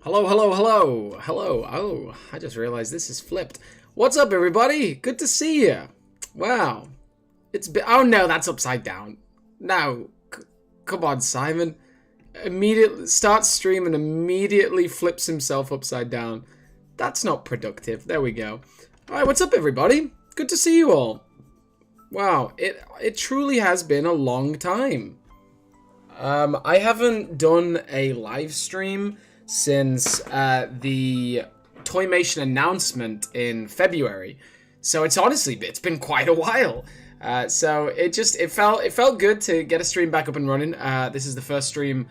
Hello, hello, hello, hello. Oh, I just realized this is flipped. What's up, everybody? Good to see you. Wow. It's been... Oh, no, that's upside down. No. Come on, Simon. Immediately starts stream and immediately flips himself upside down. That's not productive. There we go. All right, what's up, everybody? Good to see you all. Wow, it truly has been a long time. I haven't done a live stream since the Toymation announcement in February, so it's been quite a while. So it felt good to get a stream back up and running. This is the first stream.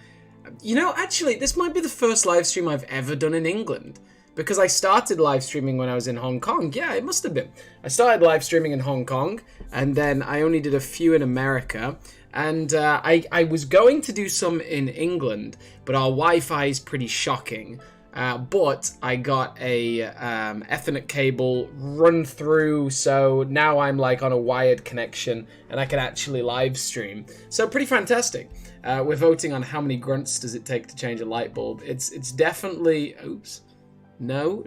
You know, actually, this might be the first live stream I've ever done in England, because I started live streaming when I was in Hong Kong. Yeah, it must have been. I started live streaming in Hong Kong, and then I only did a few in America. And I was going to do some in England, but our Wi-Fi is pretty shocking. But I got a Ethernet cable run through, so now I'm like on a wired connection, and I can actually live stream. So pretty fantastic. We're voting on how many grunts does it take to change a light bulb. It's definitely... Oops. No,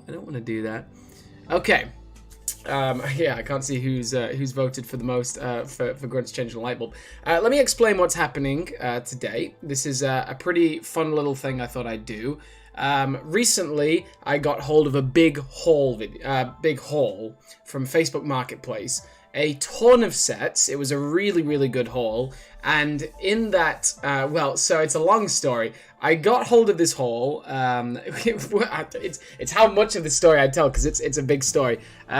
I don't want to do that. Okay. Yeah, I can't see who's voted for the most for grunts changing the light bulb. Let me explain what's happening today. This is a pretty fun little thing I thought I'd do. Recently, I got hold of a big haul from Facebook Marketplace. A ton of sets. It was a really, really good haul. And in that, well, so it's a long story. I got hold of this haul. It's how much of the story I tell, because it's a big story.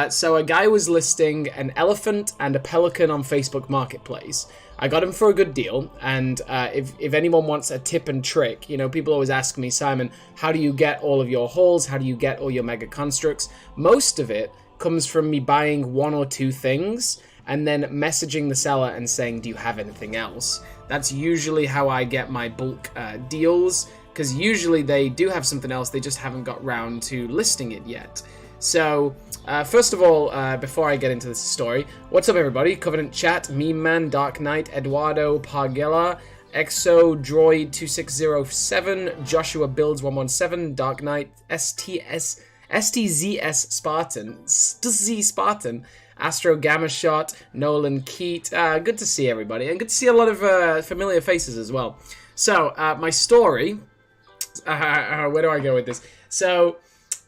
So a guy was listing an elephant and a pelican on Facebook Marketplace. I got him for a good deal, and if anyone wants a tip and trick, you know, people always ask me, Simon, how do you get all of your hauls? How do you get all your Mega Constructs? Most of it comes from me buying one or two things and then messaging the seller and saying, do you have anything else? That's usually how I get my bulk deals, because usually they do have something else, they just haven't got round to listing it yet. So, first of all, before I get into this story, what's up, everybody? Covenant Chat, Meme Man, Dark Knight, Eduardo Pargella, Exo Droid 2607, Joshua Builds 117, Dark Knight, STZS Spartan, Astro Gamma Shot, Nolan Keat. Good to see everybody, and good to see a lot of familiar faces as well. So, my story, where do I go with this? So,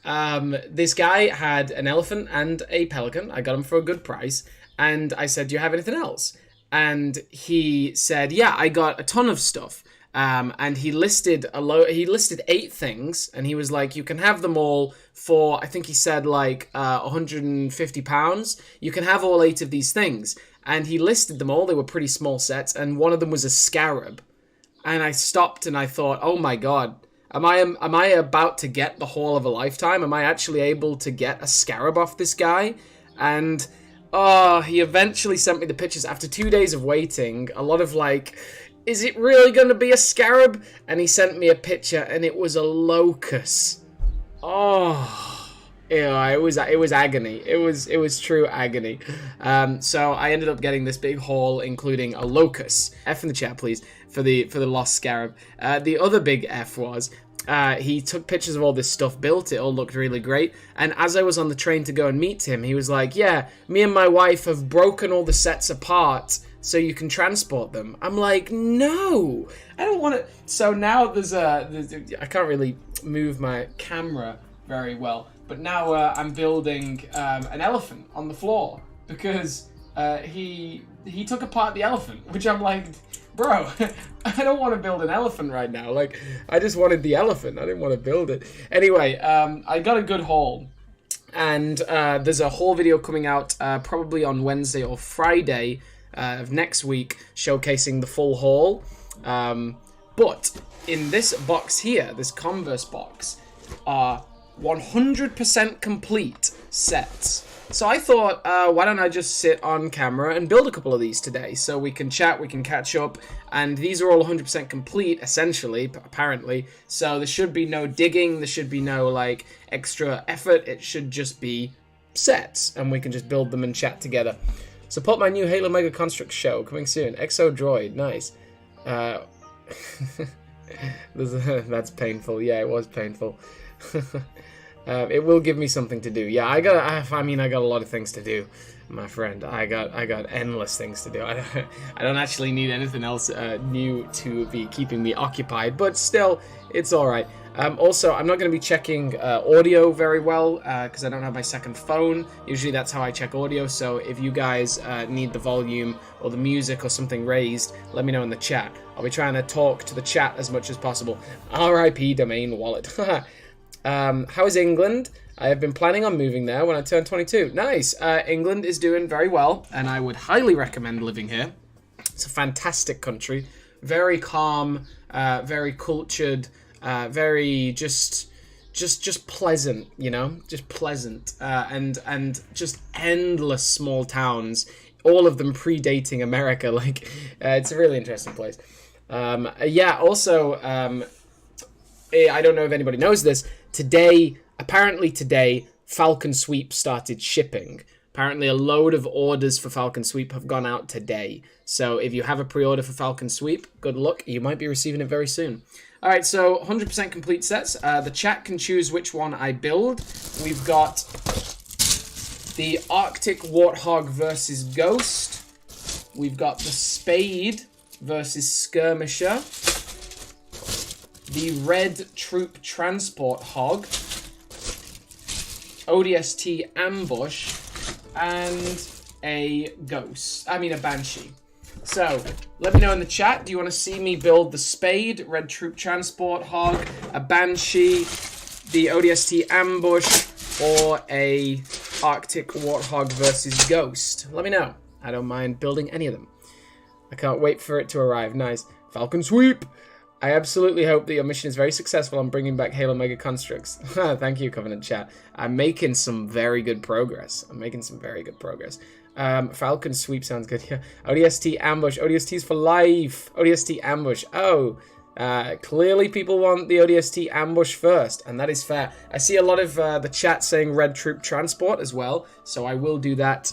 this guy had an elephant and a pelican. I got him for a good price, and I said, do you have anything else? And he said, yeah, I got a ton of stuff. And he listed 8 things, and he was like, you can have them all for, I think he said like £150. You can have all 8 of these things. And he listed them all. They were pretty small sets, and one of them was a scarab. And I stopped and I thought, oh my god, am I about to get the haul of a lifetime? Am I actually able to get a scarab off this guy? And he eventually sent me the pictures after 2 days of waiting. A lot of like, is it really going to be a scarab? And he sent me a picture, and it was a locust. Oh, yeah, it was agony. It was true agony. So I ended up getting this big haul, including a locust. F in the chat, please, for the lost scarab. The other big F was he took pictures of all this stuff, built it, all looked really great. And as I was on the train to go and meet him, he was like, "Yeah, me and my wife have broken all the sets apart so you can transport them." I'm like, no, I don't want to. So now I can't really move my camera very well, but now I'm building an elephant on the floor because he took apart the elephant, which I'm like, bro, I don't want to build an elephant right now. Like, I just wanted the elephant. I didn't want to build it. Anyway, I got a good haul. And there's a haul video coming out probably on Wednesday or Friday of next week, showcasing the full haul. But in this box here, this Converse box, are 100% complete sets. So I thought, why don't I just sit on camera and build a couple of these today, so we can chat, we can catch up, and these are all 100% complete, essentially, apparently, so there should be no digging, there should be no, like, extra effort, it should just be sets, and we can just build them and chat together. Support my new Halo Mega Construx show, coming soon. Exo Droid, nice. That's painful. Yeah, it was painful. It will give me something to do. Yeah, I got a lot of things to do, my friend. I got endless things to do. I don't actually need anything else new to be keeping me occupied, but still, it's all right. Also, I'm not going to be checking audio very well because I don't have my second phone. Usually that's how I check audio, so if you guys need the volume or the music or something raised, let me know in the chat. I'll be trying to talk to the chat as much as possible. RIP domain wallet. How is England? I have been planning on moving there when I turn 22. Nice. England is doing very well, and I would highly recommend living here. It's a fantastic country. Very calm, very cultured, very just pleasant, you know? Just pleasant. And just endless small towns, all of them predating America. Like, it's a really interesting place. Yeah, also, I don't know if anybody knows this. Apparently today, Falcon Sweep started shipping. Apparently a load of orders for Falcon Sweep have gone out today. So if you have a pre-order for Falcon Sweep, good luck. You might be receiving it very soon. All right, so 100% complete sets. The chat can choose which one I build. We've got the Arctic Warthog versus Ghost. We've got the Spade versus Skirmisher. The Red Troop Transport Hog, ODST Ambush, and a Banshee. So, let me know in the chat, do you want to see me build the Spade, Red Troop Transport Hog, a Banshee, the ODST Ambush, or a Arctic Warthog versus Ghost? Let me know. I don't mind building any of them. I can't wait for it to arrive. Nice. Falcon Sweep! I absolutely hope that your mission is very successful on bringing back Halo Mega Construx. Thank you, Covenant Chat. I'm making some very good progress. Falcon Sweep sounds good. Yeah. ODST Ambush. ODST's for life. ODST Ambush. Oh, clearly people want the ODST Ambush first, and that is fair. I see a lot of the chat saying Red Troop Transport as well, so I will do that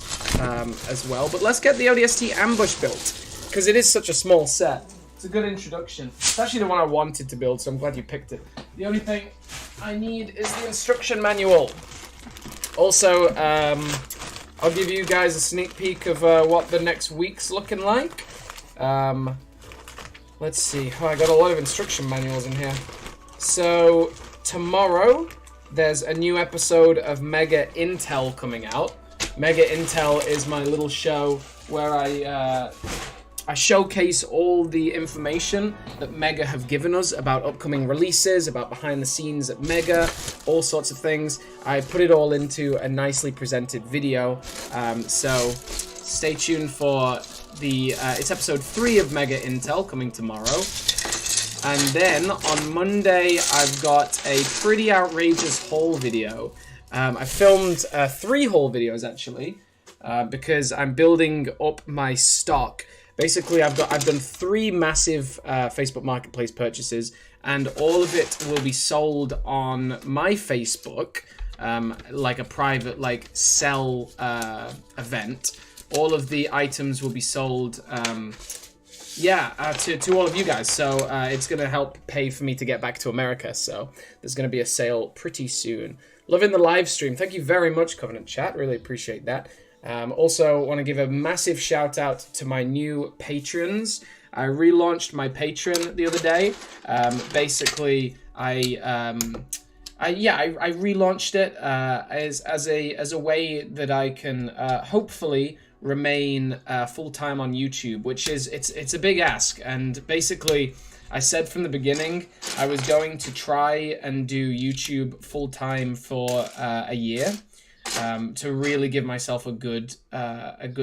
as well. But let's get the ODST Ambush built, because it is such a small set. It's a good introduction. It's actually the one I wanted to build, so I'm glad you picked it. The only thing I need is the instruction manual. Also, I'll give you guys a sneak peek of what the next week's looking like. Let's see. Oh, I got a lot of instruction manuals in here. So, tomorrow, there's a new episode of Mega Intel coming out. Mega Intel is my little show where I showcase all the information that Mega have given us about upcoming releases, about behind the scenes at Mega, all sorts of things. I put it all into a nicely presented video, so stay tuned for the it's episode 3 of Mega Intel coming tomorrow. And then on Monday, I've got a pretty outrageous haul video. I filmed 3 haul videos actually, because I'm building up my stock. Basically, I've done 3 massive Facebook Marketplace purchases, and all of it will be sold on my Facebook, like a private sell event. All of the items will be sold, to all of you guys. So it's gonna help pay for me to get back to America. So there's gonna be a sale pretty soon. Loving the live stream. Thank you very much, Covenant Chat. Really appreciate that. Also, want to give a massive shout out to my new patrons. I relaunched my Patreon the other day. Basically, I relaunched it as a way that I can hopefully remain full time on YouTube, which is it's a big ask. And basically, I said from the beginning I was going to try and do YouTube full time for a year. To really give myself a good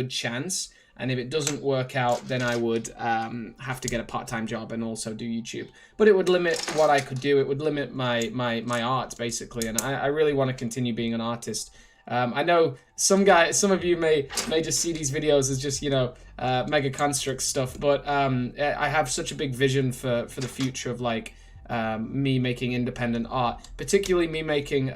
chance, and if it doesn't work out, then I would have to get a part-time job and also do YouTube. But it would limit what I could do. It would limit my art basically, and I really want to continue being an artist. I know some of you may just see these videos as just Mega Construx stuff, but I have such a big vision for the future of me making independent art, particularly me making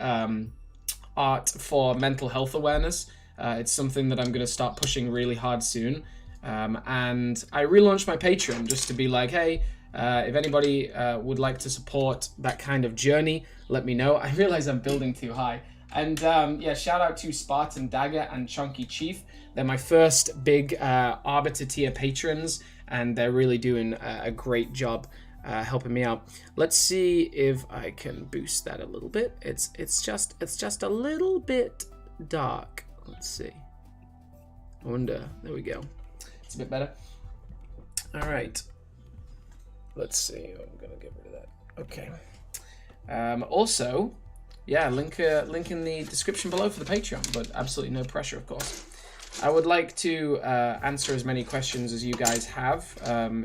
art for mental health awareness. It's something that I'm going to start pushing really hard soon. And I relaunched my Patreon just to be like, hey, If anybody would like to support that kind of journey, let me know. I realize I'm building too high. And yeah, shout out to Spartan Dagger and Chunky Chief. They're my first big Arbiter tier patrons, and they're really doing a great job helping me out. Let's see if I can boost that a little bit. It's just a little bit dark. Let's see. I wonder. There we go. It's a bit better. All right. Let's see. I'm gonna get rid of that. Okay. Also, yeah, link in the description below for the Patreon, but absolutely no pressure, of course. I would like to answer as many questions as you guys have,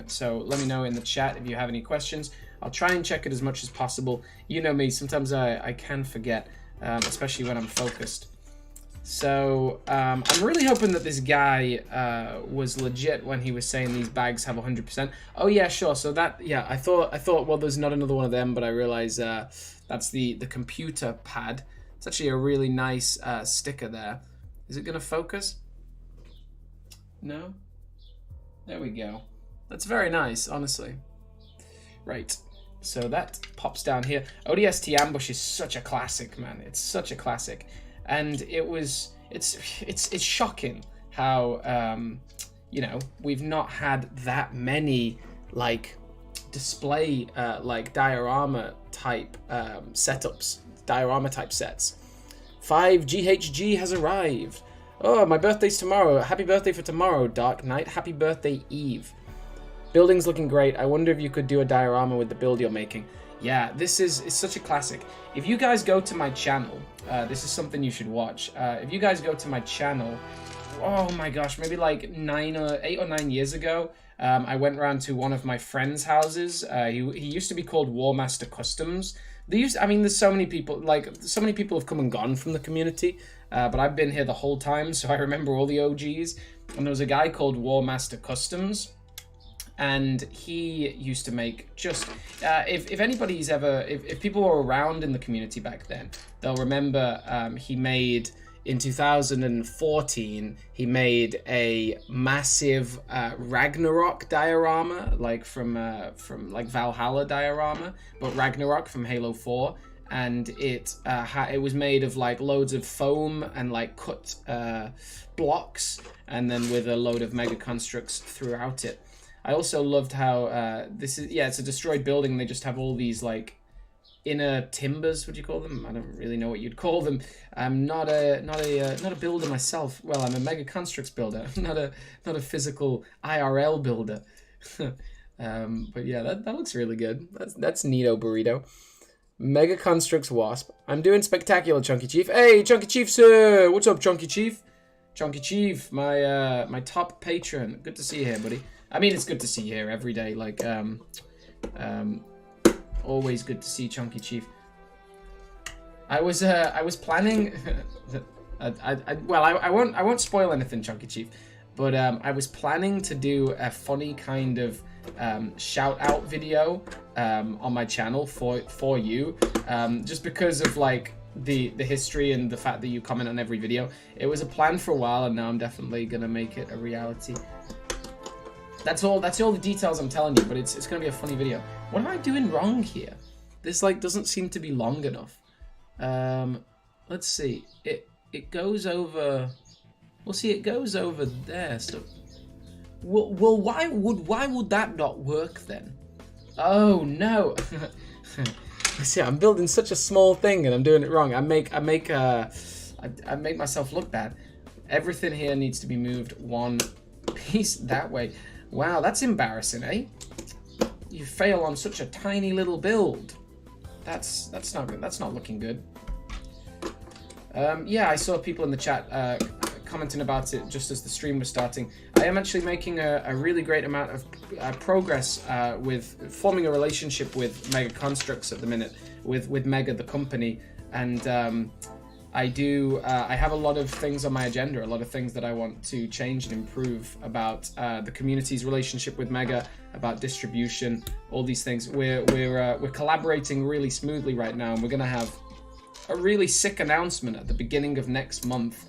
so let me know in the chat if you have any questions. I'll try and check it as much as possible. You know me, sometimes I can forget, especially when I'm focused. So I'm really hoping that this guy was legit when he was saying these bags have 100%. Oh yeah, sure. So that, yeah, I thought well, there's not another one of them, but I realized that's the computer pad. It's actually a really nice sticker there. Is it gonna focus? No? There we go. That's very nice, honestly. Right. So that pops down here. ODST Ambush is such a classic, man. It's such a classic. And it's shocking how you know, we've not had that many like display like diorama type setups, diorama type sets. 5 GHG has arrived. Oh, my birthday's tomorrow. Happy birthday for tomorrow, Dark Knight. Happy birthday, Eve. Building's looking great. I wonder if you could do a diorama with the build you're making. Yeah, this is such a classic. If you guys go to my channel, this is something you should watch. If you guys go to my channel, oh my gosh, maybe like 8 or 9 years ago, I went around to one of my friends' houses. He used to be called Warmaster Customs. I mean, there's so many people, like, so many people have come and gone from the community, but I've been here the whole time, so I remember all the OGs. And there was a guy called Warmaster Customs, and he used to make just, if anybody's ever, if people were around in the community back then, they'll remember he made, in 2014, he made a massive Ragnarok diorama, like from like Valhalla diorama, but Ragnarok from Halo 4, and it was made of like loads of foam and like cut blocks, and then with a load of Mega Constructs throughout it. I also loved how this is, yeah, it's a destroyed building. They just have all these like inner timbers. What do you call them? I don't really know what you'd call them. I'm not a builder myself. Well, I'm a Mega Construx builder. not a physical IRL builder. But yeah, that looks really good. That's neato burrito. Mega Construx Wasp. I'm doing spectacular, Chunky Chief. Hey, Chunky Chief, sir. What's up, Chunky Chief? Chunky Chief, my top patron. Good to see you here, buddy. I mean, it's good to see you here every day. Like, always good to see Chunky Chief. I was planning. I won't spoil anything, Chunky Chief, but I was planning to do a funny kind of shout out video on my channel for you, just because of like the history and the fact that you comment on every video. It was a plan for a while, and now I'm definitely gonna make it a reality. That's all the details I'm telling you, but it's gonna be a funny video. What am I doing wrong here? This like doesn't seem to be long enough. Let's see. It goes over. Well, see, it goes over there. So, well, why would that not work then? Oh no. See, I'm building such a small thing and I'm doing it wrong. I make myself look bad. Everything here needs to be moved one piece that way. Wow, that's embarrassing, eh? You fail on such a tiny little build. That's not good. That's not looking good. Yeah, I saw people in the chat commenting about it just as the stream was starting. I am actually making a really great amount of progress with forming a relationship with Mega Construx at the minute, with Mega the company, and I have a lot of things on my agenda, a lot of things that I want to change and improve about the community's relationship with Mega, about distribution, all these things. We're collaborating really smoothly right now, and we're gonna have a really sick announcement at the beginning of next month,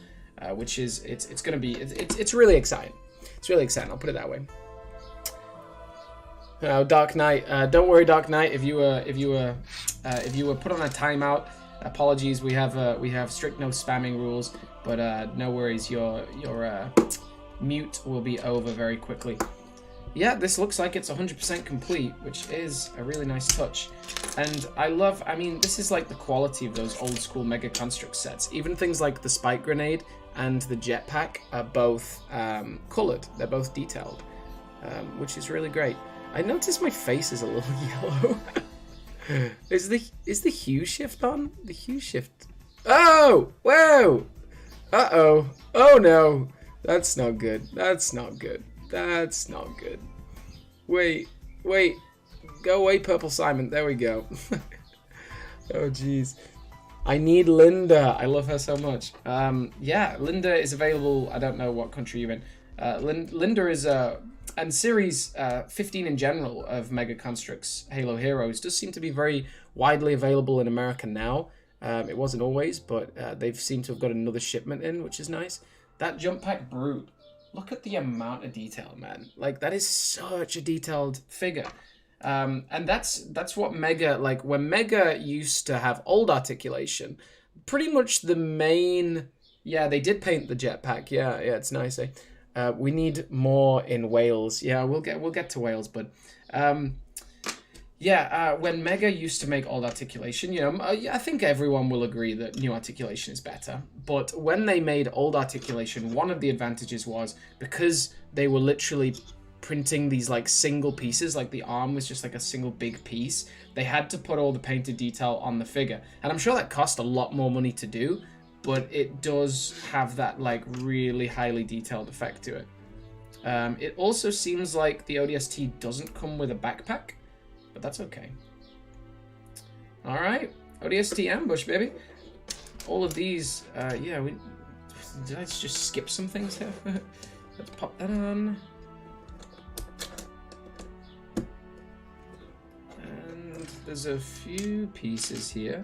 which is it's really exciting. It's really exciting. I'll put it that way. Dark Knight. Don't worry, Dark Knight. If you were put on a timeout, apologies. We have strict no spamming rules, but no worries. Your mute will be over very quickly. Yeah, this looks like it's 100% complete, which is a really nice touch. And I mean, this is like the quality of those old school Mega Construx sets. Even things like the spike grenade and the jetpack are both colored. They're both detailed, which is really great. I noticed my face is a little yellow. Is the hue shift on? The hue shift. Oh, whoa. Uh-oh. Oh no. That's not good. That's not good. That's not good. Wait. Go away, Purple Simon. There we go. Oh, jeez. I need Linda. I love her so much. Yeah, Linda is available. I don't know what country you're in. Linda is, and Series 15 in general of Mega Construx Halo Heroes does seem to be very widely available in America now. It wasn't always, but they've seemed to have got another shipment in, which is nice. That jump pack Brute. Look at the amount of detail, man. Like, that is such a detailed figure. And that's what Mega, like, when Mega used to have old articulation, pretty much the main... Yeah, they did paint the jetpack. Yeah, it's nice, eh? We need more in Wales. Yeah, we'll get to Wales, but... when Mega used to make old articulation, you know, I think everyone will agree that new articulation is better. But when they made old articulation, one of the advantages was because they were literally printing these like single pieces, like the arm was just like a single big piece, they had to put all the painted detail on the figure. And I'm sure that cost a lot more money to do, but it does have that like really highly detailed effect to it. It also seems like the ODST doesn't come with a backpack, but that's okay. All right, ODST ambush, baby. All of these, yeah, did I just skip some things here? Let's pop that on. And there's a few pieces here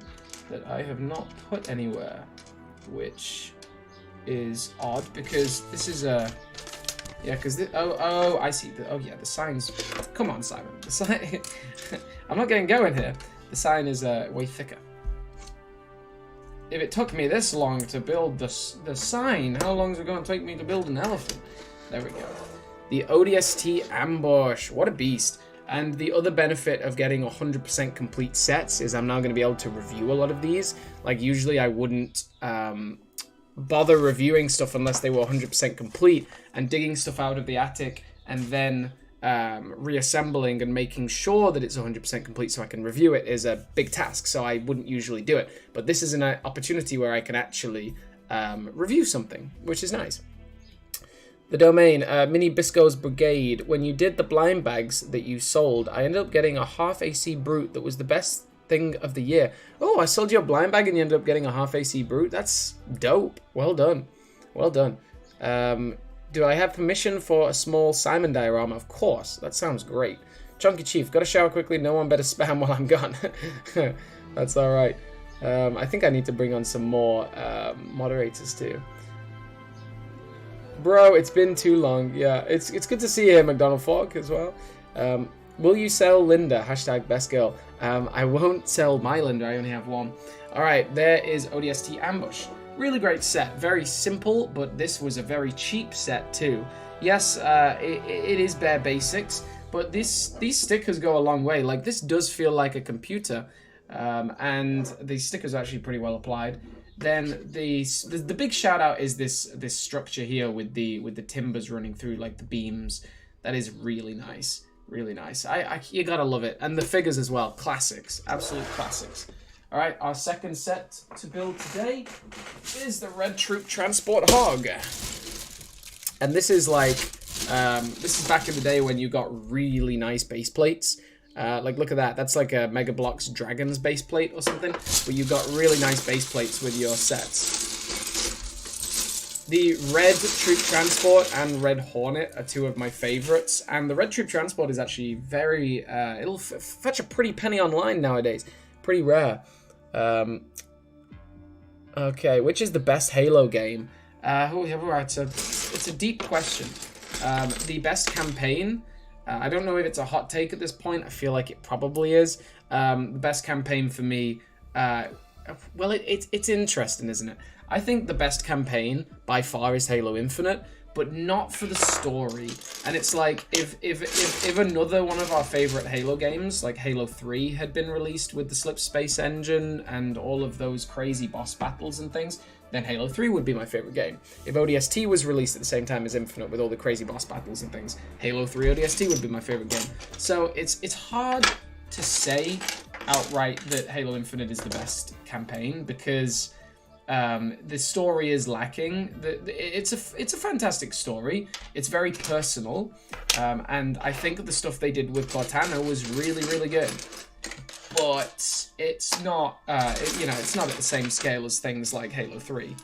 that I have not put anywhere, which is odd because this is a... Yeah, because oh, I see. Oh yeah, the signs. Come on, Simon. The sign. I'm not getting going here. The sign is way thicker. If it took me this long to build the sign, how long is it going to take me to build an elephant? There we go. The ODST ambush. What a beast! And the other benefit of getting 100% complete sets is I'm now going to be able to review a lot of these. Like usually I wouldn't bother reviewing stuff unless they were 100% complete, and digging stuff out of the attic and then reassembling and making sure that it's 100% complete so I can review it is a big task, so I wouldn't usually do it. But this is an opportunity where I can actually review something, which is nice. The Domain, Mini Bisco's Brigade. When you did the blind bags that you sold, I ended up getting a half AC Brute that was the best thing of the year. Oh, I sold you a blind bag and you ended up getting a half AC Brute? That's dope. Well done. Well done. Do I have permission for a small Simon diorama? Of course. That sounds great. Chunky Chief, gotta shower quickly. No one better spam while I'm gone. That's alright. I think I need to bring on some more moderators too. Bro, it's been too long. Yeah, it's good to see you, McDonald Fork, as well. Will you sell Linda? Hashtag best girl. I won't sell my Linda. I only have one. Alright, there is ODST Ambush. Really great set. Very simple, but this was a very cheap set too. Yes, it is bare basics, but these stickers go a long way. Like, this does feel like a computer, and the stickers are actually pretty well applied. Then the big shout out is this structure here with the timbers running through like the beams. That is really nice. Really nice. You gotta love it. And the figures as well. Classics. Absolute classics. Alright, our second set to build today is the Red Troop Transport Hog. And this is like, this is back in the day when you got really nice base plates. Like, look at that. That's like a Mega Bloks Dragon's base plate or something. But you got really nice base plates with your sets. The Red Troop Transport and Red Hornet are two of my favorites. And the Red Troop Transport is actually very, it'll fetch a pretty penny online nowadays. Pretty rare. Okay, which is the best Halo game? It's a deep question. The best campaign, I don't know if it's a hot take at this point. I feel like it probably is. The best campaign for me, well, it's interesting, isn't it? I think the best campaign by far is Halo Infinite, but not for the story. And it's like, if another one of our favorite Halo games, like Halo 3, had been released with the Slip Space engine and all of those crazy boss battles and things, then Halo 3 would be my favorite game. If ODST was released at the same time as Infinite with all the crazy boss battles and things, Halo 3 ODST would be my favorite game. So it's hard to say outright that Halo Infinite is the best campaign, because the story is lacking. It's a fantastic story. It's very personal, and I think the stuff they did with Cortana was really, really good. But it's not, it's not at the same scale as things like Halo 3.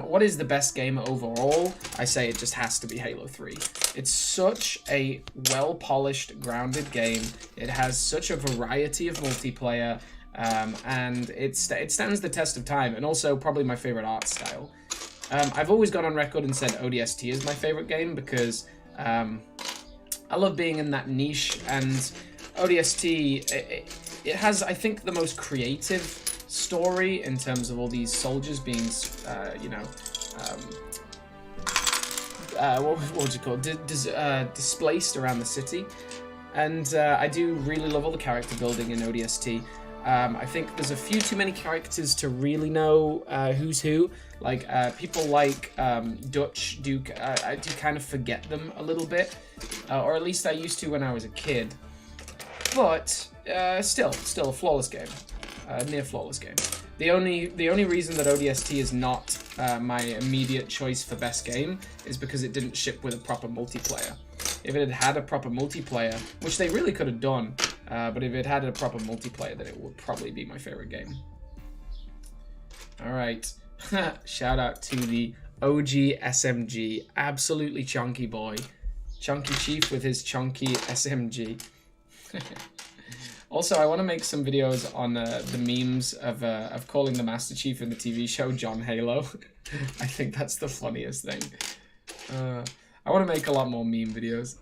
What is the best game overall? I say it just has to be Halo 3. It's such a well-polished, grounded game. It has such a variety of multiplayer, and it stands the test of time, and also probably my favorite art style. I've always gone on record and said ODST is my favorite game because I love being in that niche, and ODST, it has, I think, the most creative story in terms of all these soldiers being, what would you call it? Displaced around the city. And I do really love all the character building in ODST. I think there's a few too many characters to really know who's who. Like, people like Dutch Duke, I do kind of forget them a little bit. Or at least I used to when I was a kid. But still a flawless game. Near flawless game. The only reason that ODST is not my immediate choice for best game is because it didn't ship with a proper multiplayer. If it had had a proper multiplayer, which they really could have done, but if it had a proper multiplayer, then it would probably be my favorite game. All right, shout out to the OG SMG, absolutely chunky boy, Chunky Chief with his chunky SMG. Also, I want to make some videos on the memes of calling the Master Chief in the TV show John Halo. I think that's the funniest thing. I want to make a lot more meme videos.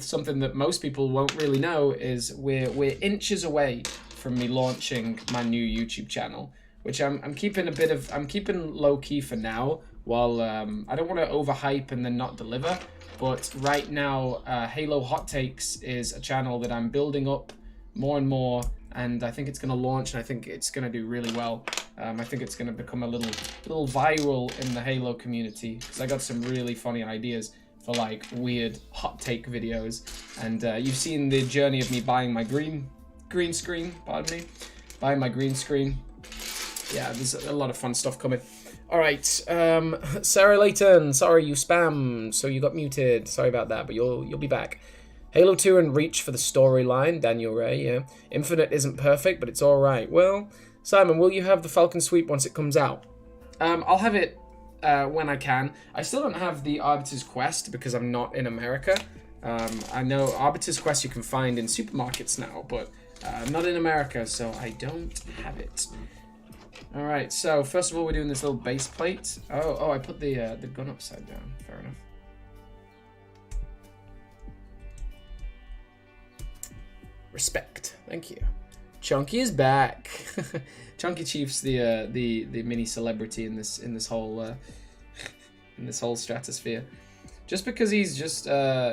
Something that most people won't really know is we're inches away from me launching my new YouTube channel, which I'm keeping low key for now, while I don't want to overhype and then not deliver. But right now, Halo Hot Takes is a channel that I'm building up more and more, and I think it's going to launch, and I think it's going to do really well. I think it's going to become a little viral in the Halo community, because I got some really funny ideas for like weird hot take videos. And you've seen the journey of me buying my green screen, pardon me, buying my green screen. Yeah, there's a lot of fun stuff coming. All right, Sarah Layton, sorry you spammed, so you got muted. Sorry about that, but you'll be back. Halo 2 and Reach for the storyline, Daniel Ray, yeah. Infinite isn't perfect, but it's all right. Well, Simon, will you have the Falcon Sweep once it comes out? I'll have it when I can. I still don't have the Arbiter's Quest because I'm not in America. I know Arbiter's Quest you can find in supermarkets now, but I'm not in America, so I don't have it. All right, so first of all, we're doing this little base plate. Oh, I put the gun upside down. Fair enough. Respect. Thank you. Chunky is back. Chunky Chief's the mini celebrity in this whole stratosphere. Just because he's just and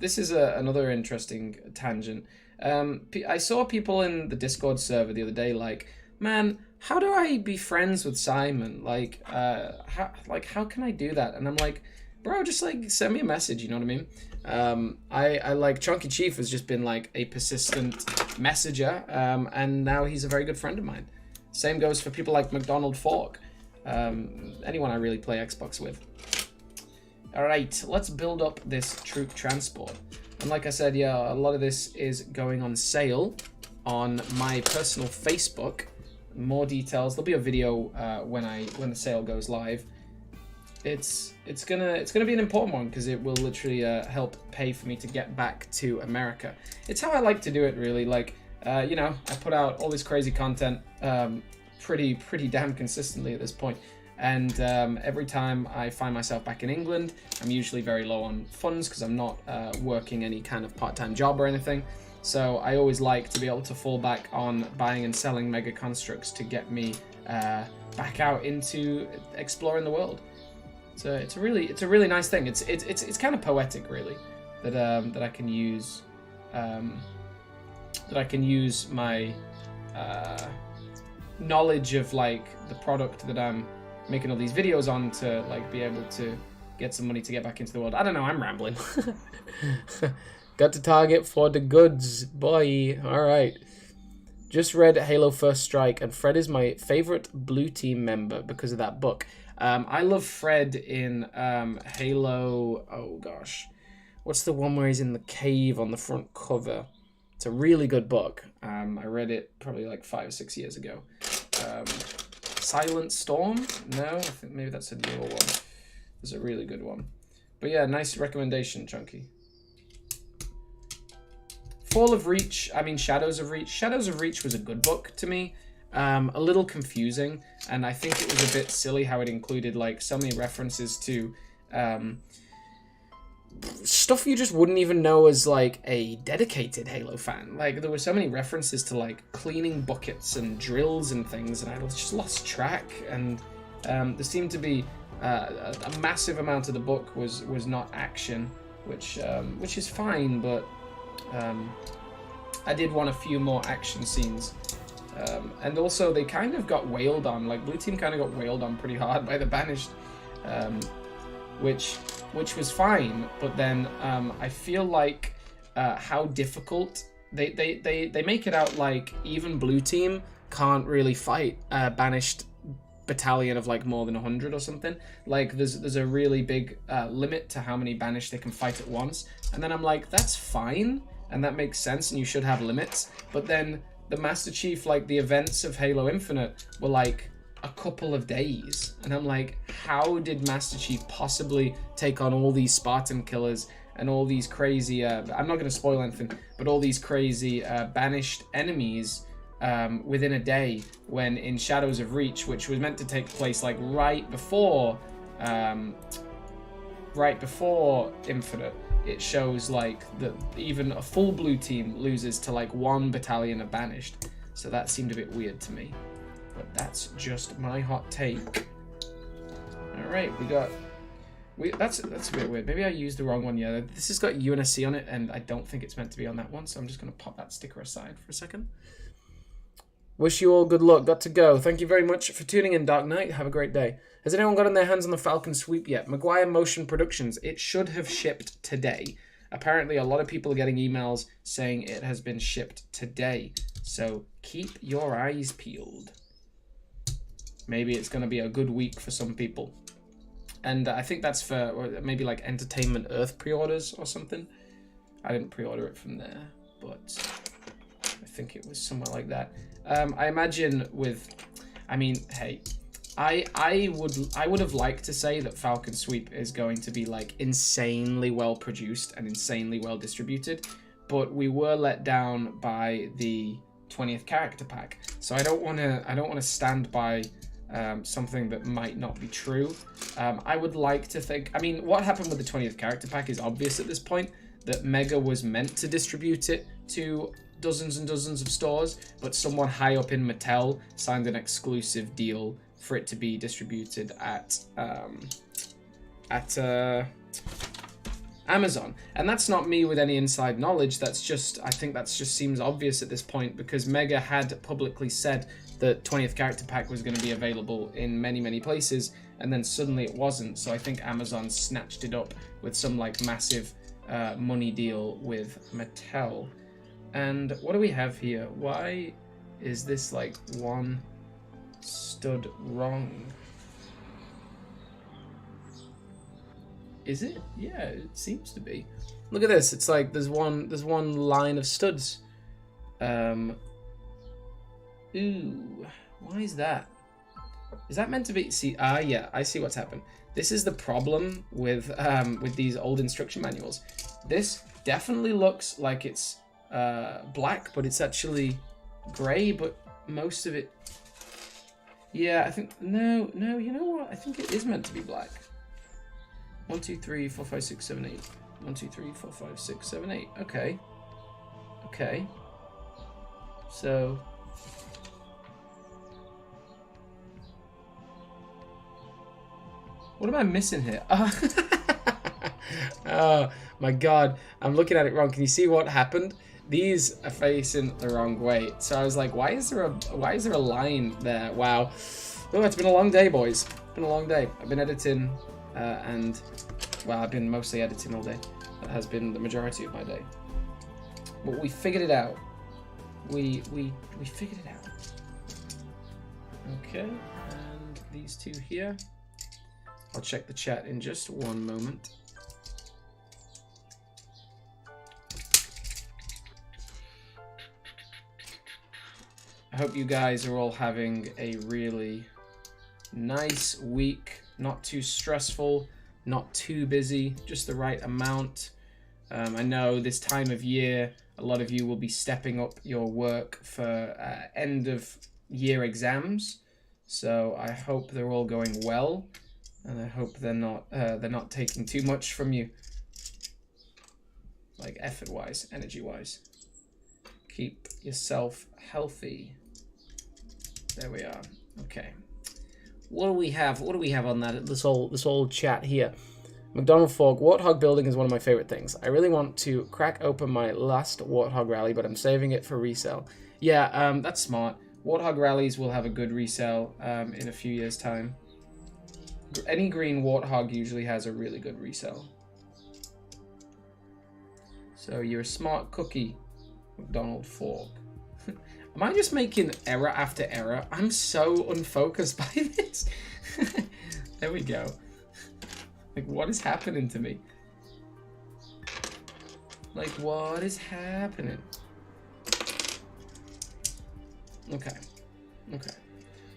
this is another interesting tangent. I saw people in the Discord server the other day like, man, how do I be friends with Simon? Like, how can I do that? And I'm like, bro, just like send me a message. You know what I mean? I like Chunky Chief has just been like a persistent messenger, and now he's a very good friend of mine. Same goes for people like McDonald Fork. Anyone I really play Xbox with. All right, let's build up this troop transport. And like I said, yeah, a lot of this is going on sale on my personal Facebook. More details. There'll be a video when the sale goes live. It's gonna be an important one because it will literally help pay for me to get back to America. It's how I like to do it, really. Like, I put out all this crazy content pretty damn consistently at this point. And every time I find myself back in England, I'm usually very low on funds because I'm not working any kind of part-time job or anything. So I always like to be able to fall back on buying and selling Mega Constructs to get me back out into exploring the world. So it's a really nice thing. It's kind of poetic, really, that I can use my knowledge of like the product that I'm making all these videos on to like be able to get some money to get back into the world. I don't know, I'm rambling. Got to Target for the goods, boy. All right. Just read Halo First Strike, and Fred is my favorite blue team member because of that book. I love Fred in Halo. Oh gosh, what's the one where he's in the cave on the front cover? It's a really good book. I read it probably like 5 or 6 years ago. Silent Storm? No, I think maybe that's a newer one. It's a really good one. But yeah, nice recommendation, Chunky. Fall of Reach, I mean Shadows of Reach. Shadows of Reach was a good book to me. A little confusing, and I think it was a bit silly how it included like so many references to stuff you just wouldn't even know as like a dedicated Halo fan. Like there were so many references to like cleaning buckets and drills and things, and I just lost track. And there seemed to be a massive amount of the book was not action, which is fine, but I did want a few more action scenes. And also they kind of got wailed on, like Blue Team kind of got wailed on pretty hard by the Banished, which was fine, but then I feel like how difficult they make it out like even Blue Team can't really fight a Banished battalion of like more than 100 or something. Like there's a really big limit to how many Banished they can fight at once, and then I'm like, that's fine and that makes sense and you should have limits, but then the Master Chief, like the events of Halo Infinite were like a couple of days, and I'm like, how did Master Chief possibly take on all these Spartan killers and all these crazy I'm not going to spoil anything, but all these crazy Banished enemies within a day, when in Shadows of Reach, which was meant to take place like right before Infinite, it shows like that even a full Blue Team loses to like 1 battalion of Banished. So that seemed a bit weird to me, but that's just my hot take. All right, that's a bit weird. Maybe I used the wrong one. Yeah, this has got UNSC on it, and I don't think it's meant to be on that one. So I'm just gonna pop that sticker aside for a second. Wish you all good luck. Got to go. Thank you very much for tuning in, Dark Knight. Have a great day. Has anyone gotten their hands on the Falcon Sweep yet? Maguire Motion Productions. It should have shipped today. Apparently, a lot of people are getting emails saying it has been shipped today. So keep your eyes peeled. Maybe it's going to be a good week for some people. And I think that's for maybe like Entertainment Earth pre-orders or something. I didn't pre-order it from there, but I think it was somewhere like that. I imagine with, I mean, hey, I would have liked to say that Falcon Sweep is going to be like insanely well produced and insanely well distributed, but we were let down by the 20th character pack. So I don't want to stand by something that might not be true. I would like to think, I mean, what happened with the 20th character pack is obvious at this point, that Mega was meant to distribute it to dozens and dozens of stores, but someone high up in Mattel signed an exclusive deal for it to be distributed at Amazon. And that's not me with any inside knowledge. That's just, I think that's just seems obvious at this point, because Mega had publicly said that 20th character pack was going to be available in many, many places, and then suddenly it wasn't. So I think Amazon snatched it up with some like massive money deal with Mattel. And what do we have here? Why is this like one stud wrong? Is it? Yeah, it seems to be. Look at this. It's like there's one line of studs. Ooh, why is that? Is that meant to be? See, yeah, I see what's happened. This is the problem with these old instruction manuals. This definitely looks like it's black, but it's actually gray, but most of it, Yeah, I think no. You know what? I think it is meant to be black. 1, 2, 3, 4, 5, 6, 7, 8. 1, 2, 3, 4, 5, 6, 7, 8. Okay. Okay. So. What am I missing here? Oh my god, I'm looking at it wrong. Can you see what happened? These are facing the wrong way. So I was like, why is there a line there? Wow. Oh, it's been a long day, boys. It's been a long day. I've been editing and well, I've been mostly editing all day. That has been the majority of my day. But we figured it out. We figured it out. Okay, and these two here. I'll check the chat in just one moment. I hope you guys are all having a really nice week. Not too stressful, not too busy, just the right amount. I know this time of year, a lot of you will be stepping up your work for end of year exams. So I hope they're all going well. And I hope they're not taking too much from you, like effort-wise, energy-wise. Keep yourself healthy. There we are. Okay. What do we have? What do we have on that? This whole chat here. McDonald Fork, Warthog building is one of my favorite things. I really want to crack open my last Warthog rally, but I'm saving it for resale. Yeah, that's smart. Warthog rallies will have a good resale in a few years' time. Any green Warthog usually has a really good resale. So you're a smart cookie, McDonald Fork. Am I just making error after error? I'm so unfocused by this. There we go. Like, what is happening to me? Like, what is happening? Okay. Okay.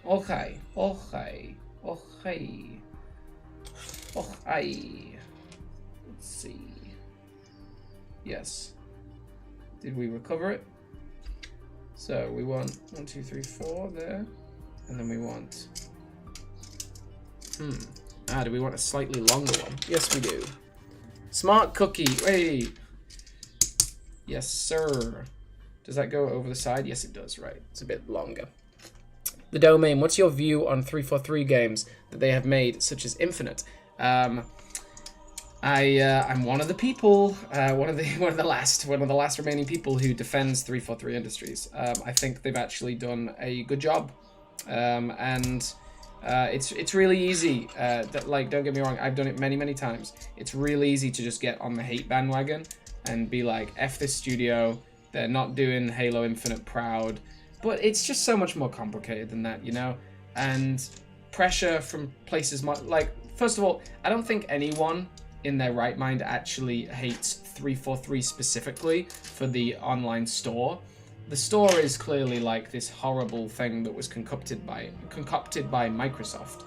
Okay. Okay. Okay. Okay. Let's see. Yes. Did we recover it? So we want 1, 2, 3, 4 there. And then we want... do we want a slightly longer one? Yes, we do. Smart cookie. Wait. Yes, sir. Does that go over the side? Yes, it does. Right. It's a bit longer. TheDomain, what's your view on 343 games that they have made, such as Infinite? I'm one of the people, one of the last remaining people who defends 343 Industries. I think they've actually done a good job, and it's really easy. Like, don't get me wrong, I've done it many times. It's really easy to just get on the hate bandwagon and be like, F this studio, they're not doing Halo Infinite proud. But it's just so much more complicated than that, you know? And pressure from places like, first of all, I don't think anyone in their right mind actually hates 343 specifically for the online store. The store is clearly like this horrible thing that was concocted by Microsoft.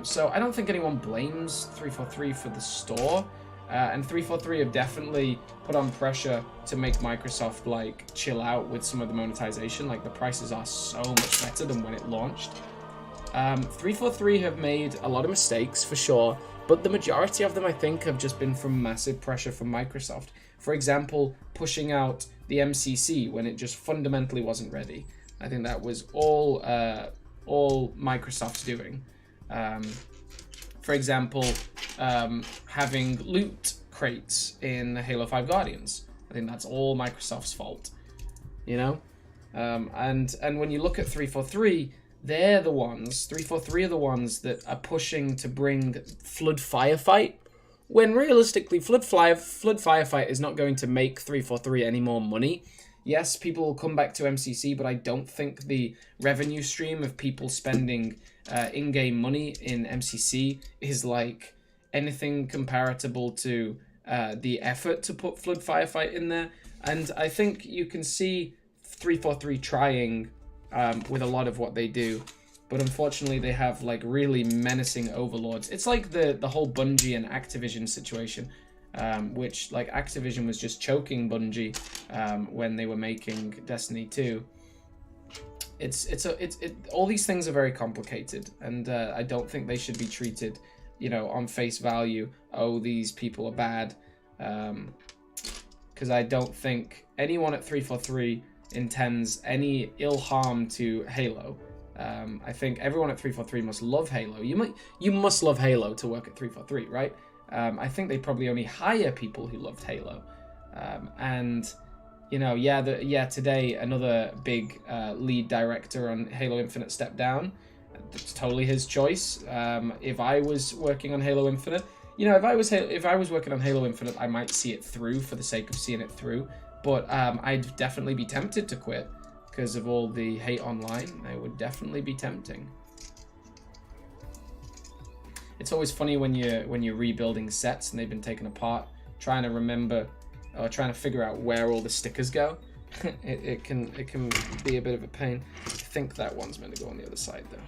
So I don't think anyone blames 343 for the store. And 343 have definitely put on pressure to make Microsoft like chill out with some of the monetization. Like, the prices are so much better than when it launched. 343 have made a lot of mistakes for sure, but the majority of them, I think, have just been from massive pressure from Microsoft. For example, pushing out the MCC when it just fundamentally wasn't ready. I think that was all Microsoft's doing. For example, having loot crates in Halo 5 Guardians. I think that's all Microsoft's fault, you know? And when you look at 343, they're the ones, 343 are the ones that are pushing to bring Flood Firefight, when realistically, Flood Firefight is not going to make 343 any more money. Yes, people will come back to MCC, but I don't think the revenue stream of people spending in-game money in MCC is like anything comparable to the effort to put Flood Firefight in there. And I think you can see 343 trying with a lot of what they do, but unfortunately they have like really menacing overlords. It's like the whole Bungie and Activision situation, which like Activision was just choking Bungie when they were making Destiny 2. all these things are very complicated, and I don't think they should be treated, you know, on face value. Oh, these people are bad, because I don't think anyone at 343 intends any ill harm to Halo. I think everyone at 343 must love Halo. You must love Halo to work at 343, right? I think they probably only hire people who loved Halo, and you know, today another big lead director on Halo Infinite stepped down. It's totally his choice. If I was working on Halo Infinite, you know, if I was working on Halo Infinite, I might see it through for the sake of seeing it through. But I'd definitely be tempted to quit because of all the hate online. It would definitely be tempting. It's always funny when you're rebuilding sets and they've been taken apart, trying to remember or trying to figure out where all the stickers go. it can be a bit of a pain. I think that one's meant to go on the other side though.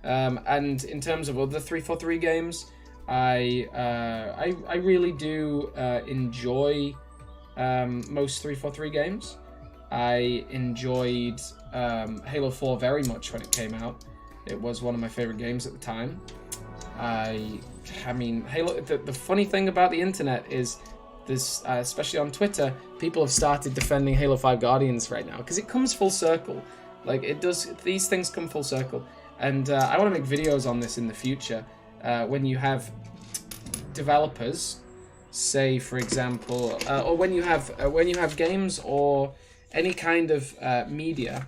And in terms of other 343 games, I really do enjoy most 343 games. I enjoyed Halo 4 very much when it came out. It was one of my favorite games at the time. I mean, Halo. The funny thing about the internet is this, especially on Twitter, people have started defending Halo 5 Guardians right now because it comes full circle. Like it does, these things come full circle, and I want to make videos on this in the future. When you have developers, say for example, or when you have games or any kind of media,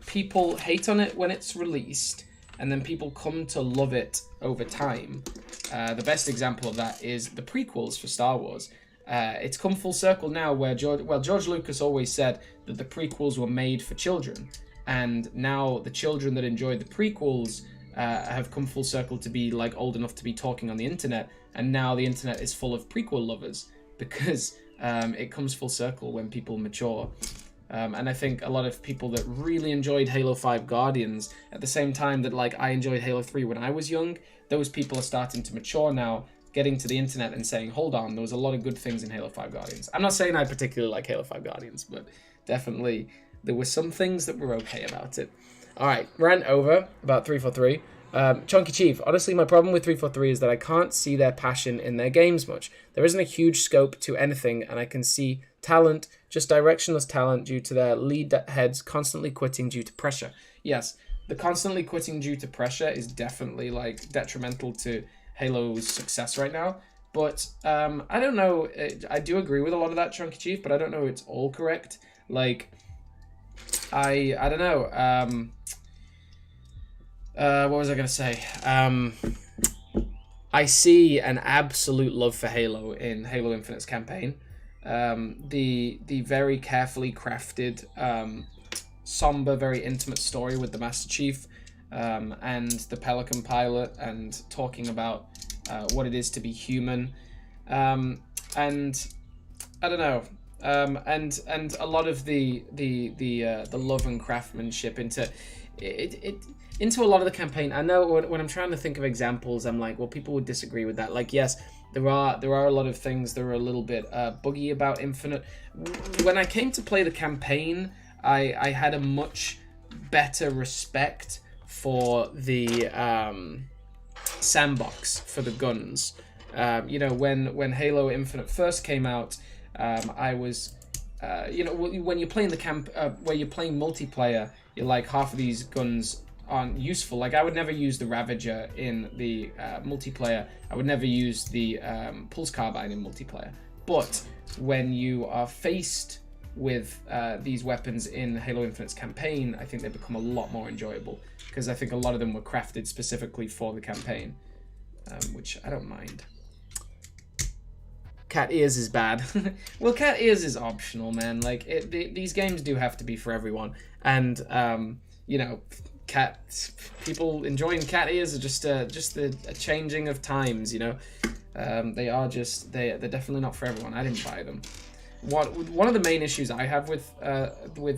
people hate on it when it's released, and then people come to love it over time. The best example of that is the prequels for Star Wars. It's come full circle now where George Lucas always said that the prequels were made for children, and now the children that enjoyed the prequels have come full circle to be like old enough to be talking on the internet, and now the internet is full of prequel lovers because it comes full circle when people mature. And I think a lot of people that really enjoyed Halo 5 Guardians at the same time that like I enjoyed Halo 3 when I was young, those people are starting to mature now, getting to the internet and saying, hold on, there was a lot of good things in Halo 5 Guardians. I'm not saying I particularly like Halo 5 Guardians, but definitely there were some things that were okay about it. All right, rant over about 343. Chunky Chief, honestly, my problem with 343 is that I can't see their passion in their games much. There isn't a huge scope to anything, and I can see talent, just directionless talent due to their lead heads constantly quitting due to pressure. Yes, the constantly quitting due to pressure is definitely like detrimental to Halo's success right now. But I don't know, I do agree with a lot of that, Chunky Chief, but I don't know it's all correct. Like, I don't know. What was I going to say? I see an absolute love for Halo in Halo Infinite's campaign. The very carefully crafted, somber, very intimate story with the Master Chief and the Pelican pilot, and talking about what it is to be human. And I don't know. And a lot of the love and craftsmanship into into a lot of the campaign. I know when I'm trying to think of examples, I'm like, well, people would disagree with that. Like, yes, there are a lot of things that are a little bit buggy about Infinite. When I came to play the campaign, I had a much better respect for the sandbox for the guns. You know, when Halo Infinite first came out, I was, you know, when you're playing where you're playing multiplayer, you're like, half of these guns aren't useful. Like, I would never use the Ravager in the multiplayer. I would never use the Pulse Carbine in multiplayer. But when you are faced with these weapons in Halo Infinite's campaign, I think they become a lot more enjoyable, because I think a lot of them were crafted specifically for the campaign, which I don't mind. Cat ears is bad. Well, cat ears is optional, man. Like, these games do have to be for everyone, and you know, people enjoying cat ears are just a changing of times. You know, they're definitely not for everyone. I didn't buy them. One of the main issues I have with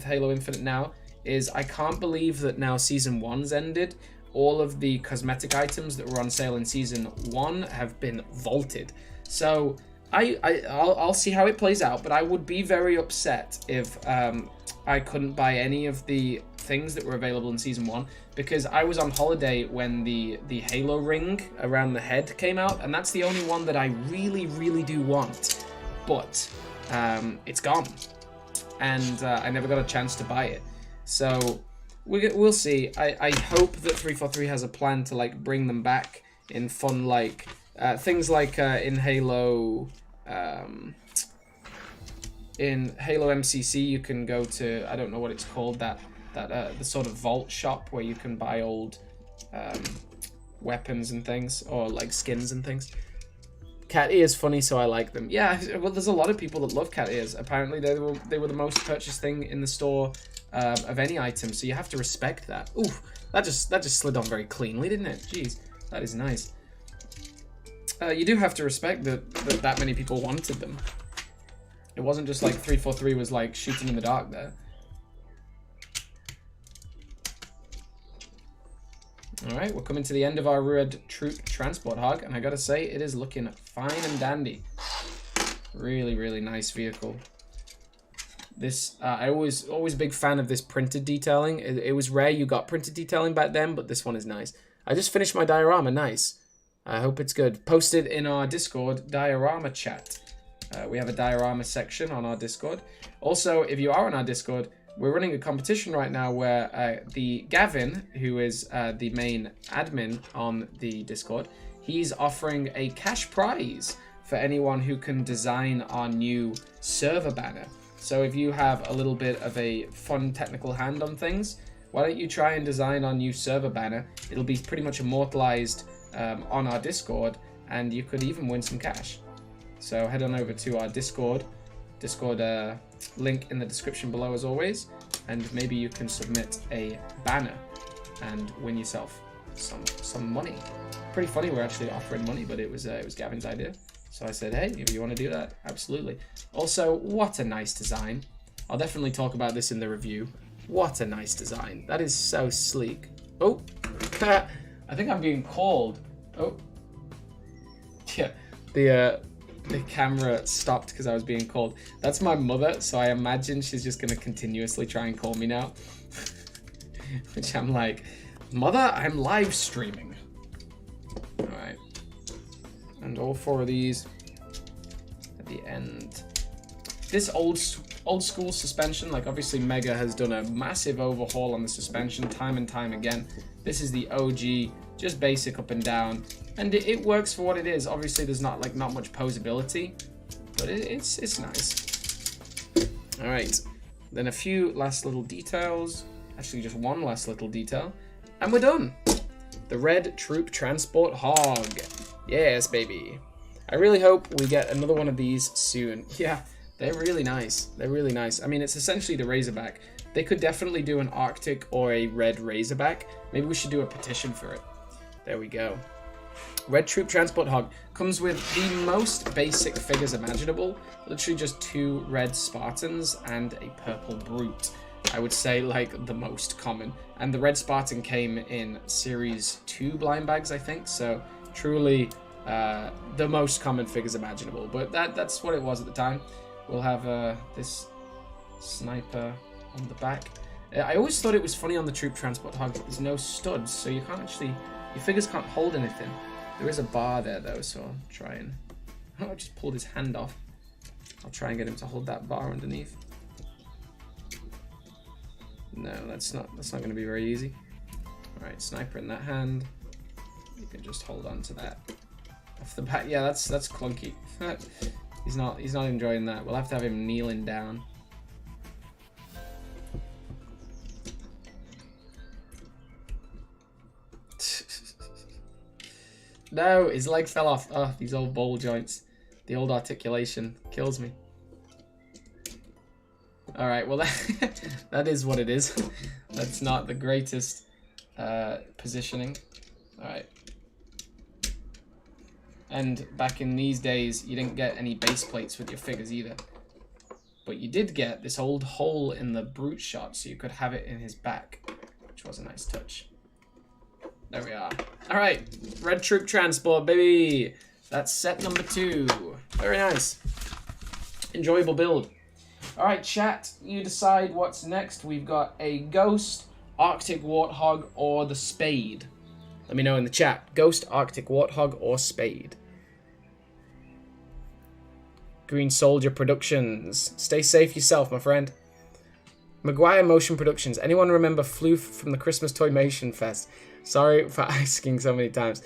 Halo Infinite now is I can't believe that now Season 1's ended. All of the cosmetic items that were on sale in Season 1 have been vaulted. So I'll see how it plays out, but I would be very upset if I couldn't buy any of the things that were available in Season 1, because I was on holiday when the Halo ring around the head came out, and that's the only one that I really, really do want. But it's gone, and I never got a chance to buy it. So we'll see. I hope that 343 has a plan to like bring them back in fun, like things like in Halo. In Halo MCC, you can go to, I don't know what it's called, the sort of vault shop where you can buy old weapons and things, or like skins and things. Cat ears funny, so I like them. Yeah, well, there's a lot of people that love cat ears. Apparently, they were the most purchased thing in the store of any item, so you have to respect that. Ooh, that just slid on very cleanly, didn't it? Jeez, that is nice. You do have to respect that many people wanted them. It wasn't just like 343 was like shooting in the dark there. Alright, we're coming to the end of our Red Troop Transport Hog, and I gotta say, it is looking fine and dandy. Really, really nice vehicle. This, I always a big fan of this printed detailing. It was rare you got printed detailing back then, but this one is nice. I just finished my diorama, nice. I hope it's good. Posted in our Discord diorama chat. We have a diorama section on our Discord. Also, if you are on our Discord, we're running a competition right now where the Gavin, who is the main admin on the Discord, he's offering a cash prize for anyone who can design our new server banner. So if you have a little bit of a fun technical hand on things, why don't you try and design our new server banner? It'll be pretty much immortalized on our Discord, and you could even win some cash. So head on over to our Discord link in the description below as always, and maybe you can submit a banner and win yourself some money. Pretty funny, we're actually offering money, but it was Gavin's idea. So I said, hey, if you want to do that, absolutely. Also, what a nice design. I'll definitely talk about this in the review. What a nice design. That is so sleek. Oh, I think I'm being called. Oh, yeah, the camera stopped because I was being called. That's my mother, so I imagine she's just gonna continuously try and call me now. Which I'm like, mother, I'm live streaming. All right, and all 4 of these at the end. This old school suspension, like obviously Mega has done a massive overhaul on the suspension time and time again. This is the OG, just basic up and down, and it works for what it is. Obviously there's not much posability, but it's nice. All right, then a few last little details, actually just one last little detail, and we're done. The Red Troop Transport Hog. Yes, baby. I really hope we get another one of these soon. Yeah, they're really nice. They're really nice. I mean, it's essentially the Razorback. They could definitely do an Arctic or a Red Razorback. Maybe we should do a petition for it. There we go. Red Troop Transport Hog comes with the most basic figures imaginable. Literally just 2 red Spartans and a purple Brute. I would say like the most common. And the red Spartan came in Series 2 blind bags, I think. So truly the most common figures imaginable. But that's what it was at the time. We'll have this sniper on the back. I always thought it was funny on the Troop Transport Hog that there's no studs, so you can't actually, your figures can't hold anything. There is a bar there though, so I'll try and, I just pulled his hand off. I'll try and get him to hold that bar underneath. No, that's not going to be very easy. All right, sniper in that hand. You can just hold on to that off the back. Yeah, that's clunky. He's not enjoying that. We'll have to have him kneeling down. No, his leg fell off. Oh, these old ball joints. The old articulation kills me. Alright, well that is what it is. That's not the greatest positioning. Alright. And back in these days, you didn't get any base plates with your figures either. But you did get this old hole in the Brute shot, so you could have it in his back, which was a nice touch. There we are. Alright, Red Troop Transport, baby! That's set number 2. Very nice. Enjoyable build. Alright, chat, you decide what's next. We've got a Ghost, Arctic Warthog, or the Spade. Let me know in the chat. Ghost, Arctic Warthog, or Spade. Green Soldier Productions. Stay safe yourself, my friend. Maguire Motion Productions. Anyone remember Floof from the Christmas Toymation Fest? Sorry for asking so many times.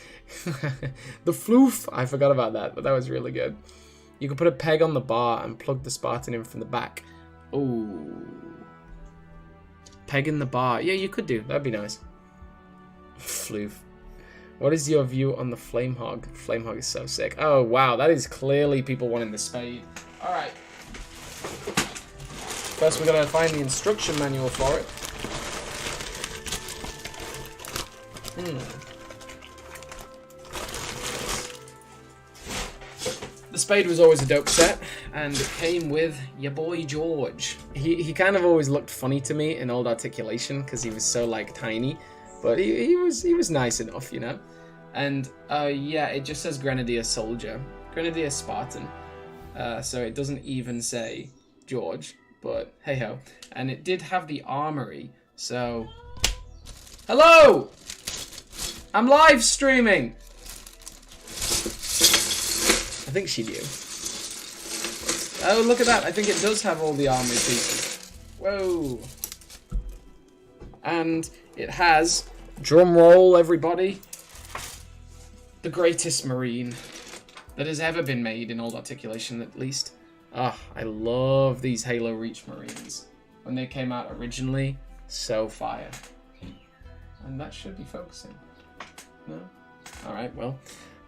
The Floof. I forgot about that, but that was really good. You can put a peg on the bar and plug the Spartan in from the back. Ooh. Peg in the bar. Yeah, you could do. That'd be nice. Floof. What is your view on the Flame Hog? Flame Hog is so sick. Oh, wow. That is clearly people wanting the Spade. Alright. First, we're going to find the instruction manual for it. The Spade was always a dope set, and it came with your boy George. He kind of always looked funny to me in old articulation because he was so like tiny, but he was nice enough, you know. And yeah, it just says Grenadier Soldier, Grenadier Spartan, so it doesn't even say George. But hey ho, and it did have the armory. So, hello, I'm live streaming. I think she knew. Oh, look at that. I think it does have all the armory pieces. Whoa. And it has, drum roll everybody, the greatest Marine that has ever been made in old articulation, at least. Ah, I love these Halo Reach Marines. When they came out originally, so fire. And that should be focusing. No? Alright, well.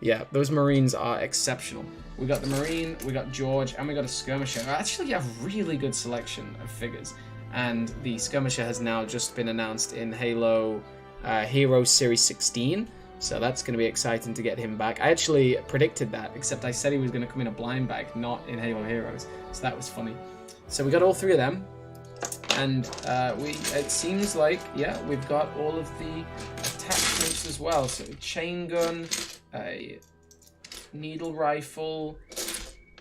Yeah, those Marines are exceptional. We got the Marine, we got George, and we got a Skirmisher. Actually, you have really good selection of figures. And the Skirmisher has now just been announced in Halo Heroes Series 16. So that's going to be exciting to get him back. I actually predicted that, except I said he was going to come in a blind bag, not in Halo Heroes. So that was funny. So we got all three of them. And it seems like, yeah, we've got all of the attachments as well. So chain gun, a needle rifle,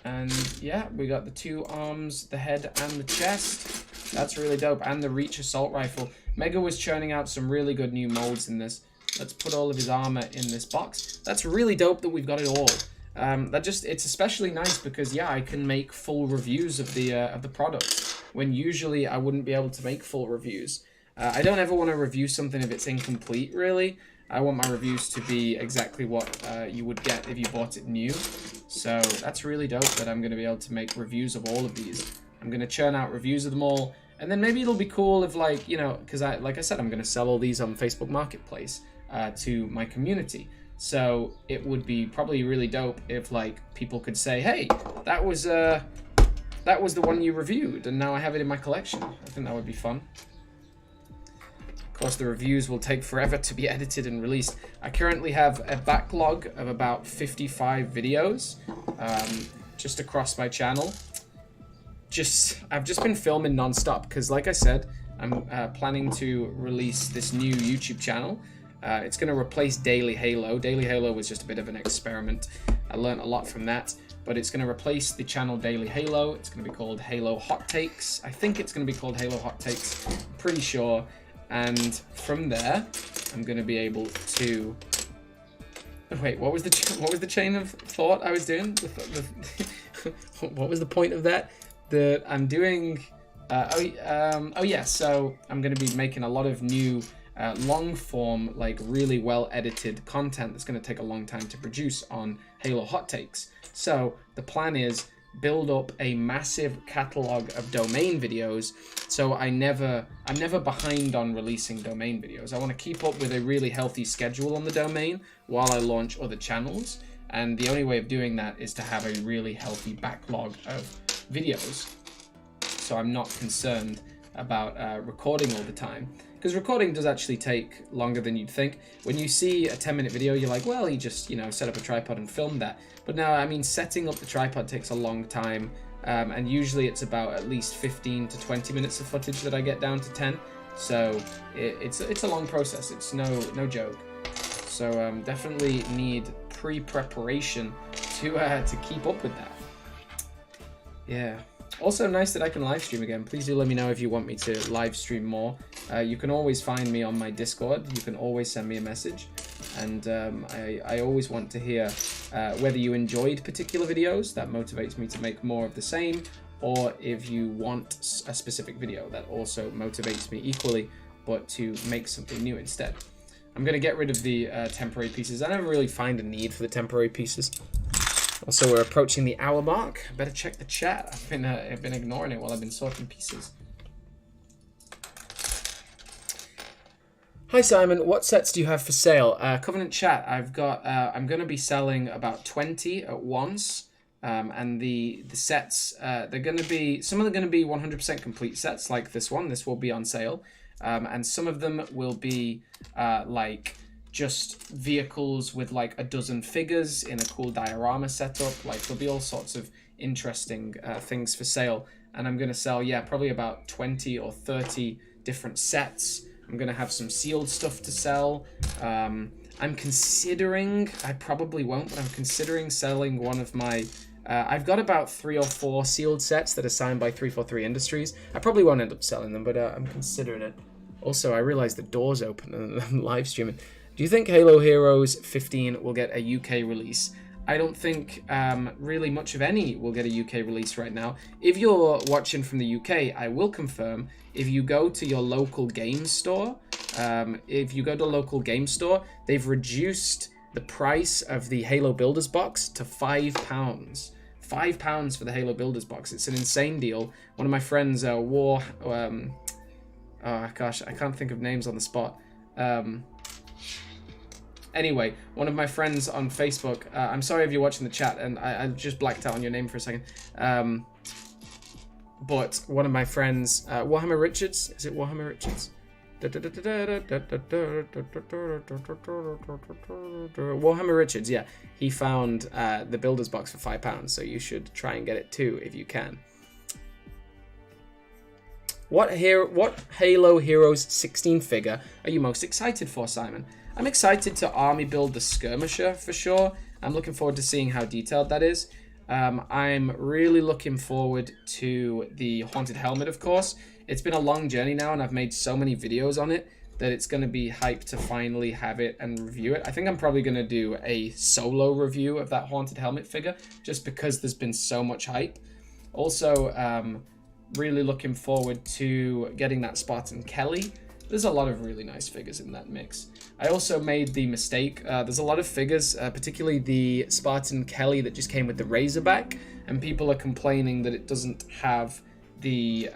and yeah, we got the two arms, the head and the chest. That's really dope. And the Reach assault rifle. Mega was churning out some really good new molds in this. Let's put all of his armor in this box. That's really dope that we've got it all. It's especially nice because yeah, I can make full reviews of the product when usually I wouldn't be able to make full reviews. I don't ever want to review something if it's incomplete, really. I want my reviews to be exactly what you would get if you bought it new. So that's really dope that I'm going to be able to make reviews of all of these. I'm going to churn out reviews of them all, and then maybe it'll be cool if, like, you know, because like I said, I'm going to sell all these on Facebook Marketplace to my community. So it would be probably really dope if, like, people could say, hey, that was the one you reviewed, and now I have it in my collection. I think that would be fun. Of course, the reviews will take forever to be edited and released. I currently have a backlog of about 55 videos just across my channel. I've just been filming non-stop because, like I said, I'm planning to release this new YouTube channel. It's going to replace Daily Halo. Daily Halo was just a bit of an experiment. I learned a lot from that. But it's going to replace the channel Daily Halo. It's going to be called Halo Hot Takes. I think it's going to be called Halo Hot Takes. Pretty sure. And from there, I'm going to be able to... Wait, what was the chain of thought I was doing? What was the point of that? That I'm doing... oh yeah, so I'm going to be making a lot of new long form, like really well edited content that's going to take a long time to produce on Halo Hot Takes. So the plan is build up a massive catalog of domain videos, so I'm never behind on releasing domain videos. I want to keep up with a really healthy schedule on the domain while I launch other channels, and the only way of doing that is to have a really healthy backlog of videos, so I'm not concerned about recording all the time. Because recording does actually take longer than you'd think. When you see a 10-minute video, you're like, well, you just, you know, set up a tripod and film that. But no, I mean, setting up the tripod takes a long time, and usually it's about at least 15 to 20 minutes of footage that I get down to 10. So it's a long process. It's no joke. So definitely need pre-preparation to keep up with that. Yeah. Also nice that I can live stream again. Please do let me know if you want me to live stream more. You can always find me on my Discord. You can always send me a message. And I always want to hear whether you enjoyed particular videos. That motivates me to make more of the same. Or if you want a specific video, that also motivates me equally, but to make something new instead. I'm going to get rid of the temporary pieces. I never really find a need for the temporary pieces. Also, we're approaching the hour mark. Better check the chat. I've been ignoring it while I've been sorting pieces. Hi Simon, what sets do you have for sale? Covenant chat. I've got. I'm going to be selling about 20 at once. And the sets, they're going to be, some of them are going to be 100% complete sets like this one. This will be on sale. And some of them will be like just vehicles with like a dozen figures in a cool diorama setup. Like there'll be all sorts of interesting things for sale. And I'm going to sell, yeah, probably about 20 or 30 different sets. I'm going to have some sealed stuff to sell. I'm considering, I probably won't, but I'm considering selling one of my... I've got about 3 or 4 sealed sets that are signed by 343 Industries. I probably won't end up selling them, but I'm considering it. Also, I realized the door's open and I'm live streaming. Do you think Halo Heroes 15 will get a UK release? I don't think really much of any will get a UK release right now. If you're watching from the UK, I will confirm, if you go to your local game store, they've reduced the price of the Halo Builders box to £5. £5 for the Halo Builders box. It's an insane deal. One of my friends, oh gosh, I can't think of names on the spot. Anyway, one of my friends on Facebook, I'm sorry if you're watching the chat, and I just blacked out on your name for a second. But one of my friends, Warhammer Richards, is it Warhammer Richards? Warhammer Richards, yeah. He found the Builders box for £5, so you should try and get it too if you can. What Halo Heroes 16 figure are you most excited for, Simon? I'm excited to army build the Skirmisher for sure. I'm looking forward to seeing how detailed that is. I'm really looking forward to the Haunted Helmet, of course. It's been a long journey now, and I've made so many videos on it that it's going to be hyped to finally have it and review it. I think I'm probably going to do a solo review of that Haunted Helmet figure, just because there's been so much hype. Also, really looking forward to getting that Spartan Kelly. There's a lot of really nice figures in that mix. I also made the mistake, there's a lot of figures, particularly the Spartan Kelly that just came with the Razorback, and people are complaining that it doesn't have the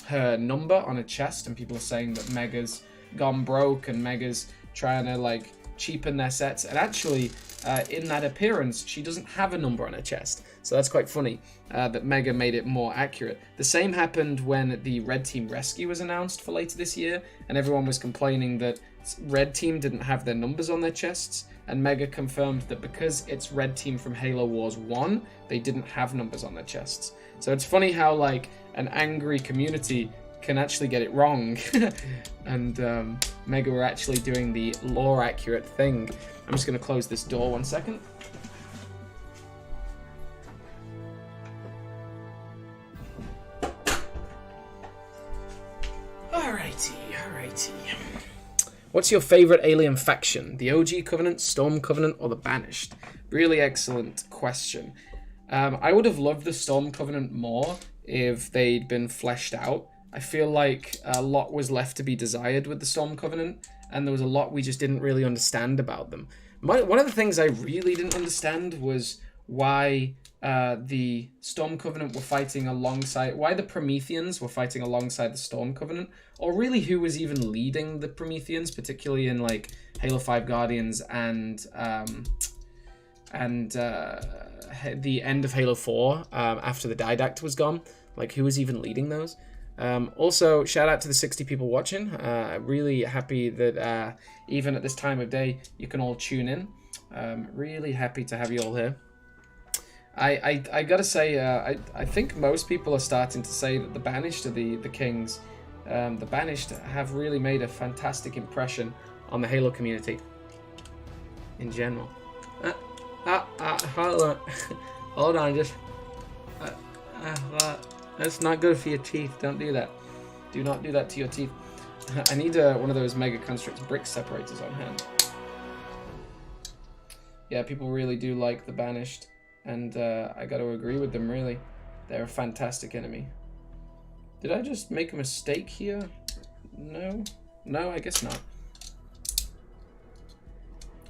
her number on her chest, and people are saying that Mega's gone broke and Mega's trying to like cheapen their sets, and actually in that appearance she doesn't have a number on her chest, so that's quite funny that Mega made it more accurate. The same happened when the Red Team Rescue was announced for later this year, and everyone was complaining that Red Team didn't have their numbers on their chests, and Mega confirmed that because it's Red Team from Halo Wars 1, they didn't have numbers on their chests. So it's funny how like an angry community can actually get it wrong, and Mega were actually doing the lore accurate thing. I'm just going to close this door 1 second. Alrighty. What's your favorite alien faction? The OG Covenant, Storm Covenant, or the Banished? Really excellent question. I would have loved the Storm Covenant more if they'd been fleshed out. I feel like a lot was left to be desired with the Storm Covenant, and there was a lot we just didn't really understand about them. One of the things I really didn't understand was why the Storm Covenant were fighting alongside, why the Prometheans were fighting alongside the Storm Covenant, or really who was even leading the Prometheans, particularly in like Halo 5 Guardians and the end of Halo 4 after the Didact was gone. Like, who was even leading those? Also, shout out to the 60 people watching. Really happy that even at this time of day, you can all tune in. Really happy to have you all here. I gotta say, I think most people are starting to say that the Banished are the kings. The Banished have really made a fantastic impression on the Halo community in general. Hold on, just... That's not good for your teeth. Don't do that. Do not do that to your teeth. I need one of those Mega Construx brick separators on hand. Yeah, people really do like the Banished, and I got to agree with them, really. They're a fantastic enemy. Did I just make a mistake here? No? No, I guess not.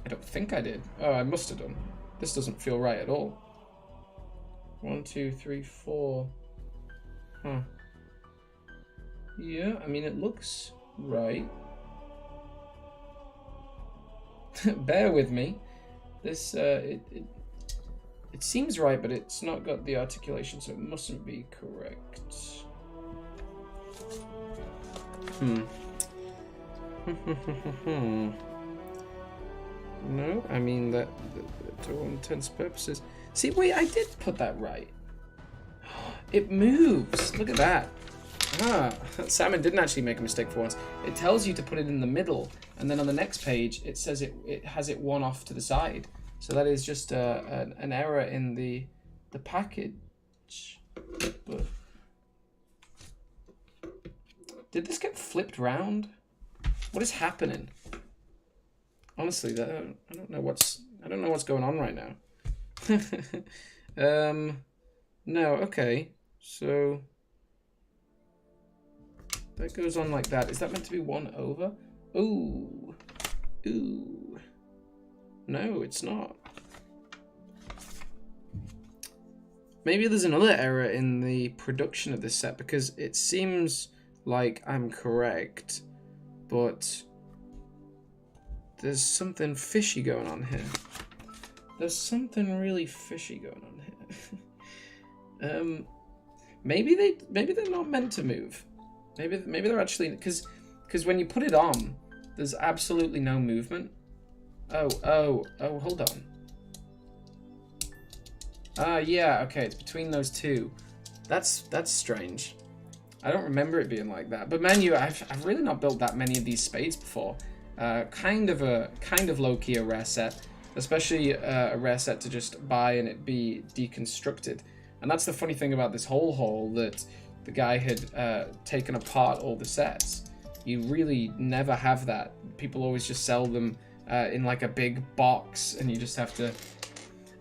I don't think I did. Oh, I must have done. This doesn't feel right at all. 1, 2, 3, 4. Huh. Yeah, I mean, it looks right. Bear with me. This, it seems right, but it's not got the articulation, so it mustn't be correct. No, I mean, that to all intents and purposes. See, wait, I did put that right. It moves. Look at that. Ah, Salmon didn't actually make a mistake for once. It tells you to put it in the middle, and then on the next page, it says it has it one off to the side. So that is just an error in the package. But did this get flipped round? What is happening? Honestly, I don't know what's going on right now. No, okay. So that goes on like that. Is that meant to be 1 over? Ooh. Ooh. No, it's not. Maybe there's another error in the production of this set, because it seems like I'm correct, but there's something fishy going on here. There's something really fishy going on here. Maybe they're not meant to move. Maybe they're actually, because when you put it on, there's absolutely no movement. Oh, hold on. Yeah, okay, it's between those two. That's strange. I don't remember it being like that. But man, I've really not built that many of these spades before. Kind of low-key a rare set, especially a rare set to just buy and it be deconstructed. And that's the funny thing about this whole haul, that the guy had taken apart all the sets. You really never have that. People always just sell them in like a big box, and you just have to.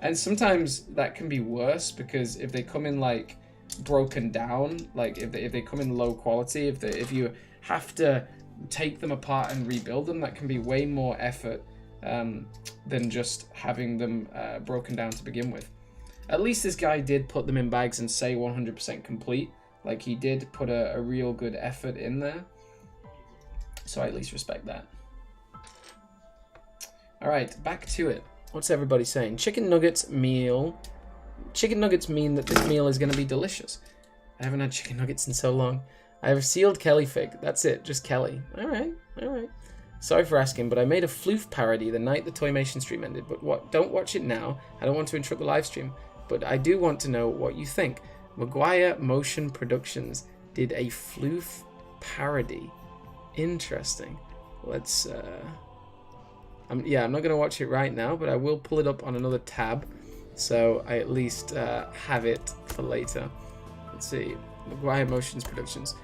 And sometimes that can be worse, because if they come in like broken down, like if they come in low quality, if you have to take them apart and rebuild them, that can be way more effort than just having them broken down to begin with. At least this guy did put them in bags and say 100% complete. Like, he did put a real good effort in there. So I at least respect that. All right, back to it. What's everybody saying? Chicken nuggets meal. Chicken nuggets mean that this meal is going to be delicious. I haven't had chicken nuggets in so long. I have a sealed Kelly fig. That's it, just Kelly. All right. Sorry for asking, but I made a floof parody the night the Toymation stream ended. But what? Don't watch it now. I don't want to interrupt the live stream. But I do want to know what you think. Maguire Motion Productions did a floof parody. Interesting. Let's. I'm not going to watch it right now, but I will pull it up on another tab, so I at least have it for later. Let's see. Maguire Motions Productions.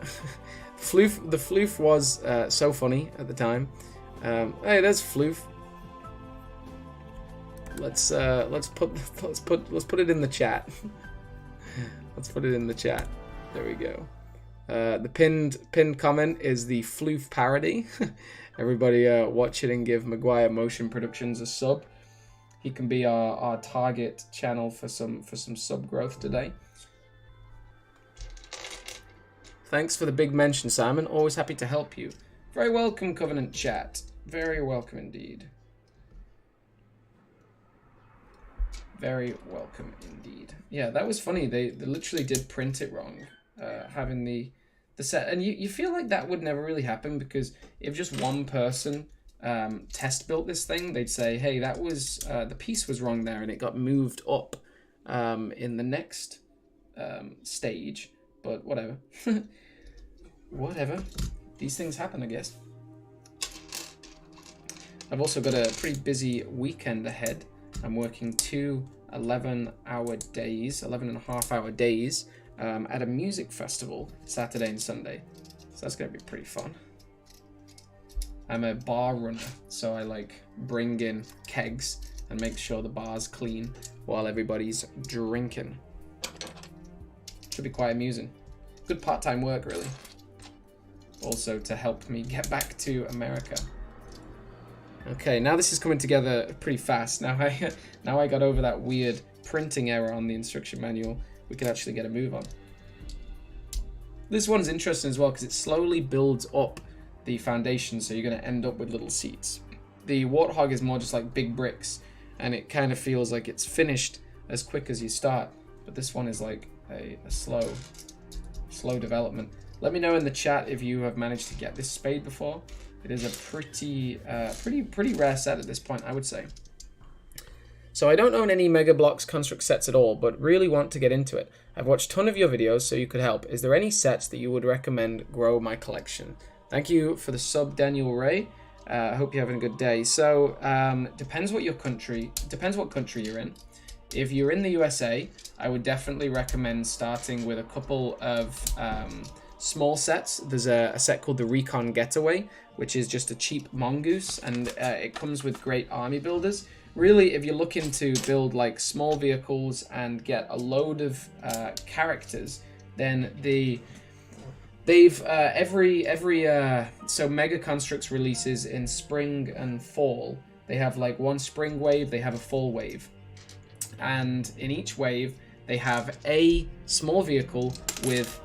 The floof was so funny at the time. Hey, there's floof. Let's put it in the chat. Let's put it in the chat. There we go. The pinned comment is the floof parody. Everybody watch it and give Maguire Motion Productions a sub. He can be our target channel for some sub growth today. Thanks for the big mention, Simon. Always happy to help you. Very welcome, Covenant Chat. Very welcome indeed. Very welcome indeed. Yeah, that was funny. They literally did print it wrong, having the set. And you feel like that would never really happen, because if just one person test built this thing, they'd say, hey, that was the piece was wrong there, and it got moved up in the next stage. But whatever. Whatever. These things happen, I guess. I've also got a pretty busy weekend ahead. I'm working 2 11-hour days, 11.5-hour days at a music festival Saturday and Sunday. So that's going to be pretty fun. I'm a bar runner, so I like bring in kegs and make sure the bar's clean while everybody's drinking. Should be quite amusing. Good part-time work, really. Also to help me get back to America. Okay, now this is coming together pretty fast. Now I got over that weird printing error on the instruction manual. We can actually get a move on. This one's interesting as well because it slowly builds up the foundation, so you're going to end up with little seats. The Warthog is more just like big bricks, and it kind of feels like it's finished as quick as you start. But this one is like a slow development. Let me know in the chat if you have managed to get this spade before. It is a pretty rare set at this point, I would say. So I don't own any Mega Construx sets at all, but really want to get into it. I've watched a ton of your videos, so you could help. Is there any sets that you would recommend grow my collection? Thank you for the sub, Daniel Ray. I hope you're having a good day. So depends what country you're in. If you're in the USA, I would definitely recommend starting with a couple of small sets. There's a set called the Recon Getaway, which is just a cheap mongoose, and it comes with great army builders. Really, if you're looking to build like small vehicles and get a load of characters, then so Mega Construx releases in spring and fall. They have like one spring wave, they have a fall wave, and in each wave they have a small vehicle with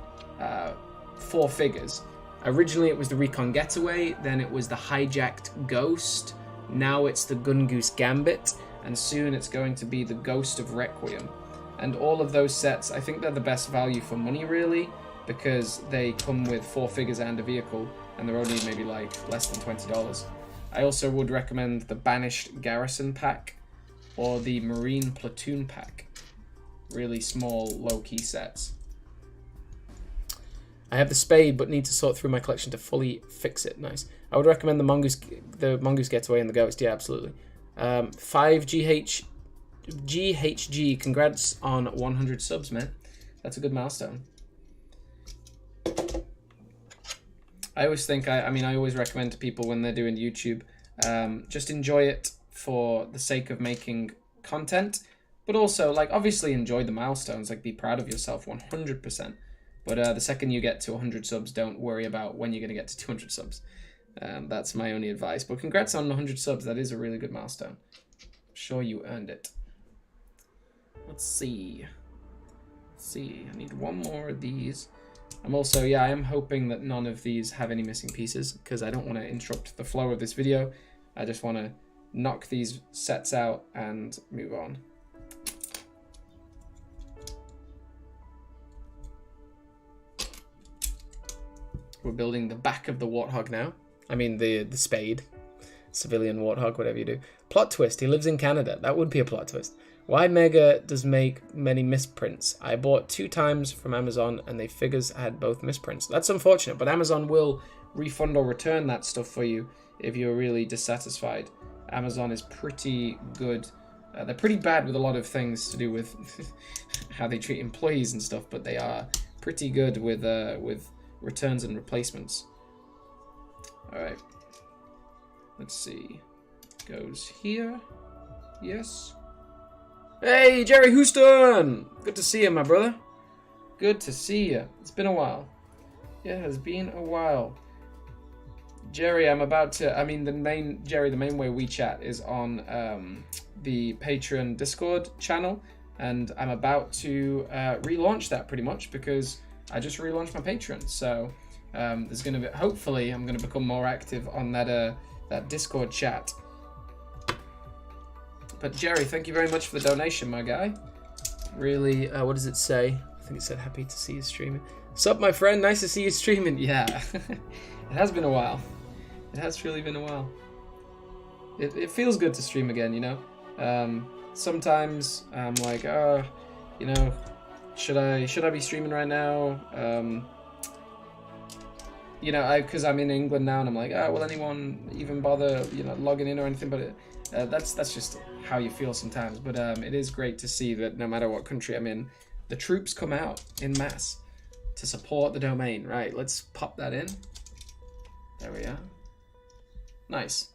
4 figures. Originally it was the Recon Getaway, then it was the Hijacked Ghost, now it's the Gungoose Gambit, and soon it's going to be the Ghost of Requiem. And all of those sets, I think they're the best value for money, really, because they come with 4 figures and a vehicle, and they're only maybe like less than $20. I also would recommend the Banished Garrison Pack or the Marine Platoon Pack. Really small, low-key sets. I have the spade, but need to sort through my collection to fully fix it. Nice. I would recommend the Mongoose Getaway and the Ghost. Yeah, absolutely. 5GHG, congrats on 100 subs, man. That's a good milestone. I always think, I always recommend to people when they're doing YouTube, just enjoy it for the sake of making content, but also, like, obviously enjoy the milestones, like, be proud of yourself 100%. But the second you get to 100 subs, don't worry about when you're going to get to 200 subs. That's my only advice. But congrats on 100 subs. That is a really good milestone. I'm sure you earned it. Let's see. I need one more of these. I'm also, I am hoping that none of these have any missing pieces, because I don't want to interrupt the flow of this video. I just want to knock these sets out and move on. We're building the back of the Warthog now. I mean the spade. Civilian Warthog, whatever you do. Plot twist, he lives in Canada. That would be a plot twist. Why Mega does make many misprints? I bought 2 times from Amazon and the figures had both misprints. That's unfortunate, but Amazon will refund or return that stuff for you if you're really dissatisfied. Amazon is pretty good. They're pretty bad with a lot of things to do with how they treat employees and stuff, but they are pretty good with returns and replacements. Alright. Let's see. Goes here. Yes. Hey, Jerry Houston! Good to see you, my brother. Good to see you. It's been a while. Yeah, it has been a while. Jerry, I'm about to... the main way we chat is on the Patreon Discord channel, and I'm about to relaunch that pretty much, because I just relaunched my Patreon, so there's going to be, hopefully, I'm going to become more active on that Discord chat. But Jerry, thank you very much for the donation, my guy. Really, what does it say? I think it said happy to see you streaming. Sup, my friend? Nice to see you streaming. Yeah, it has been a while. It has really been a while. It feels good to stream again, you know. Sometimes I'm like, you know, should I be streaming right now? you know, because I'm in England now, and I'm like, oh, will anyone even bother, you know, logging in or anything? But that's just how you feel sometimes. But it is great to see that no matter what country I'm in, the troops come out in mass to support the domain. Right, let's pop that in. There we are. Nice.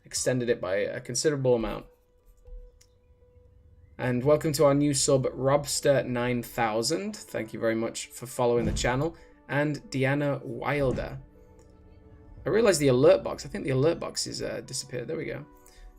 Extended it by a considerable amount. And welcome to our new sub, Robster9000. Thank you very much for following the channel. And Deanna Wilder. I realized the alert box. I think the alert box is disappeared. There we go.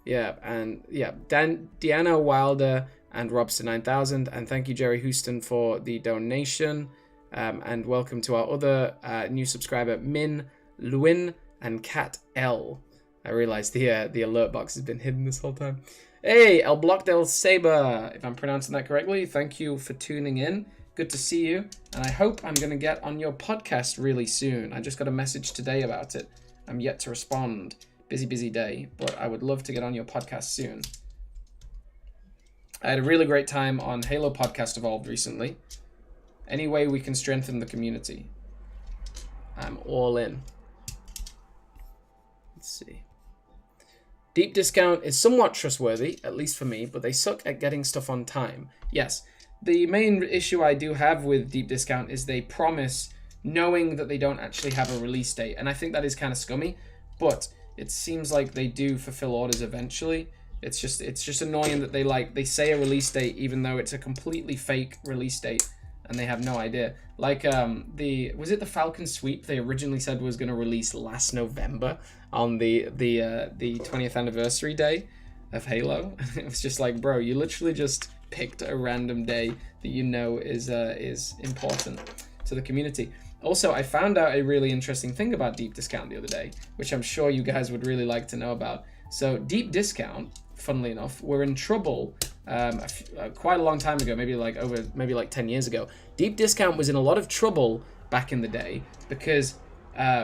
Yeah, and yeah, Deanna Wilder and Robster9000. And thank you, Jerry Houston, for the donation. And welcome to our other new subscriber, Min, Lewin, and Cat L. I realized the alert box has been hidden this whole time. Hey, El Blockdale Saber, if I'm pronouncing that correctly, thank you for tuning in. Good to see you, and I hope I'm going to get on your podcast really soon. I just got a message today about it. I'm yet to respond. Busy day, but I would love to get on your podcast soon. I had a really great time on Halo Podcast Evolved recently. Any way we can strengthen the community, I'm all in. Let's see. Deep Discount is somewhat trustworthy, at least for me, but they suck at getting stuff on time. Yes, the main issue I do have with Deep Discount is they promise knowing that they don't actually have a release date, and I think that is kind of scummy, but it seems like they do fulfill orders eventually. It's just annoying that they say a release date even though it's a completely fake release date and they have no idea. Like was it the Falcon Sweep they originally said was going to release last November on the 20th anniversary day of Halo? It was just like, bro, you literally just picked a random day that you know is important to the community. Also, I found out a really interesting thing about Deep Discount the other day, which I'm sure you guys would really like to know about. So Deep Discount, funnily enough, were in trouble quite a long time ago, maybe like 10 years ago. Deep Discount was in a lot of trouble back in the day because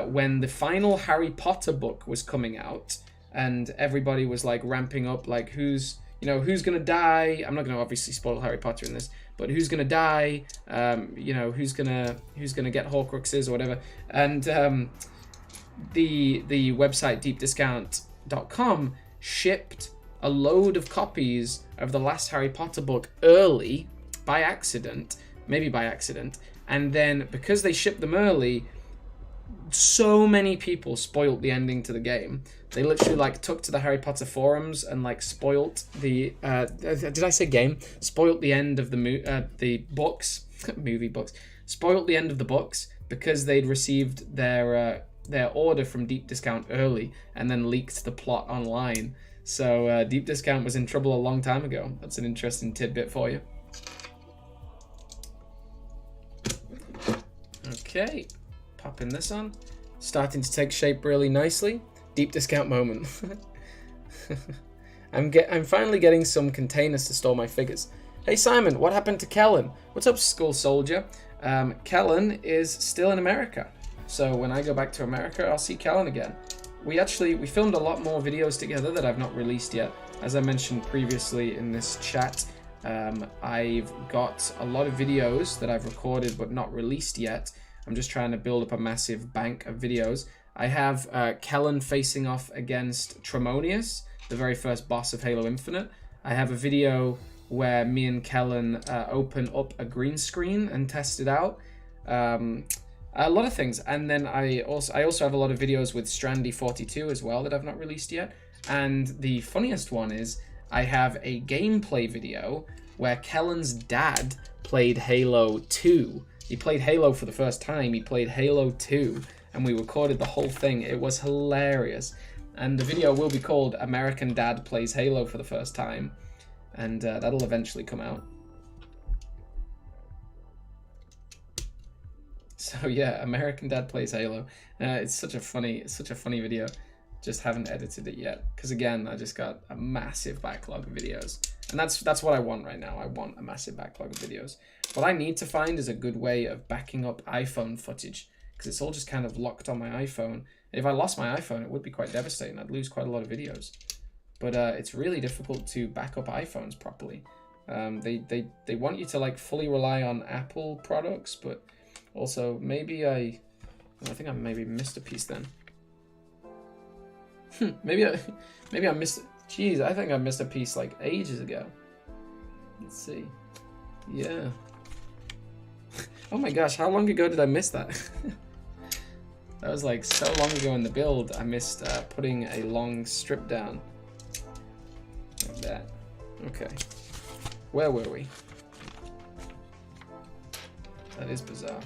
when the final Harry Potter book was coming out and everybody was like ramping up, like who's gonna die. I'm not gonna obviously spoil Harry Potter in this, but who's gonna die, who's gonna get Horcruxes or whatever. And the website deepdiscount.com shipped a load of copies of the last Harry Potter book early by accident, and then because they shipped them early, so many people spoiled the ending to the game. They literally like took to the Harry Potter forums and like spoilt the did I say game? Spoilt the end of the books, movie books. Spoilt the end of the books because they'd received their order from Deep Discount early and then leaked the plot online. So Deep Discount was in trouble a long time ago. That's an interesting tidbit for you. Okay, popping this on. Starting to take shape really nicely. Deep Discount moment. I'm finally getting some containers to store my figures. Hey Simon, what happened to Kellen? What's up, Skull Soldier? Kellen is still in America. So when I go back to America, I'll see Kellen again. We filmed a lot more videos together that I've not released yet. As I mentioned previously in this chat, I've got a lot of videos that I've recorded but not released yet. I'm just trying to build up a massive bank of videos. I have Kellen facing off against Tremonius, the very first boss of Halo Infinite. I have a video where me and Kellen open up a green screen and test it out. A lot of things, and then I also have a lot of videos with Strandy42 as well that I've not released yet. And the funniest one is I have a gameplay video where Kellen's dad played Halo 2. He played Halo for the first time. He played Halo 2, and we recorded the whole thing. It was hilarious. And the video will be called American Dad Plays Halo for the First Time, and that'll eventually come out. So yeah, American Dad Plays Halo. It's such a funny video. Just haven't edited it yet because again, I just got a massive backlog of videos, and that's what I want right now. I want a massive backlog of videos. What I need to find is a good way of backing up iPhone footage because it's all just kind of locked on my iPhone. If I lost my iPhone, it would be quite devastating. I'd lose quite a lot of videos. But it's really difficult to back up iPhones properly. They want you to like fully rely on Apple products, but also maybe I I think I maybe missed a piece then. maybe I missed. Jeez, I think I missed a piece like ages ago. Let's see. Yeah. Oh my gosh, how long ago did I miss that? That was like so long ago in the build. I missed putting a long strip down. Like that. Okay. Where were we? That is bizarre.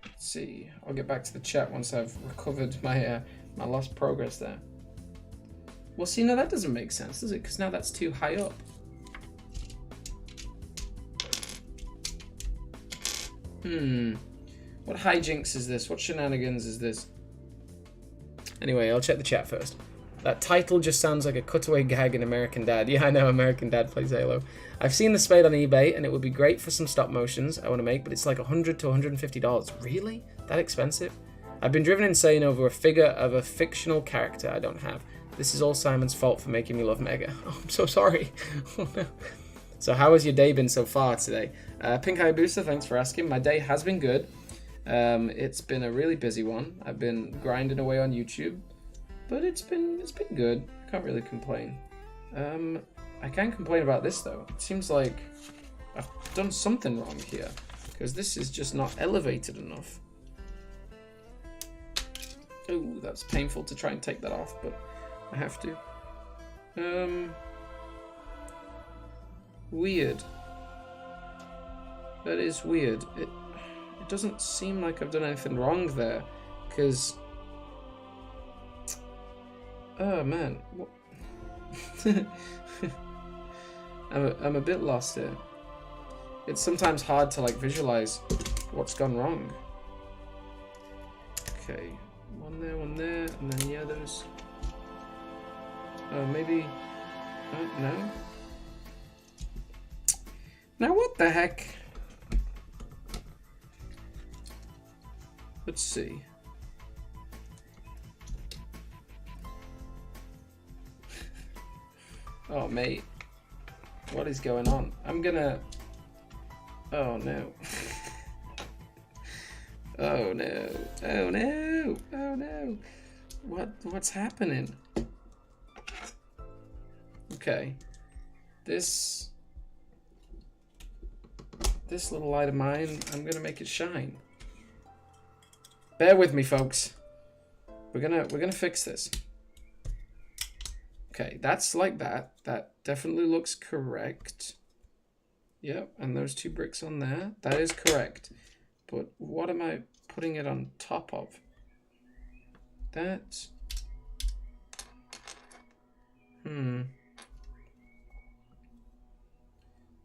Let's see. I'll get back to the chat once I've recovered my my lost progress there. Well, see, no, that doesn't make sense, does it? Because now that's too high up. What hijinks is this? What shenanigans is this? Anyway, I'll check the chat first. That title just sounds like a cutaway gag in American Dad. Yeah, I know, American Dad plays Halo. I've seen the Spade on eBay, and it would be great for some stop motions I want to make, but it's like $100 to $150. Really? That expensive? I've been driven insane over a figure of a fictional character I don't have. This is all Simon's fault for making me love Mega. Oh, I'm so sorry. Oh, no. So how has your day been so far today? Pink Eye Booster, thanks for asking. My day has been good. It's been a really busy one. I've been grinding away on YouTube, but it's been good. Can't really complain. I can complain about this though. It seems like I've done something wrong here, because this is just not elevated enough. Oh, that's painful to try and take that off, but I have to. Weird. That is weird. It doesn't seem like I've done anything wrong there, because... Oh man, what? I'm a bit lost here. It's sometimes hard to like visualize what's gone wrong. Okay, one there, and then yeah, there's... Oh, maybe... no? Now what the heck? Let's see. Oh, mate. What is going on? I'm gonna... Oh, no. Oh, no. Oh, no. Oh, no. What's happening? Okay. This little light of mine, I'm gonna make it shine. Bear with me, folks. We're gonna fix this. Okay, that's like that. That definitely looks correct. Yep, and those two bricks on there. That is correct. But what am I putting it on top of? That...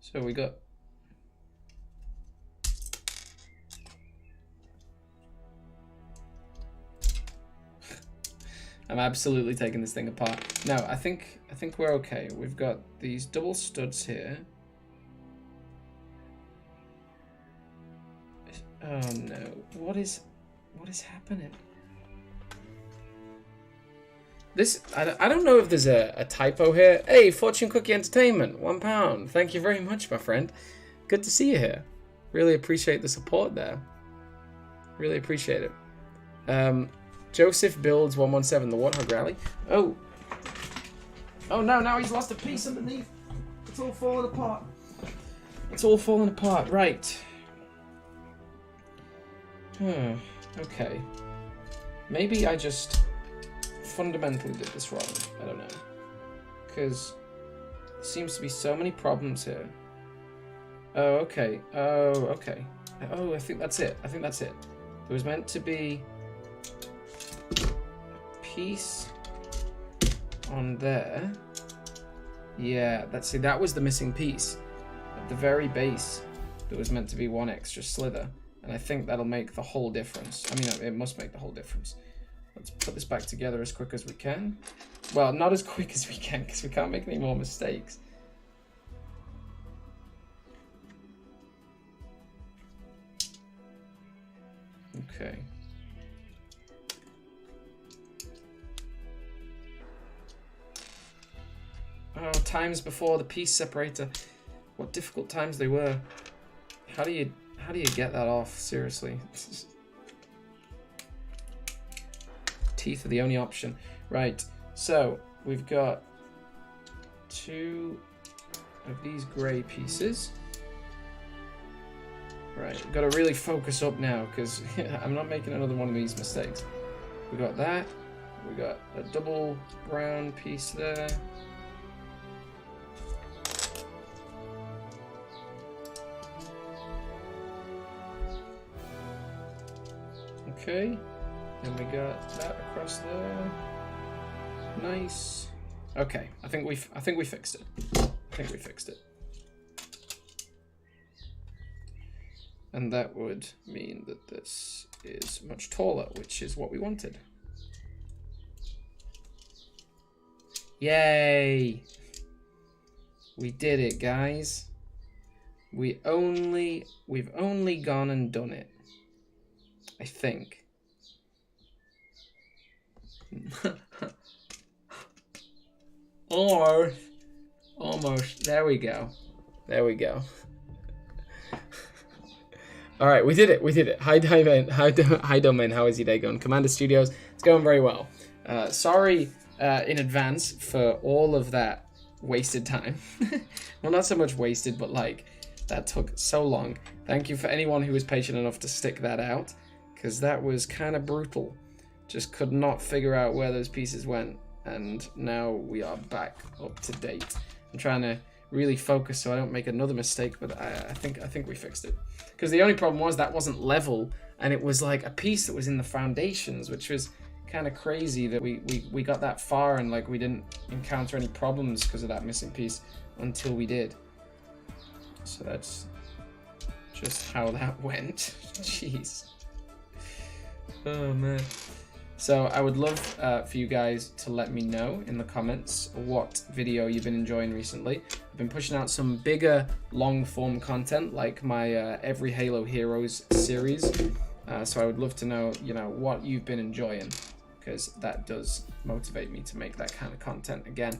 So we got... I'm absolutely taking this thing apart. No, I think we're okay. We've got these double studs here. Oh no! What is happening? This I don't know if there's a typo here. Hey, Fortune Cookie Entertainment, £1. Thank you very much, my friend. Good to see you here. Really appreciate the support there. Really appreciate it. Joseph Builds 117, the Warthog Rally. Oh no, now he's lost a piece underneath. It's all falling apart. It's all falling apart, right. Okay. Maybe I just fundamentally did this wrong. I don't know. Because there seems to be so many problems here. Oh, okay. Oh, okay. Oh, I think that's it. There was meant to be piece on there. Yeah, that was the missing piece at the very base. There was meant to be one extra slither, and I think that'll make the whole difference. I mean, it must make the whole difference. Let's put this back together as quick as we can. Well, not as quick as we can, because we can't make any more mistakes. Okay. Oh, times before the piece separator. What difficult times they were. How do you get that off? Seriously. Teeth are the only option. Right. So we've got 2 of these grey pieces. Right. Got to really focus up now because I'm not making another one of these mistakes. We got that. We got a double brown piece there. Okay, and we got that across there. Nice. Okay, I think we fixed it. And that would mean that this is much taller, which is what we wanted. Yay! We did it, guys. We've only gone and done it. I think. Almost. There we go. All right, we did it. Hi Domain. How is your day going? Commander Studios. It's going very well. Sorry in advance for all of that wasted time. Well, not so much wasted, but like that took so long. Thank you for anyone who was patient enough to stick that out, because that was kind of brutal. Just could not figure out where those pieces went, and now we are back up to date. I'm trying to really focus so I don't make another mistake, but I think we fixed it. Because the only problem was that wasn't level, and it was like a piece that was in the foundations, which was kind of crazy that we got that far and like we didn't encounter any problems because of that missing piece until we did. So that's just how that went. Jeez. Oh man. So I would love for you guys to let me know in the comments what video you've been enjoying recently. I've been pushing out some bigger long form content like my Every Halo Heroes series. So I would love to know, what you've been enjoying, because that does motivate me to make that kind of content again.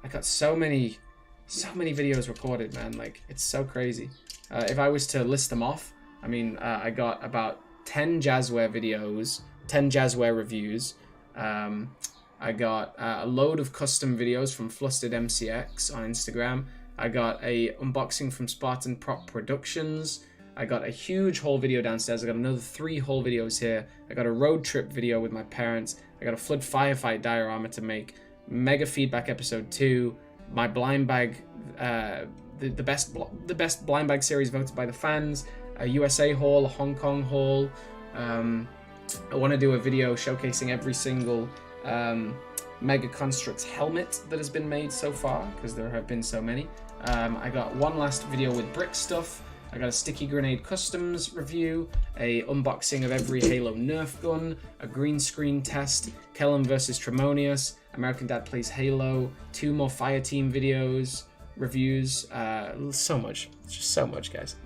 I got so many videos recorded, man. Like, it's so crazy. If I was to list them off, I mean, I got about 10 Jazzware videos, 10 Jazzware reviews. I got a load of custom videos from Flustered MCX on Instagram. I got a unboxing from Spartan Prop Productions. I got a huge haul video downstairs. I got another 3 haul videos here. I got a road trip video with my parents. I got a flood firefight diorama to make. Mega feedback episode 2. My blind bag, the best blind bag series voted by the fans. A USA haul, a Hong Kong haul. I want to do a video showcasing every single Mega Construx helmet that has been made so far, because there have been so many. I got one last video with brick stuff. I got a Sticky Grenade Customs review, a unboxing of every Halo Nerf gun, a green screen test, Kellen vs. Tremonius, American Dad Plays Halo, 2 more Fireteam videos, reviews, so much. It's just so much, guys.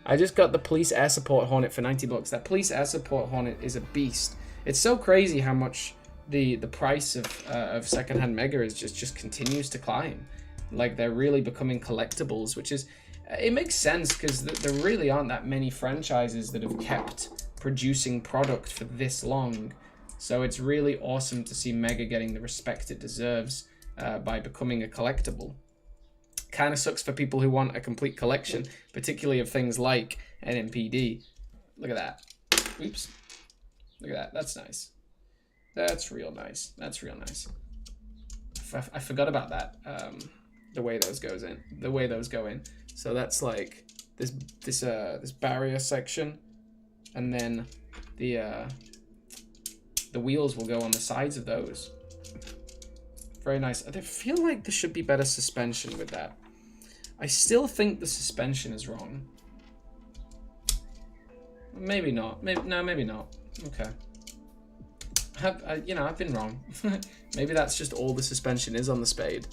I just got the Police Air Support Hornet for 90 bucks. That Police Air Support Hornet is a beast. It's so crazy how much the price of secondhand Mega is just continues to climb. Like, they're really becoming collectibles, which is, it makes sense because there really aren't that many franchises that have kept producing product for this long. So it's really awesome to see Mega getting the respect it deserves by becoming a collectible. Kind of sucks for people who want a complete collection, particularly of things like NMPD. Look at that. Oops. Look at that. That's nice. That's real nice. That's real nice. I forgot about that. The way those go in. So that's like this barrier section, and then the wheels will go on the sides of those. Very nice. I feel like there should be better suspension with that. I still think the suspension is wrong. Maybe not. Maybe not. Okay. I've been wrong. Maybe that's just all the suspension is on the Spade.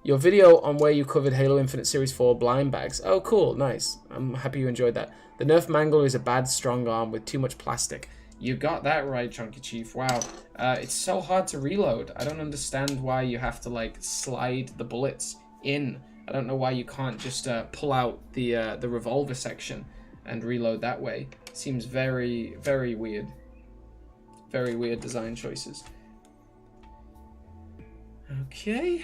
Your video on where you covered Halo Infinite Series 4 blind bags. Oh, cool. Nice. I'm happy you enjoyed that. The Nerf Mangler is a bad strong arm with too much plastic. You got that right, Chunky Chief. Wow. It's so hard to reload. I don't understand why you have to, like, slide the bullets in. I don't know why you can't just pull out the revolver section and reload that way. Seems very, very weird. Very weird design choices. Okay.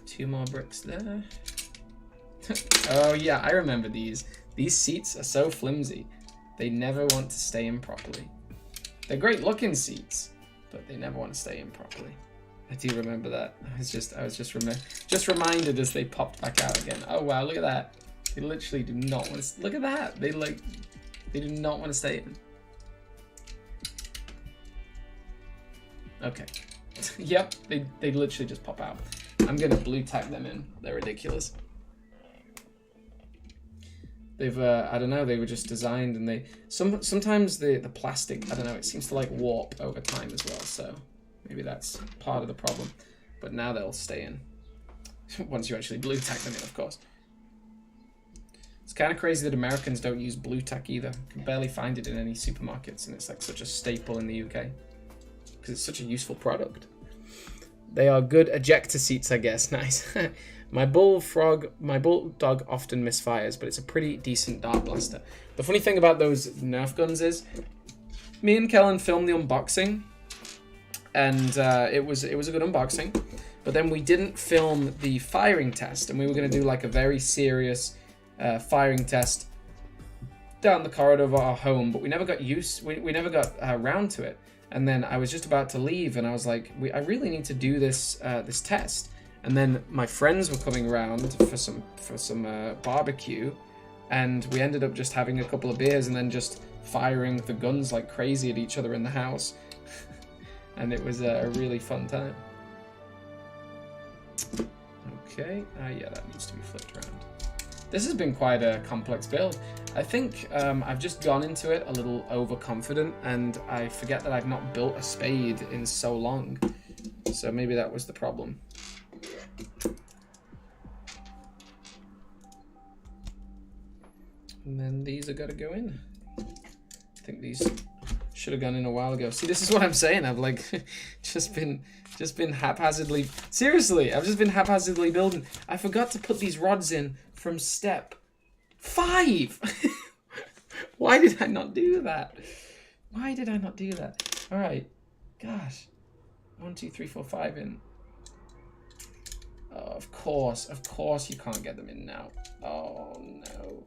2 more bricks there. Oh, yeah, I remember these. These seats are so flimsy. They never want to stay in properly. They're great looking seats, but they never want to stay in properly. I do remember that. I was just reminded as they popped back out again. Oh wow, look at that. They literally do not want to. Look at that. They do not want to stay in. Okay. Yep, they literally just pop out. I'm gonna blue tack them in. They're ridiculous. They've I don't know, they were just designed, and they sometimes the plastic, I don't know, it seems to like warp over time as well, so maybe that's part of the problem. But now they'll stay in. Once you actually blue tack them in, of course. It's kind of crazy that Americans don't use blue tack either. You can barely find it in any supermarkets, and it's like such a staple in the UK. Because it's such a useful product. They are good ejector seats, I guess. Nice. My bulldog often misfires, but it's a pretty decent dart blaster. The funny thing about those Nerf guns is, me and Kellen filmed the unboxing, and it was a good unboxing. But then we didn't film the firing test, and we were going to do like a very serious firing test down the corridor of our home, but we never got we never got around to it. And then I was just about to leave, and I was like, I really need to do this this test. And then my friends were coming around for some barbecue, and we ended up just having a couple of beers and then just firing the guns like crazy at each other in the house. And it was a really fun time. Okay, yeah, that needs to be flipped around. This has been quite a complex build. I think I've just gone into it a little overconfident, and I forget that I've not built a spade in so long. So maybe that was the problem. And then these are gotta go in. I think these should have gone in a while ago. See, this is what I'm saying. I've like just been haphazardly. Seriously, I've just been haphazardly building. I forgot to put these rods in from step 5. Why did I not do that? Why did I not do that? All right, gosh, 1, 2, 3, 4, 5 in. Oh, of course you can't get them in now. Oh no.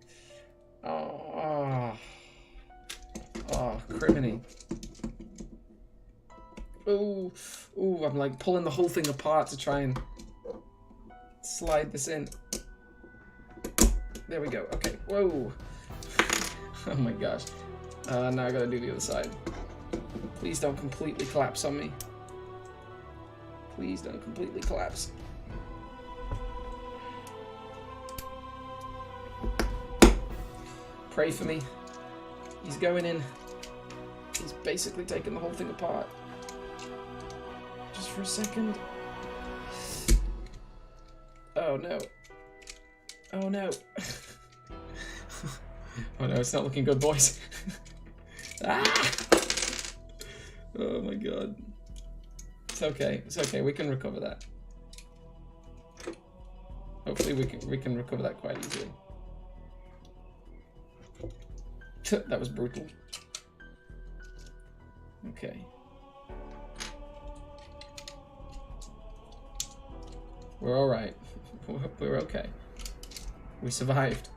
Oh, criminy. Ooh, I'm like pulling the whole thing apart to try and slide this in. There we go. Okay. Whoa. Oh my gosh. Now I gotta do the other side. Please don't completely collapse on me. Please don't completely collapse. Pray for me. He's going in. He's basically taking the whole thing apart. Just for a second. Oh no. Oh no. Oh no, it's not looking good, boys. Ah! Oh my god. It's okay. It's okay. We can recover that. Hopefully we can recover that quite easily. That was brutal. Okay. We're all right. We're okay. We survived.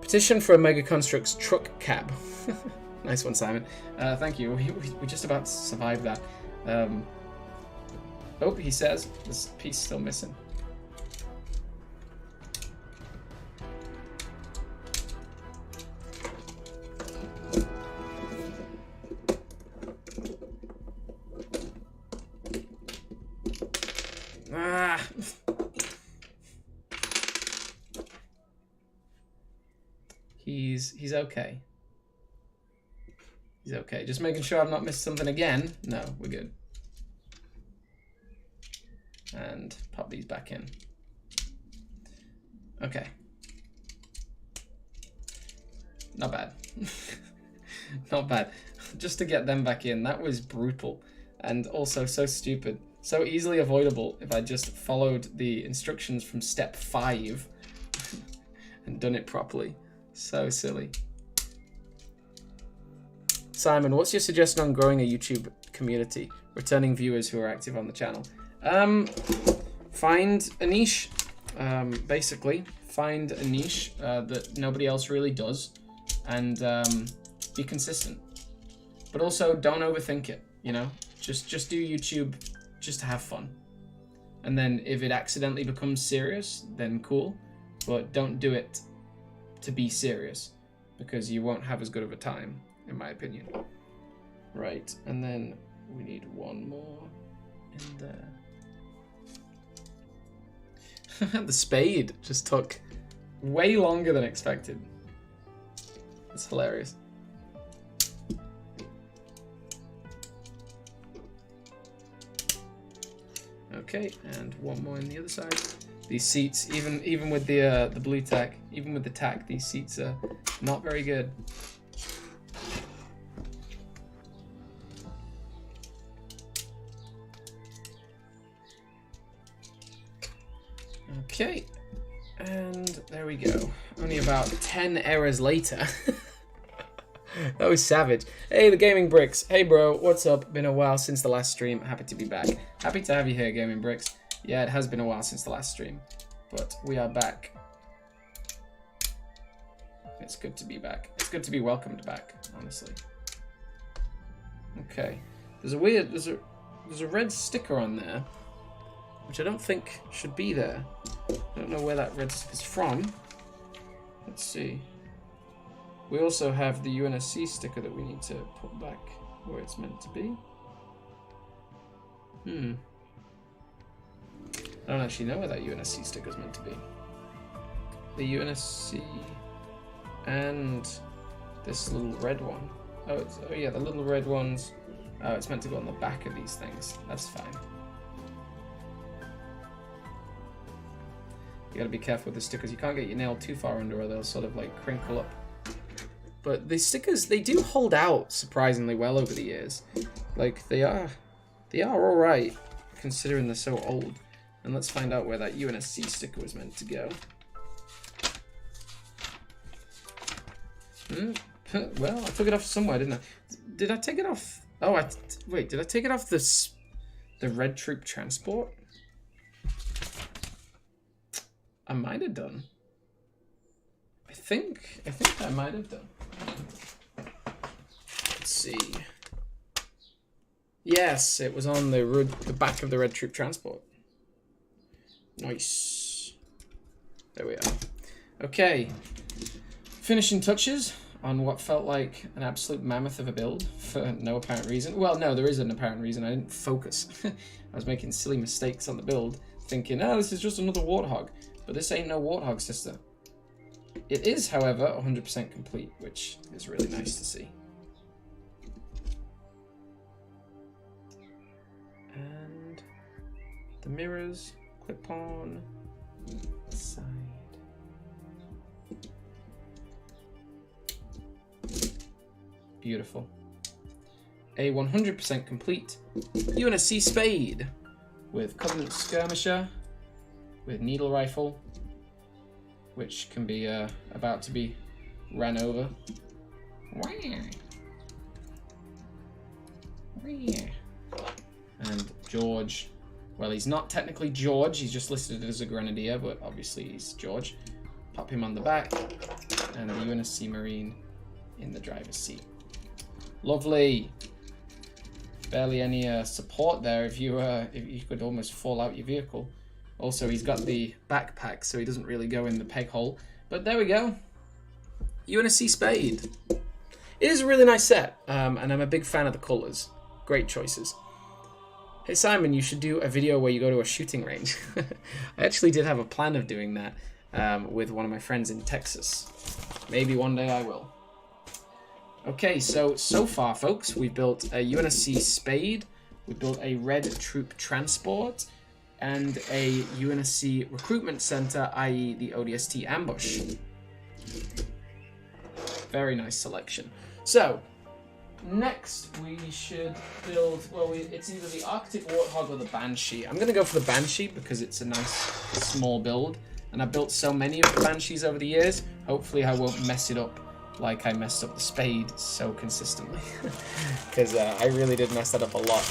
Petition for a Mega Construx truck cab. Nice one, Simon. Thank you. We just about survived that. Oh, he says this piece still missing. Ah. He's okay. He's okay. Just making sure I've not missed something again. No, we're good. And pop these back in. Okay. not bad. Not bad. Just to get them back in, that was brutal. And also so stupid. So easily avoidable if I just followed the instructions from step 5 and done it properly. So silly. Simon, what's your suggestion on growing a YouTube community? Returning viewers who are active on the channel. Find a niche. Basically, find a niche that nobody else really does, and be consistent. But also, don't overthink it. You know, just do YouTube just to have fun. And then if it accidentally becomes serious, then cool. But don't do it to be serious, because you won't have as good of a time, in my opinion. Right, and then we need one more in there. The spade just took way longer than expected. It's hilarious. Okay, and one more on the other side. These seats, even with the blue tack, even with the tack, these seats are not very good. Okay, and there we go. Only about 10 errors later. That was savage. Hey, the Gaming Bricks. Hey, bro, what's up? Been a while since the last stream. Happy to be back. Happy to have you here, Gaming Bricks. Yeah, it has been a while since the last stream, but we are back. It's good to be back. It's good to be welcomed back, honestly. Okay, there's a red sticker on there, which I don't think should be there. I don't know where that red sticker is from. Let's see. We also have the UNSC sticker that we need to put back where it's meant to be. I don't actually know where that UNSC sticker is meant to be. The UNSC and this little red one. Oh yeah, the little red ones. Oh, it's meant to go on the back of these things. That's fine. You gotta be careful with the stickers. You can't get your nail too far under or they'll sort of like crinkle up. But the stickers, they do hold out surprisingly well over the years. Like they are all right considering they're so old. And let's find out where that UNSC sticker was meant to go. Well, I took it off somewhere, didn't I? Did I take it off? Oh, wait, did I take it off the red Troop Transport? I might have done. I think I might have done. Let's see. Yes, it was on the back of the red Troop Transport. Nice. There we are. Okay. Finishing touches on what felt like an absolute mammoth of a build for no apparent reason. Well, no, there is an apparent reason. I didn't focus. I was making silly mistakes on the build, thinking, oh, this is just another Warthog. But this ain't no Warthog, sister. It is, however, 100% complete, which is really nice to see. And the mirrors clip on the side. Beautiful. A 100% complete UNSC Spade with Covenant Skirmisher, with Needle Rifle, which can be about to be ran over. And George. Well, he's not technically George, he's just listed as a Grenadier, but obviously he's George. Pop him on the back, and the UNSC Marine in the driver's seat. Lovely. Barely any support there if you could almost fall out your vehicle. Also, he's got the backpack, so he doesn't really go in the peg hole. But there we go. UNSC Spade. It is a really nice set, and I'm a big fan of the colours. Great choices. Hey Simon, you should do a video where you go to a shooting range. I actually did have a plan of doing that with one of my friends in Texas. Maybe one day I will. Okay, so far, folks, we've built a UNSC Spade, we built a red Troop Transport, and a UNSC Recruitment Center, i.e. the ODST Ambush. Very nice selection. So, next we should build, well, it's either the Arctic Warthog or the Banshee. I'm going to go for the Banshee because it's a nice small build. And I've built so many of the Banshees over the years. Hopefully I won't mess it up like I messed up the Spade so consistently. Because I really did mess that up a lot.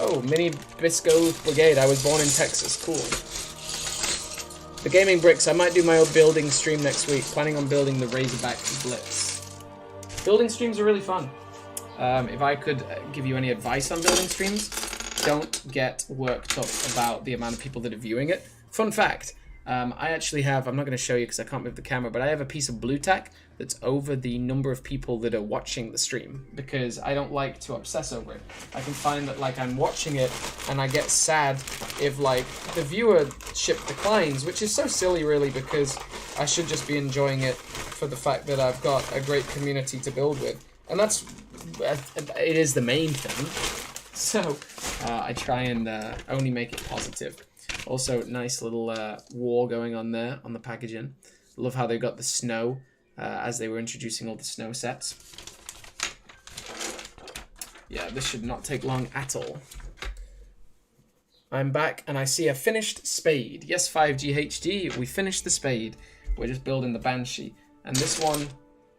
Oh, Mini Bisco Brigade. I was born in Texas. Cool. The Gaming Bricks. I might do my own building stream next week. Planning on building the Razorback Blitz. Building streams are really fun. If I could give you any advice on building streams, don't get worked up about the amount of people that are viewing it. Fun fact. I actually have, I'm not going to show you because I can't move the camera, but I have a piece of blue tack that's over the number of people that are watching the stream because I don't like to obsess over it. I can find that like I'm watching it and I get sad if like the viewership declines, which is so silly really because I should just be enjoying it for the fact that I've got a great community to build with. And that's, it is the main thing. So I try and only make it positive. Also, nice little war going on there on the packaging. Love how they got the snow as they were introducing all the snow sets. Yeah, this should not take long at all. I'm back and I see a finished Spade. Yes, 5GHD, we finished the Spade. We're just building the Banshee. And this one,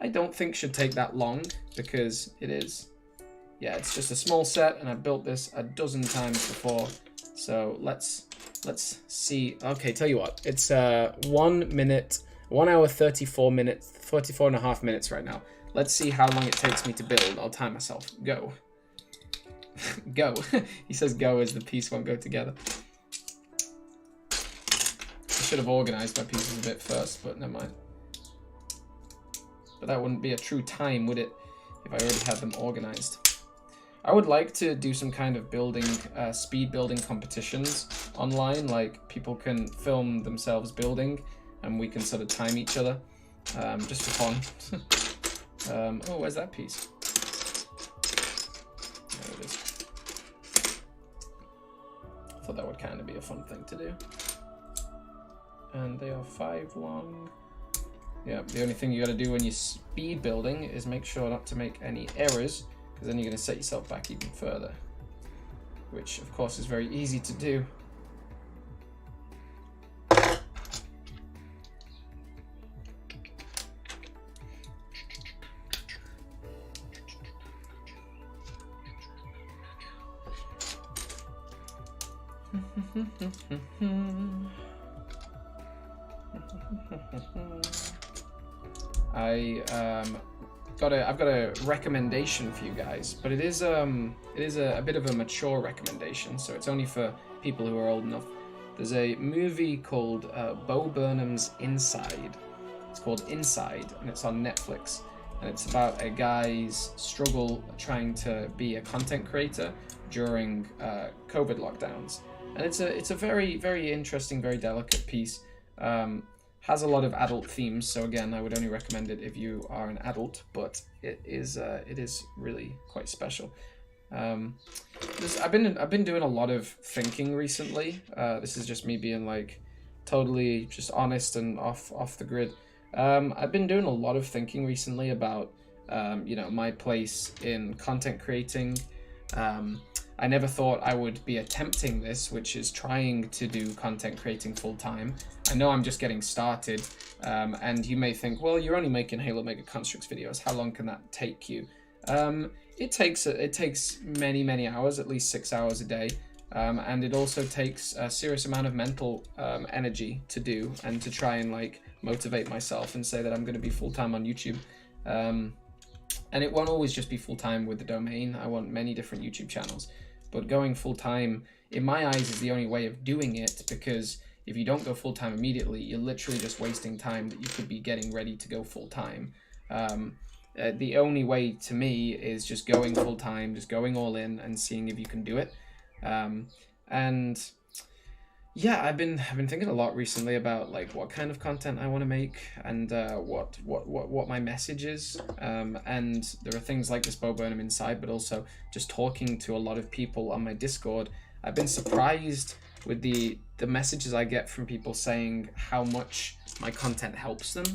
I don't think should take that long because it is, yeah, it's just a small set and I built this a dozen times before. So let's see. Okay, tell you what, it's 1 hour 34 minutes, 34 and a half minutes right now. Let's see how long it takes me to build. I'll time myself. Go. Go. He says go as the piece won't go together. I should have organized my pieces a bit first, but never mind. But that wouldn't be a true time, would it, if I already had them organized? I would like to do some kind of building, speed building competitions online, like people can film themselves building and we can sort of time each other, just for fun. Oh, where's that piece? There it is. I thought that would kind of be a fun thing to do. And they are 5 long. Yeah, the only thing you gotta do when you're speed building is make sure not to make any errors, because then you're going to set yourself back even further, which of course is very easy to do. I've got a recommendation for you guys, but it is a bit of a mature recommendation, so it's only for people who are old enough. There's a movie called Bo Burnham's Inside. It's called Inside, and it's on Netflix, and it's about a guy's struggle trying to be a content creator during COVID lockdowns, and it's a very, very interesting, very delicate piece. Has a lot of adult themes, so again, I would only recommend it if you are an adult, but it is really quite special. I've been doing a lot of thinking recently. This is just me being like totally just honest and off the grid. I've been doing a lot of thinking recently about you know, my place in content creating. I never thought I would be attempting this, which is trying to do content creating full time. I know I'm just getting started, and you may think, well, you're only making Halo Mega Construx videos. How long can that take you? It takes many hours, at least 6 hours a day, and it also takes a serious amount of mental energy to do and to try and like motivate myself and say that I'm going to be full time on YouTube. And it won't always just be full time with the domain. I want many different YouTube channels. But going full-time, in my eyes, is the only way of doing it, because if you don't go full-time immediately, you're literally just wasting time that you could be getting ready to go full-time. The only way, to me, is just going full-time, just going all in and seeing if you can do it. And yeah, I've been thinking a lot recently about like what kind of content I want to make and what my message is. And there are things like this Bo Burnham Inside, but also just talking to a lot of people on my Discord. I've been surprised with the messages I get from people saying how much my content helps them.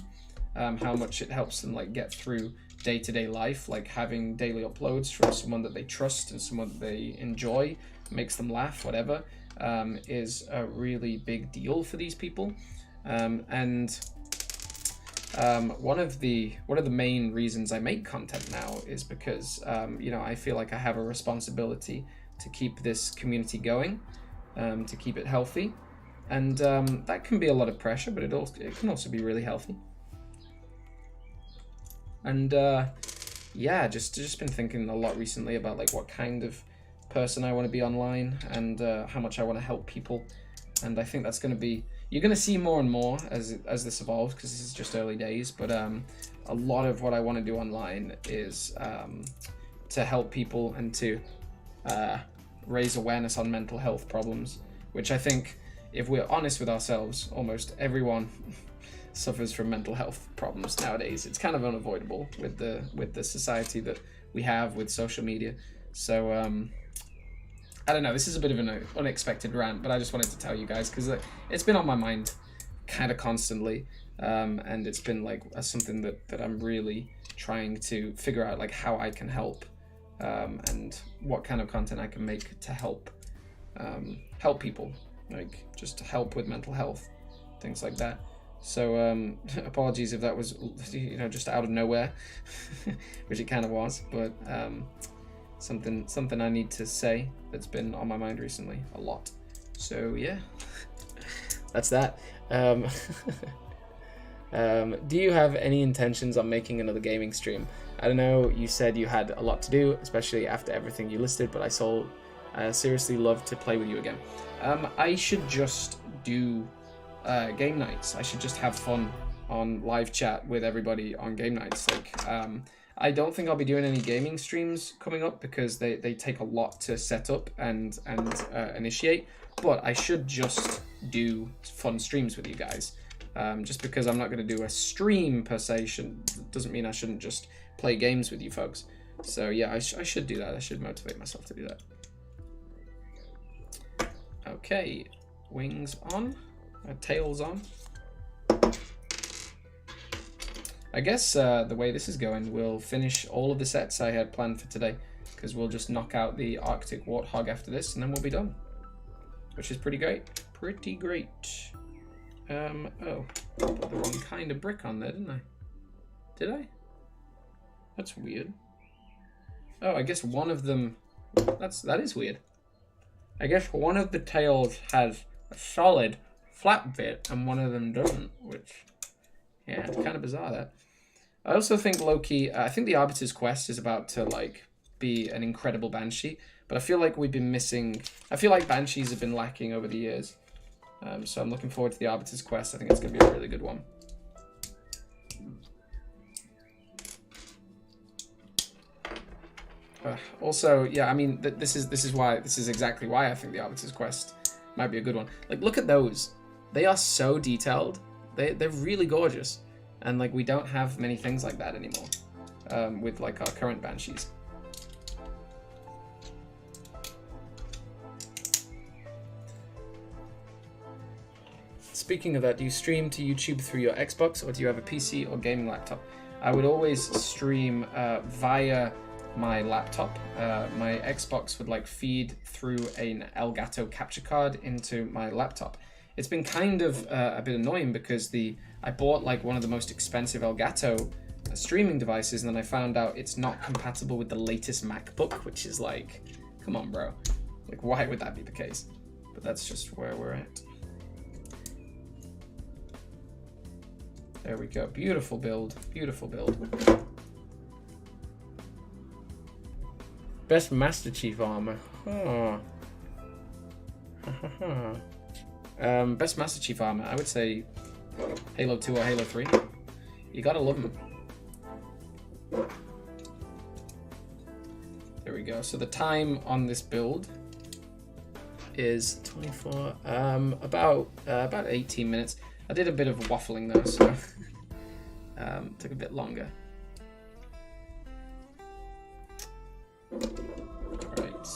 how much it helps them like get through day-to-day life, like having daily uploads from someone that they trust and someone that they enjoy, makes them laugh, whatever, is a really big deal for these people. And one of the main reasons I make content now is because you know, I feel like I have a responsibility to keep this community going, to keep it healthy, and that can be a lot of pressure, but it can also be really healthy. And yeah, just been thinking a lot recently about like what kind of person I want to be online, and how much I want to help people. And I think that's going to be, you're going to see more and more as this evolves, because this is just early days, but a lot of what I want to do online is to help people and to raise awareness on mental health problems, which I think, if we're honest with ourselves, almost everyone suffers from mental health problems nowadays. It's kind of unavoidable with the society that we have with social media. So I don't know, this is a bit of an unexpected rant, but I just wanted to tell you guys, because it's been on my mind kind of constantly, and it's been like something that I'm really trying to figure out, like how I can help, and what kind of content I can make to help people, like just to help with mental health, things like that. So apologies if that was, you know, just out of nowhere, which it kind of was, but something I need to say that's been on my mind recently a lot. So yeah, that's that. Do you have any intentions on making another gaming stream? I don't know, you said you had a lot to do, especially after everything you listed, but I seriously love to play with you again. I should just do game nights. I should just have fun on live chat with everybody on game nights. Like, I don't think I'll be doing any gaming streams coming up, because they take a lot to set up and initiate, but I should just do fun streams with you guys. Just because I'm not going to do a stream per se doesn't mean I shouldn't just play games with you folks. So yeah, I should do that. I should motivate myself to do that. Okay, wings on, tails on. I guess the way this is going, we'll finish all of the sets I had planned for today, because we'll just knock out the Arctic Warthog after this, and then we'll be done, which is pretty great. Pretty great. Oh, I put the wrong kind of brick on there, didn't I? Did I? That's weird. Oh, I guess one of them, that is weird. I guess one of the tails has a solid flat bit and one of them doesn't, which, yeah, it's kind of bizarre that. I also think low-key, I think the Arbiter's quest is about to like be an incredible Banshee, but I feel like we've been missing, I feel like Banshees have been lacking over the years. So I'm looking forward to the Arbiter's quest. I think it's going to be a really good one. Also, yeah, I mean, this is exactly why I think the Arbiter's quest might be a good one. Like, look at those. They are so detailed. They're really gorgeous. And like, we don't have many things like that anymore with like our current Banshees. Speaking of that, do you stream to YouTube through your Xbox, or do you have a PC or gaming laptop? I would always stream via my laptop. My Xbox would like feed through an Elgato capture card into my laptop. It's been kind of a bit annoying, because I bought like one of the most expensive Elgato streaming devices, and then I found out it's not compatible with the latest MacBook, which is like, come on, bro. Like, why would that be the case? But that's just where we're at. There we go. Beautiful build. Beautiful build. Best Master Chief armor. Oh. Best Master Chief armor. I would say Halo 2 or Halo 3. You gotta love them. There we go. So the time on this build is 24. About 18 minutes. I did a bit of waffling though, so took a bit longer. Alright.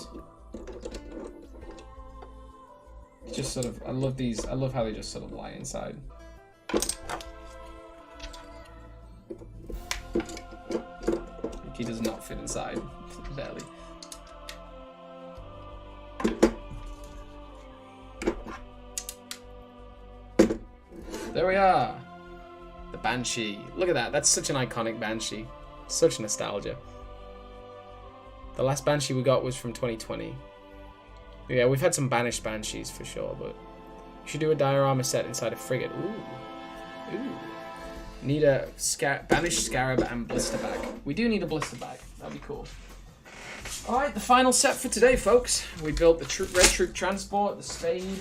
Just sort of, I love these, I love how they just sort of lie inside. He does not fit inside, barely. There we are. The Banshee. Look at that. That's such an iconic Banshee. Such nostalgia. The last Banshee we got was from 2020. Yeah, we've had some banished Banshees for sure, but we should do a diorama set inside a frigate. Ooh. Ooh. Need a banished scarab and blister bag. We do need a blister bag. That'd be cool. Alright, the final set for today, folks. We built the Red Troop Transport, the Spade,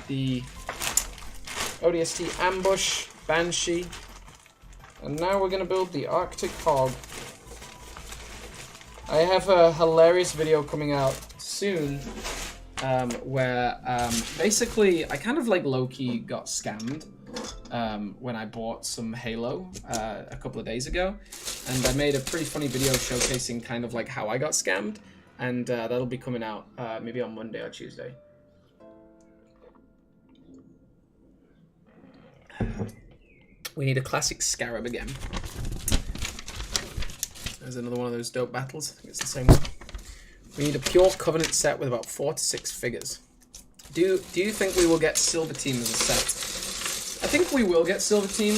the ODST Ambush, Banshee, and now we're going to build the Arctic Hog. I have a hilarious video coming out soon where basically I kind of like low-key got scammed when I bought some Halo a couple of days ago, and I made a pretty funny video showcasing kind of like how I got scammed, and that'll be coming out maybe on Monday or Tuesday. We need a classic scarab again. There's another one of those dope battles. I think it's the same one. We need a pure Covenant set with about 4 to 6 figures. Do you think we will get Silver Team as a set? I think we will get Silver Team.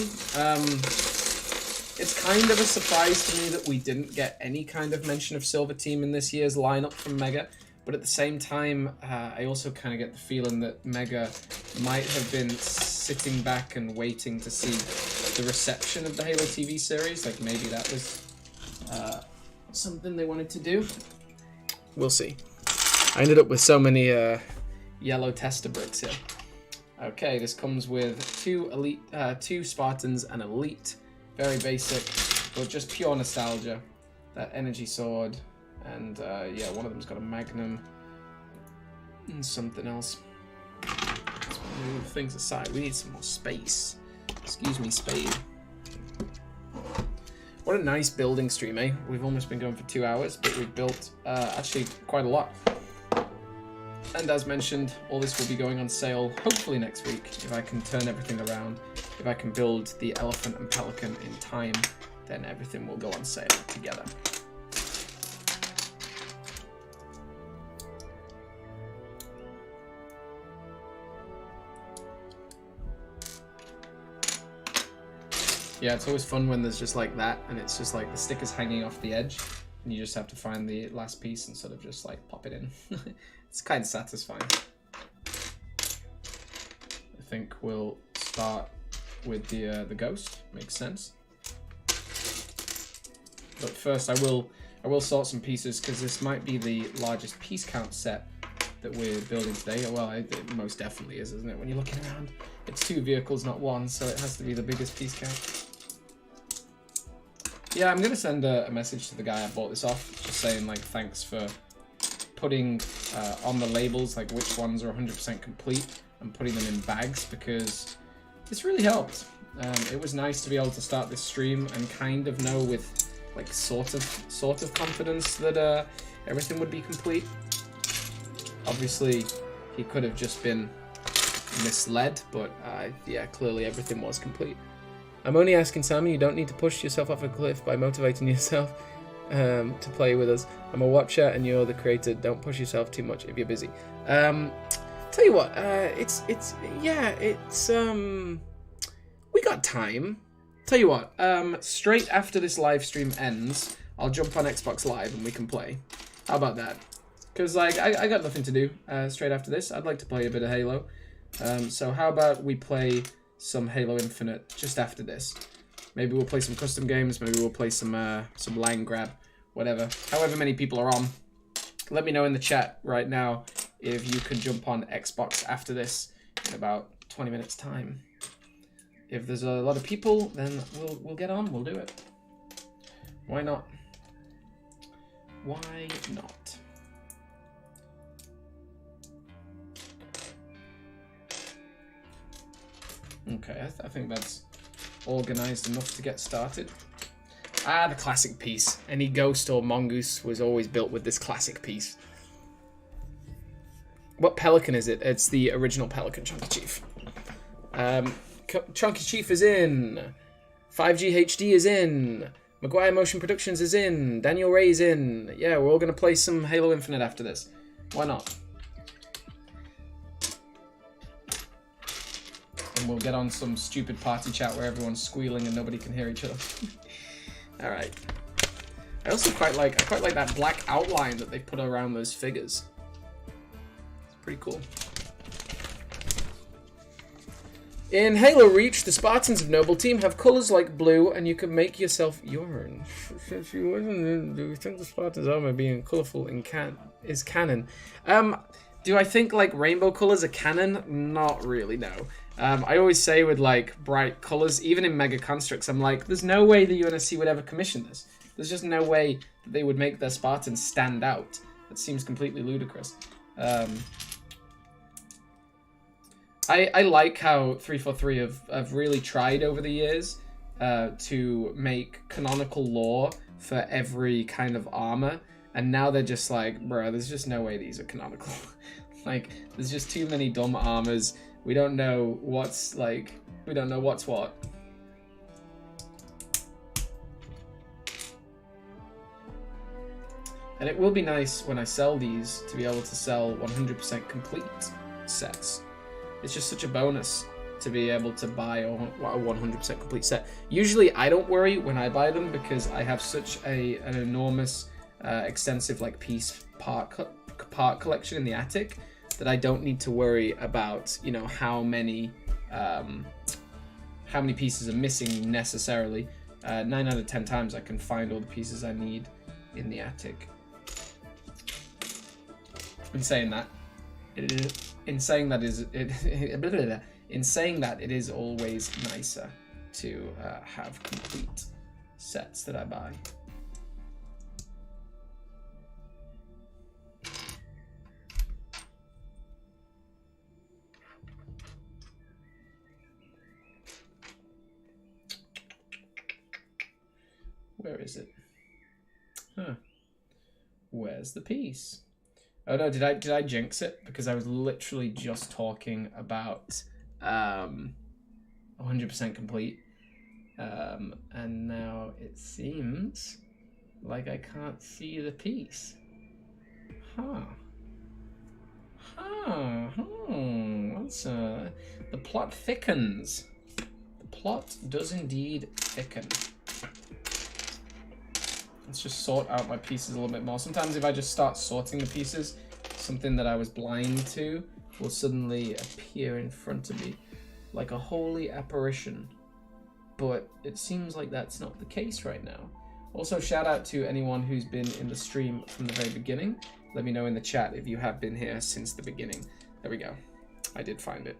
It's kind of a surprise to me that we didn't get any kind of mention of Silver Team in this year's lineup from Mega. But at the same time, I also kind of get the feeling that Mega might have been sitting back and waiting to see the reception of the Halo TV series. Like maybe that was something they wanted to do. We'll see. I ended up with so many yellow tester bricks here. Okay, this comes with 2 Spartans and Elite. Very basic, but just pure nostalgia. That energy sword. And yeah, one of them's got a magnum and something else. Let's move things aside. We need some more space. Excuse me, Spade. What a nice building stream, eh? We've almost been going for 2 hours, but we've built actually quite a lot. And as mentioned, all this will be going on sale hopefully next week if I can turn everything around. If I can build the Elephant and Pelican in time, then everything will go on sale together. Yeah, it's always fun when there's just like that, and it's just like the sticker's hanging off the edge, and you just have to find the last piece and sort of just like pop it in. It's kind of satisfying. I think we'll start with the ghost. Makes sense. But first, I will sort some pieces because this might be the largest piece count set that we're building today. Well, it most definitely is, isn't it? When you're looking around, it's 2 vehicles, not 1, so it has to be the biggest piece count. Yeah, I'm gonna send a message to the guy I bought this off, just saying like thanks for putting on the labels like which ones are 100% complete and putting them in bags, because this really helped. It was nice to be able to start this stream and kind of know with like sort of confidence that everything would be complete. Obviously, he could have just been misled, but yeah, clearly everything was complete. I'm only asking, Sammy, you don't need to push yourself off a cliff by motivating yourself to play with us. I'm a watcher and you're the creator. Don't push yourself too much if you're busy. Tell you what, we got time. Tell you what, straight after this live stream ends, I'll jump on Xbox Live and we can play. How about that? Because like I got nothing to do straight after this. I'd like to play a bit of Halo. So how about we play some Halo Infinite just after this? Maybe we'll play some custom games. Maybe we'll play some line grab, whatever. However many people are on, let me know in the chat right now if you can jump on Xbox after this in about 20 minutes time. If there's a lot of people, then we'll get on. We'll do it. Why not? Why not? Okay, I think that's organized enough to get started. Ah, the classic piece. Any ghost or mongoose was always built with this classic piece. What Pelican is it? It's the original Pelican, Chunky Chief. Chunky Chief is in. 5G HD is in. Maguire Motion Productions is in. Daniel Ray's in. Yeah, we're all going to play some Halo Infinite after this. Why not? And we'll get on some stupid party chat where everyone's squealing and nobody can hear each other. All right. I also quite like that black outline that they put around those figures. It's pretty cool. In Halo Reach, the Spartans of Noble Team have colors like blue, and you can make yourself urine. Since you wasn't, do you think the Spartans' armor being colorful is canon? Do I think like rainbow colors are canon? Not really, no. I always say with like bright colors, even in Mega Construx, I'm like, there's no way the UNSC would ever commission this. There's just no way that they would make their Spartans stand out. That seems completely ludicrous. I like how 343 have really tried over the years to make canonical lore for every kind of armor, and now they're just like, bro, there's just no way these are canonical. Like, there's just too many dumb armors. We don't know what's like, we don't know what's what. And it will be nice when I sell these to be able to sell 100% complete sets. It's just such a bonus to be able to buy a 100% complete set. Usually I don't worry when I buy them because I have such an enormous, extensive like part collection in the attic that I don't need to worry about, you know, how many pieces are missing necessarily. 9 out of 10 times I can find all the pieces I need in the attic. In saying that, it is always nicer to have complete sets that I buy. Where is it? Huh. Where's the piece? Oh no, did I jinx it? Because I was literally just talking about 100% complete. And now it seems like I can't see the piece. Huh. Huh. That's, the plot thickens. The plot does indeed thicken. Let's just sort out my pieces a little bit more. Sometimes if I just start sorting the pieces, something that I was blind to will suddenly appear in front of me like a holy apparition. But it seems like that's not the case right now. Also, shout out to anyone who's been in the stream from the very beginning. Let me know in the chat if you have been here since the beginning. There we go. I did find it.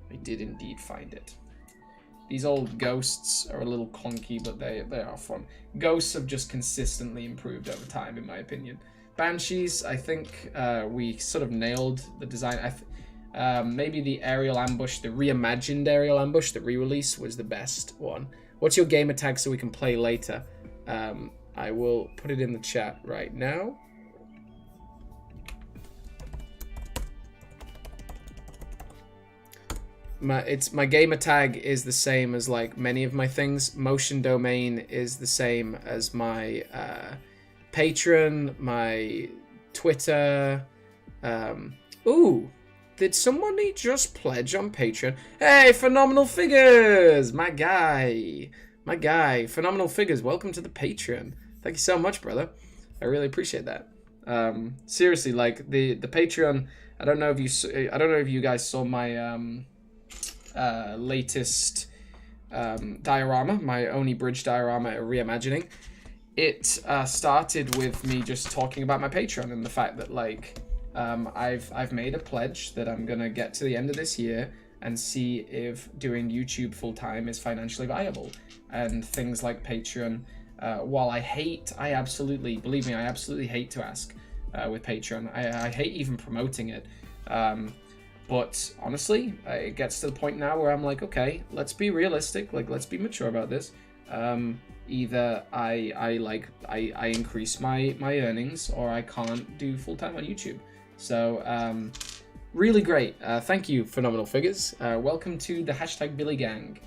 I did indeed find it. These old ghosts are a little clunky, but they are fun. Ghosts have just consistently improved over time, in my opinion. Banshees, I think we sort of nailed the design. Maybe the aerial ambush, the reimagined aerial ambush, the re-release was the best one. What's your gamer tag so we can play later? I will put it in the chat right now. My gamer tag is the same as like many of my things. Motion domain is the same as my Patreon, my Twitter. Ooh, did somebody just pledge on Patreon? Hey, Phenomenal Figures, my guy, Phenomenal Figures. Welcome to the Patreon. Thank you so much, brother. I really appreciate that. Seriously, like the Patreon. I don't know if you guys saw my latest diorama, my Oni Bridge diorama reimagining. It started with me just talking about my Patreon and the fact that like I've made a pledge that I'm gonna get to the end of this year and see if doing YouTube full time is financially viable, and things like Patreon. While I absolutely hate to ask with Patreon. I hate even promoting it. But honestly, it gets to the point now where I'm like, okay, let's be realistic. Like, let's be mature about this. Either I increase my earnings, or I can't do full time on YouTube. So really great. Thank you, Phenomenal Figures. Welcome to the hashtag Billy Gang.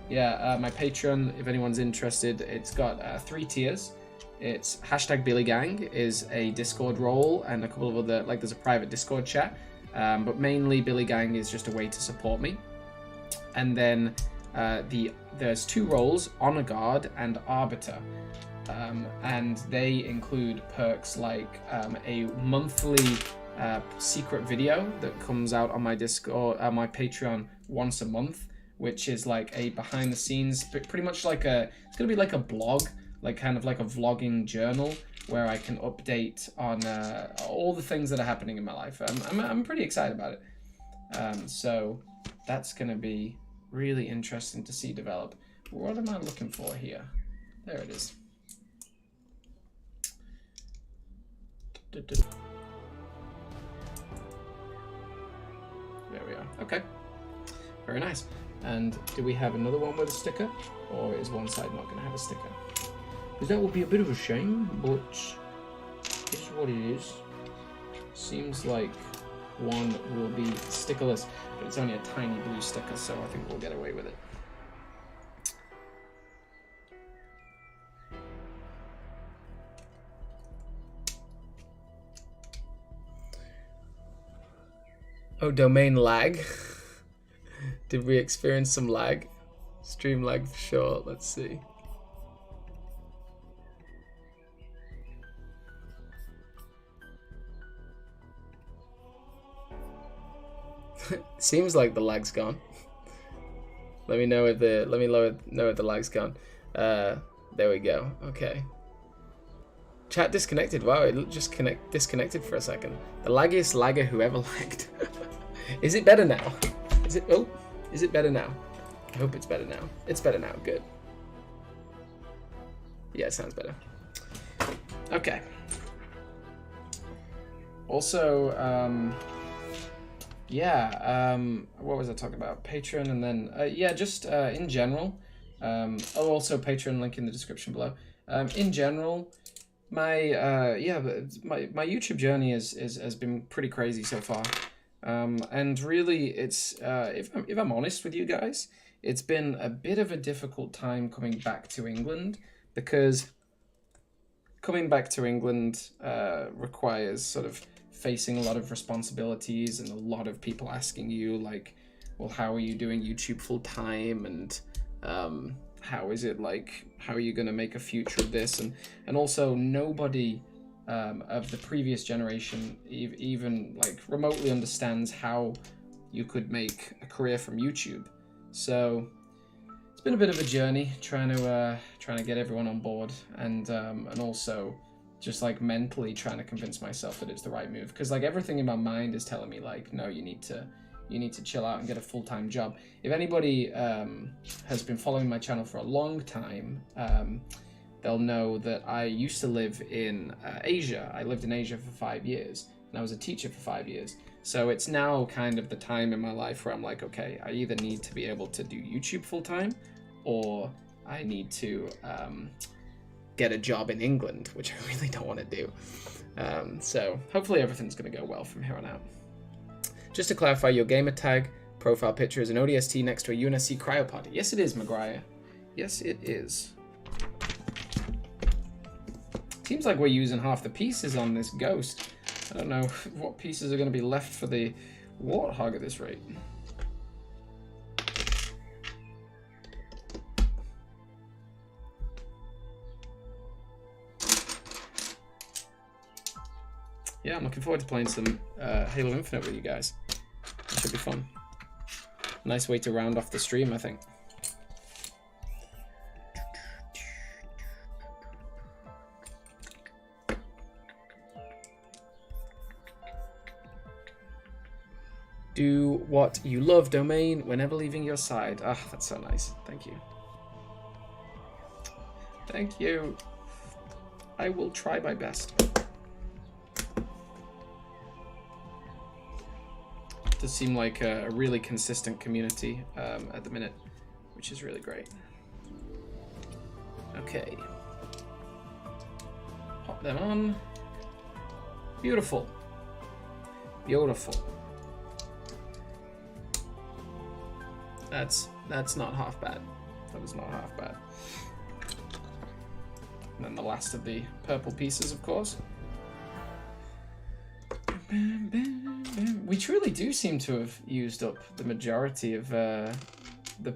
my Patreon, if anyone's interested, it's got 3 tiers. It's #BillyGang is a Discord role, and a couple of other, like there's a private Discord chat, but mainly BillyGang is just a way to support me. And then there's 2 roles, Honor Guard and Arbiter, and they include perks like a monthly secret video that comes out on my Discord, my Patreon once a month, which is like a behind the scenes, pretty much like it's gonna be like a blog, like kind of like a vlogging journal where I can update on all the things that are happening in my life. I'm pretty excited about it. So that's gonna be really interesting to see develop. What am I looking for here? There it is. There we are. Okay. Very nice. And do we have another one with a sticker? Or is one side not going to have a sticker? Because that would be a bit of a shame, but this is what it is. Seems like one will be stickerless, but it's only a tiny blue sticker, so I think we'll get away with it. Oh, domain lag. Did we experience some lag? Stream lag for sure. Let's see. Seems like the lag's gone. Let me know if the know if the lag's gone. There we go. Okay. Chat disconnected. Wow, it just disconnected for a second. The laggiest lagger who ever lagged. Is it better now? Is it better now? I hope it's better now. It's better now. Good. Yeah, it sounds better. Okay. Also, what was I talking about? Patreon, and then in general. Also Patreon, link in the description below. In general, my YouTube journey has been pretty crazy so far. And really, it's if I'm honest with you guys, it's been a bit of a difficult time coming back to England, because coming back to England requires sort of facing a lot of responsibilities and a lot of people asking you like, well, how are you doing YouTube full time, and how is it like, how are you going to make a future of this, and also nobody of the previous generation even like remotely understands how you could make a career from YouTube. So it's been a bit of a journey trying to get everyone on board, and also just like mentally trying to convince myself that it's the right move, because like everything in my mind is telling me like, no, you need to chill out and get a full-time job. If anybody has been following my channel for a long time, they'll know that I used to live in Asia. I lived in Asia for 5 years, and I was a teacher for 5 years. So it's now kind of the time in my life where I'm like, okay, I either need to be able to do YouTube full-time, or I need to get a job in England, which I really don't want to do. So hopefully everything's going to go well from here on out. Just to clarify, your gamer tag profile picture is an ODST next to a UNSC cryopod. Yes, it is, McGuire. Yes, it is. Seems like we're using half the pieces on this ghost. I don't know what pieces are going to be left for the Warthog at this rate. Yeah, I'm looking forward to playing some Halo Infinite with you guys. It should be fun. Nice way to round off the stream, I think. Do what you love, Domain, whenever leaving your side. Ah, that's so nice. Thank you. Thank you. I will try my best. It does seem like a really consistent community at the minute, which is really great. Okay. Pop them on. Beautiful. Beautiful. That's not half bad. That was not half bad. And then the last of the purple pieces, of course. We truly do seem to have used up the majority of the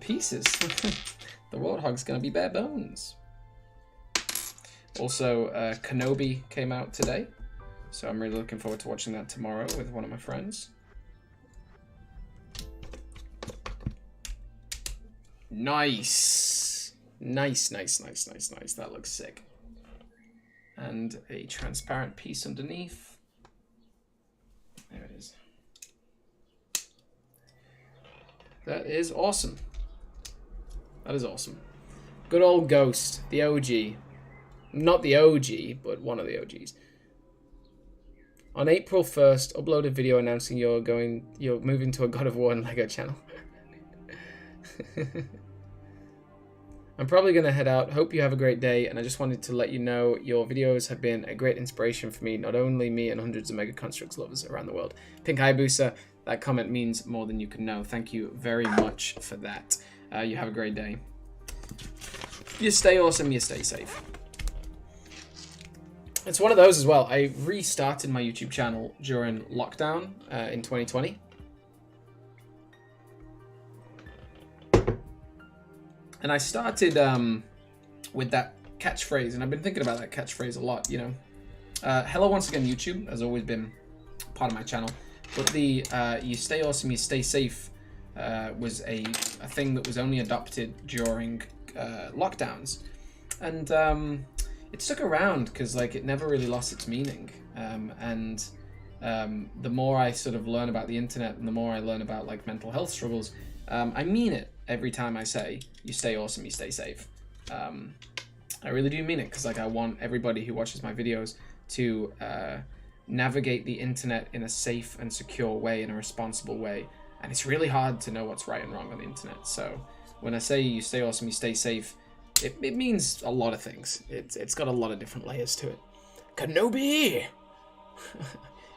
pieces. The Warthog's going to be bare bones. Also, Kenobi came out today, so I'm really looking forward to watching that tomorrow with one of my friends. Nice! Nice, nice, nice, nice, nice. That looks sick. And a transparent piece underneath. There it is. That is awesome. That is awesome. Good old Ghost, the OG. Not the OG, but one of the OGs. On April 1st, upload a video announcing you're moving to a God of War and Lego channel. I'm probably going to head out. Hope you have a great day, and I just wanted to let you know your videos have been a great inspiration for me, not only me and hundreds of Mega Construx lovers around the world. Pink Hayabusa, that comment means more than you can know. Thank you very much for that. You have a great day. You stay awesome, you stay safe. It's one of those as well. I restarted my YouTube channel during lockdown in 2020. And I started with that catchphrase, and I've been thinking about that catchphrase a lot, you know. Hello once again, YouTube has always been part of my channel. But the you stay awesome, you stay safe was a thing that was only adopted during lockdowns. And it stuck around because like it never really lost its meaning. The more I sort of learn about the internet and the more I learn about like mental health struggles, I mean it every time I say, you stay awesome, you stay safe. I really do mean it because like I want everybody who watches my videos to navigate the internet in a safe and secure way, in a responsible way. And it's really hard to know what's right and wrong on the internet. So when I say you stay awesome, you stay safe, it means a lot of things. It's got a lot of different layers to it. Kenobi!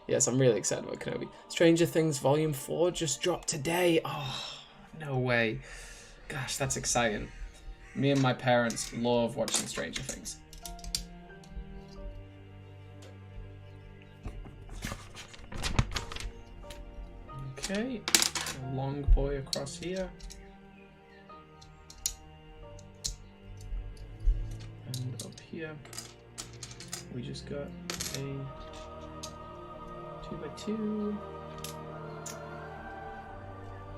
Yes, I'm really excited about Kenobi. Stranger Things Volume 4 just dropped today. Oh, no way. Gosh, that's exciting. Me and my parents love watching Stranger Things. Okay, a long boy across here. And up here, we just got a 2x2.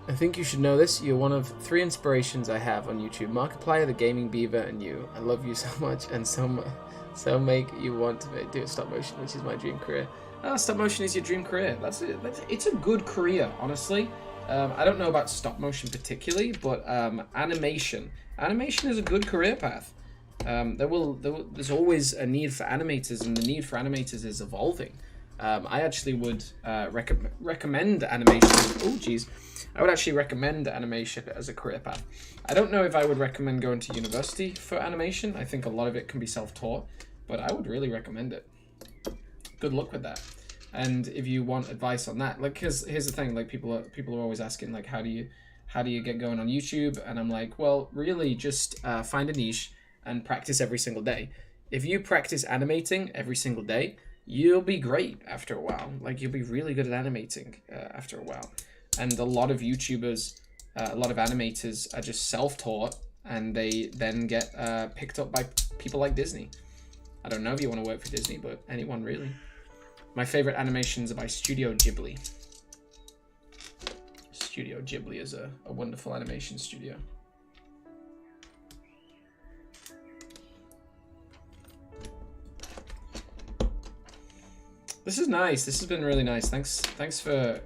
I think you should know this. You're one of 3 inspirations I have on YouTube. Markiplier, the Gaming Beaver, and you. I love you so much, and so make you want to do stop motion, which is my dream career. Oh, stop motion is your dream career. That's it. It's a good career, honestly. I don't know about stop motion particularly, but animation is a good career path. There's always a need for animators, and the need for animators is evolving. I actually would recommend animation. Oh, geez. I would actually recommend animation as a career path. I don't know if I would recommend going to university for animation. I think a lot of it can be self-taught, but I would really recommend it. Good luck with that. And if you want advice on that, like, here's the thing, like people are always asking, like, how do you get going on YouTube? And I'm like, well, really just find a niche and practice every single day. If you practice animating every single day, you'll be great after a while. Like, you'll be really good at animating after a while. And a lot of YouTubers, a lot of animators are just self-taught, and they then get picked up by people like Disney. I don't know if you want to work for Disney, but anyone really. My favorite animations are by Studio Ghibli. Studio Ghibli is a wonderful animation studio. This is nice. This has been really nice. Thanks for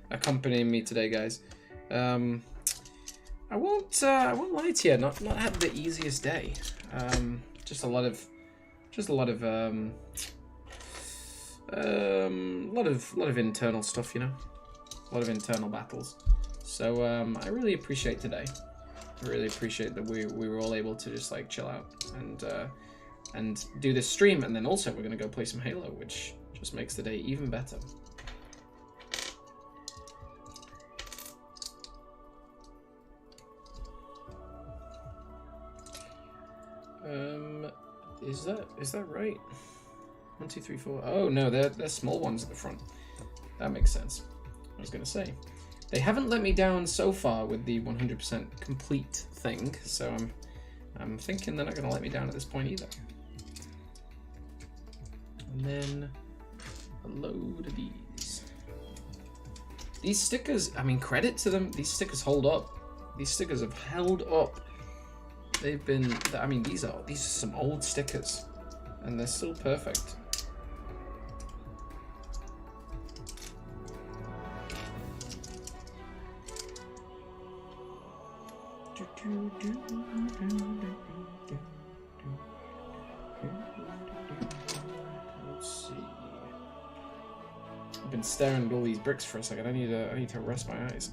accompanying me today, guys. I won't lie to you. Not had the easiest day. Just a lot of internal stuff, you know, a lot of internal battles. So I really appreciate today. I really appreciate that we were all able to just like chill out and do this stream, and then also we're gonna go play some Halo, which just makes the day even better. Is that right? 1, 2, 3, 4. Oh no, they're small ones at the front. That makes sense. I was gonna say, they haven't let me down so far with the 100% complete thing, so I'm thinking they're not gonna let me down at this point either. And then a load of these. These stickers, I mean, credit to them. These stickers hold up. These stickers have held up. They've been, I mean, these are some old stickers, and they're still perfect. Let's see. I've been staring at all these bricks for a second. I need to rest my eyes.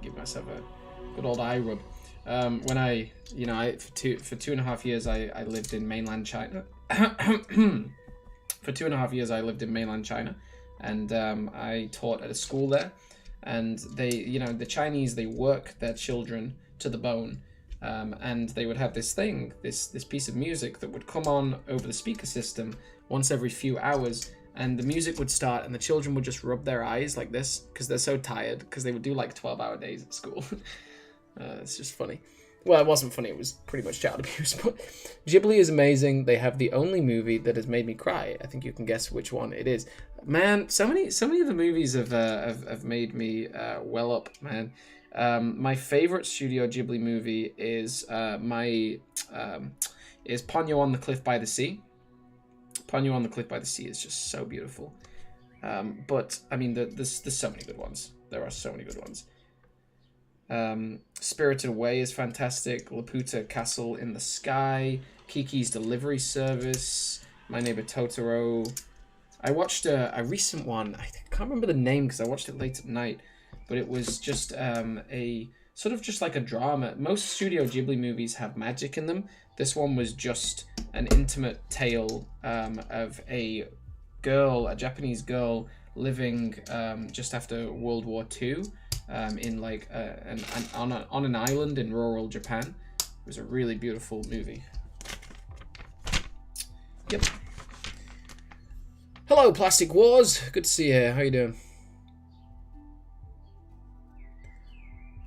Give myself a good old eye rub. When for 2.5 years I lived in mainland China. For 2.5 years I lived in mainland China, and I taught at a school there. And they, the Chinese, they work their children to the bone, and they would have this thing, this piece of music that would come on over the speaker system once every few hours, and the music would start, and the children would just rub their eyes like this because they're so tired, because they would do like 12-hour days at school. It's just funny. Well, it wasn't funny, it was pretty much child abuse, but Ghibli is amazing. They have the only movie that has made me cry. I think you can guess which one it is. Man, so many of the movies have made me well up, man. My favorite Studio Ghibli movie is Ponyo on the Cliff by the Sea. Ponyo on the Cliff by the Sea is just so beautiful. But I mean, there's so many good ones. There are so many good ones. Spirited Away is fantastic. Laputa Castle in the Sky, Kiki's Delivery Service, My Neighbor Totoro. I watched a recent one. I can't remember the name because I watched it late at night, but it was just a sort of just like a drama. Most Studio Ghibli movies have magic in them. This one was just an intimate tale of a Japanese girl living just after World War II. In like on an island in rural Japan. It was a really beautiful movie. Yep. Hello, Plastic Wars. Good to see you here. How you doing?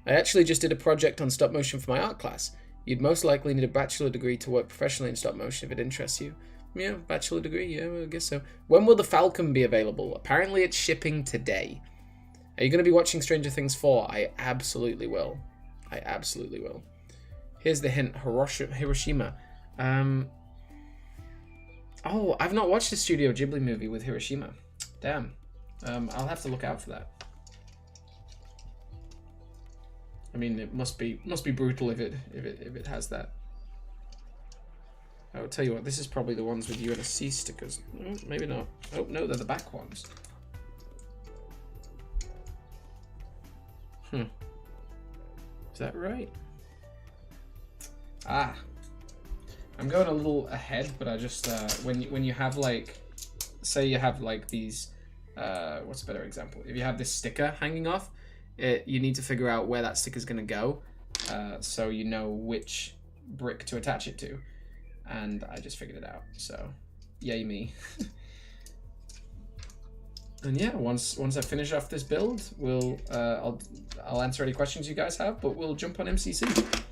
I actually just did a project on stop motion for my art class. You'd most likely need a bachelor degree to work professionally in stop motion if it interests you. Yeah, bachelor degree. Yeah, I guess so. When will the Falcon be available? Apparently, it's shipping today. Are you going to be watching Stranger Things 4? I absolutely will. I absolutely will. Here's the hint. Hiroshima. Oh, I've not watched a Studio Ghibli movie with Hiroshima. Damn. I'll have to look out for that. I mean, it must be brutal if it has that. I'll tell you what. This is probably the ones with UNSC stickers. Maybe not. Oh no, they're the back ones. Is that right? Ah, I'm going a little ahead, but I just when you have like, say you have like these, what's a better example? If you have this sticker hanging off, you need to figure out where that sticker is going to go, so you know which brick to attach it to, and I just figured it out. So, yay me. And yeah, once I finish off this build, I'll answer any questions you guys have, but we'll jump on MCC.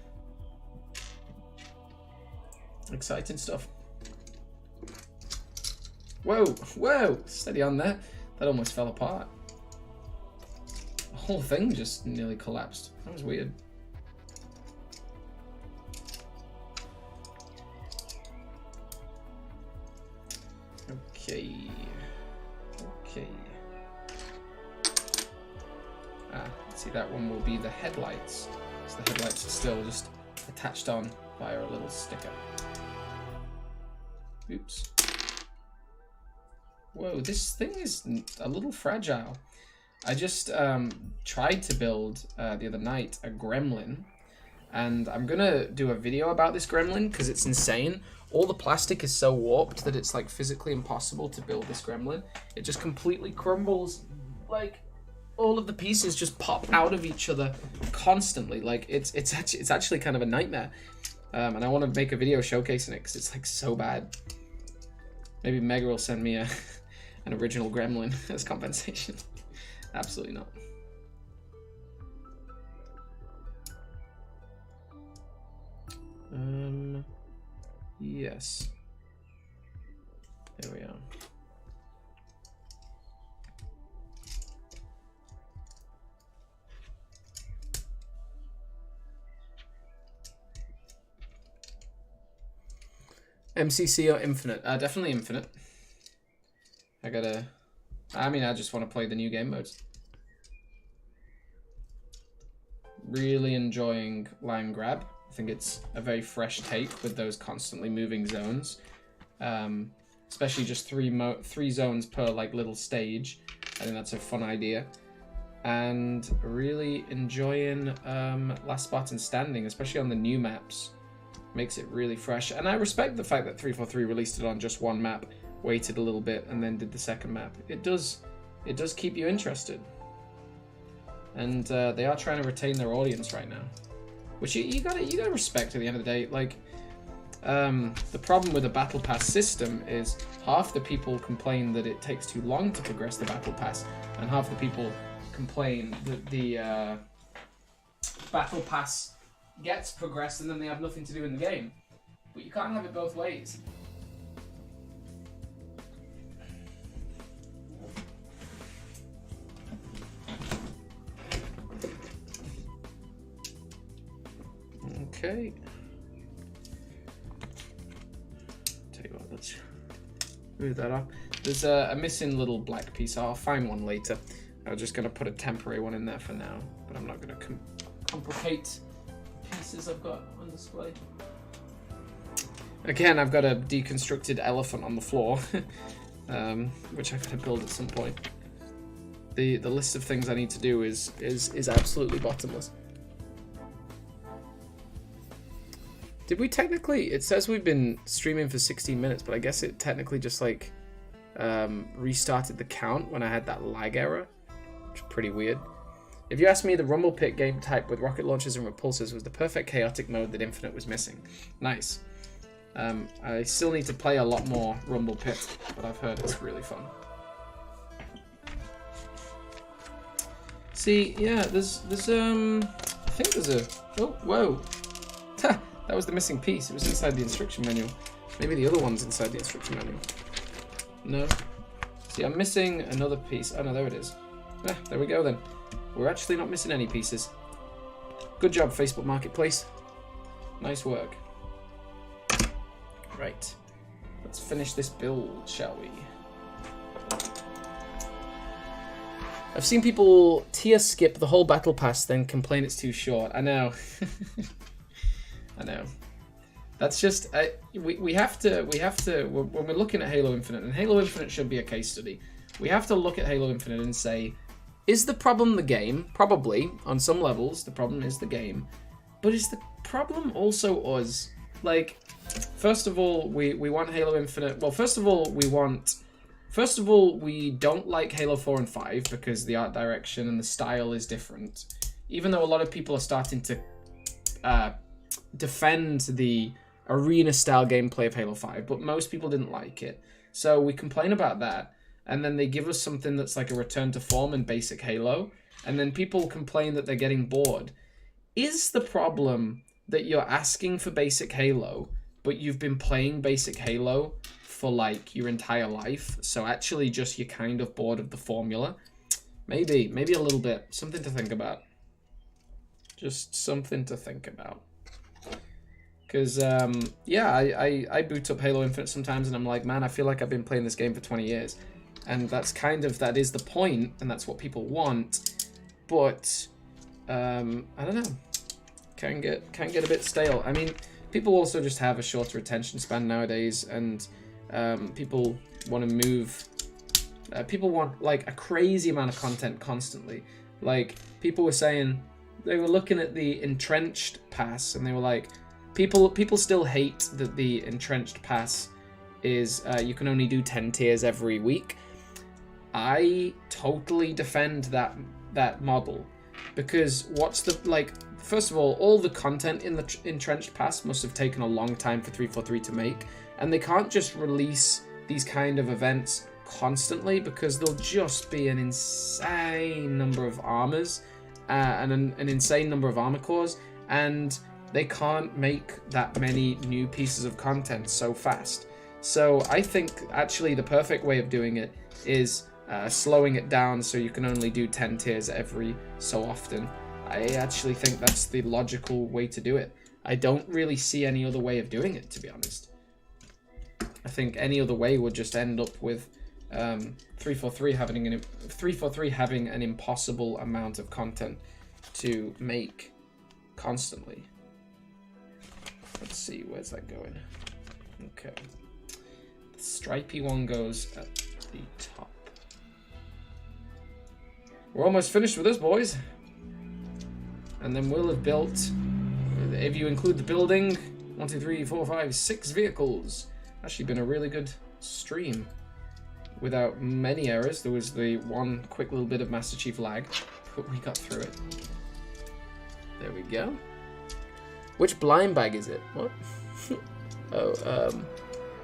Exciting stuff. Whoa, steady on there. That almost fell apart. The whole thing just nearly collapsed. That was weird. Okay. See, that one will be the headlights. So the headlights are still just attached on via a little sticker. Oops. Whoa, this thing is a little fragile. I just tried to build the other night a gremlin, and I'm gonna do a video about this gremlin because it's insane. All the plastic is so warped that it's like physically impossible to build this gremlin. It just completely crumbles. Like, all of the pieces just pop out of each other constantly. Like, it's actually kind of a nightmare. and I want to make a video showcasing it because it's like so bad. Maybe Mega will send me an original Gremlin as compensation. Absolutely not. Yes. There we are. MCC or Infinite? Definitely Infinite. I just want to play the new game modes. Really enjoying line grab. I think it's a very fresh take with those constantly moving zones. Especially just three zones per like little stage. I think that's a fun idea. And really enjoying Last Spartan Standing, especially on the new maps. Makes it really fresh. And I respect the fact that 343 released it on just one map, waited a little bit, and then did the second map. It does keep you interested. And they are trying to retain their audience right now. Which you gotta respect at the end of the day. Like, the problem with the battle pass system is half the people complain that it takes too long to progress the battle pass, and half the people complain that the battle pass gets progressed and then they have nothing to do in the game. But you can't have it both ways. Okay. Tell you what, let's move that up. There's a missing little black piece. I'll find one later. I'm just going to put a temporary one in there for now, but I'm not going to complicate pieces I've got on display. Again, I've got a deconstructed elephant on the floor, which I've got to build at some point. The list of things I need to do is absolutely bottomless. Did we technically? It says we've been streaming for 16 minutes, but I guess it technically just like restarted the count when I had that lag error, which is pretty weird. If you ask me, the Rumble Pit game type with rocket launchers and repulsors was the perfect chaotic mode that Infinite was missing. Nice. I still need to play a lot more Rumble Pit, but I've heard it's really fun. See, yeah, there's I think there's a, oh, whoa. That was the missing piece. It was inside the instruction manual. Maybe the other one's inside the instruction manual. No. See, I'm missing another piece. Oh no, there it is. There we go then. We're actually not missing any pieces. Good job, Facebook Marketplace. Nice work. Right. Let's finish this build, shall we? I've seen people tier skip the whole battle pass, then complain it's too short. I know. I know. That's just we have to when we're looking at Halo Infinite, and Halo Infinite should be a case study. We have to look at Halo Infinite and say, is the problem the game? Probably on some levels the problem is the game, but is the problem also us? Like, first of all, we want Halo Infinite. Well, first of all, we don't like Halo 4 and 5 because the art direction and the style is different. Even though a lot of people are starting to defend the arena-style gameplay of Halo 5, but most people didn't like it. So we complain about that, and then they give us something that's like a return to form in basic Halo, and then people complain that they're getting bored. Is the problem that you're asking for basic Halo, but you've been playing basic Halo for like your entire life, so actually just you're kind of bored of the formula? Maybe a little bit. Something to think about. Just something to think about. Because, yeah, I boot up Halo Infinite sometimes and I'm like, man, I feel like I've been playing this game for 20 years. And that's that is the point, and that's what people want. But, I don't know. Can get a bit stale. I mean, people also just have a shorter attention span nowadays, and people want to move. People want, like, a crazy amount of content constantly. Like, people were saying, they were looking at the Entrenched pass, and they were like, people still hate that the Entrenched pass is you can only do 10 tiers every week. I totally defend that model, because what's the, like, first of all the content in the Entrenched Pass must have taken a long time for 343 to make, and they can't just release these kind of events constantly because there'll just be an insane number of armors and an insane number of armor cores, and they can't make that many new pieces of content so fast. So I think actually the perfect way of doing it is slowing it down so you can only do 10 tiers every so often. I actually think that's the logical way to do it. I don't really see any other way of doing it, to be honest. I think any other way would just end up with 343 having an impossible amount of content to make constantly. Let's see, where's that going? Okay. The stripy one goes at the top. We're almost finished with this, boys. And then we'll have built, if you include the building, 1, 2, 3, 4, 5, 6 vehicles. Actually been a really good stream without many errors. There was the one quick little bit of Master Chief lag, but we got through it. There we go. Which blind bag is it? What? The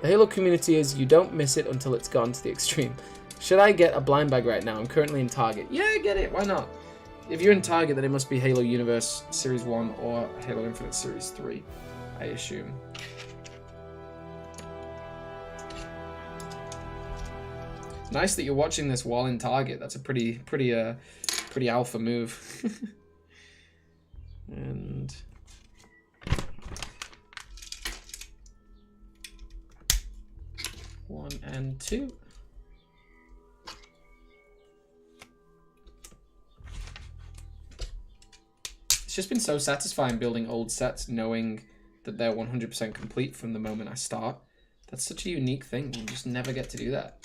Halo community is you don't miss it until it's gone to the extreme. Should I get a blind bag right now? I'm currently in Target. Yeah, get it. Why not? If you're in Target, then it must be Halo Universe Series 1 or Halo Infinite Series 3, I assume. Nice that you're watching this while in Target. That's a pretty alpha move. And 1 and 2. It's just been so satisfying building old sets, knowing that they're 100% complete from the moment I start. That's such a unique thing. You just never get to do that.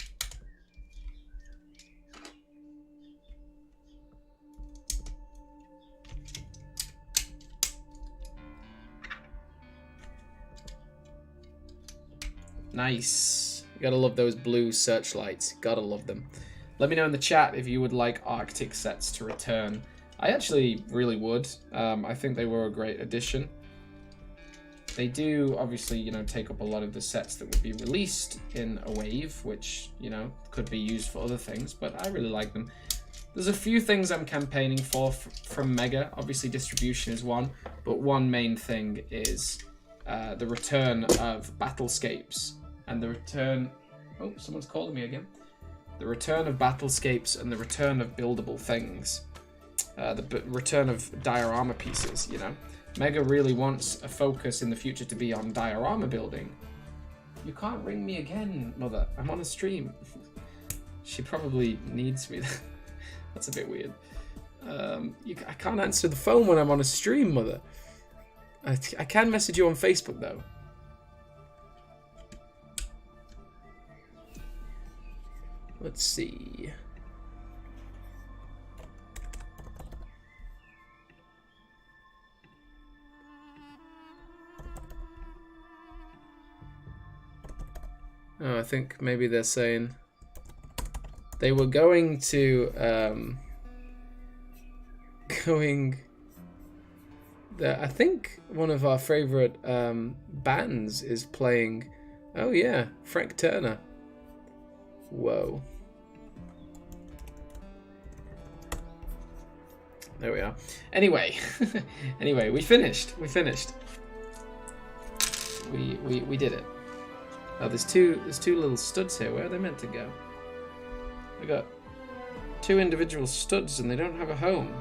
Nice. You gotta love those blue searchlights. Gotta love them. Let me know in the chat if you would like Arctic sets to return. I actually really would. I think they were a great addition. They do obviously, you know, take up a lot of the sets that would be released in a wave, which, you know, could be used for other things, but I really like them. There's a few things I'm campaigning for from Mega. Obviously distribution is one, but one main thing is the return of Battlescapes and the return... Oh, someone's calling me again. The return of Battlescapes and the return of buildable things. The return of diorama pieces, you know. Mega really wants a focus in the future to be on diorama building. You can't ring me again, mother. I'm on a stream. She probably needs me. That's a bit weird. I can't answer the phone when I'm on a stream, mother. I can message you on Facebook, though. Let's see. Oh, I think maybe they're saying they were going to I think one of our favorite bands is playing. Oh yeah, Frank Turner. Whoa. There we are. Anyway, anyway, we finished. We did it. Oh, there's two little studs here. Where are they meant to go? We got 2 individual studs and they don't have a home.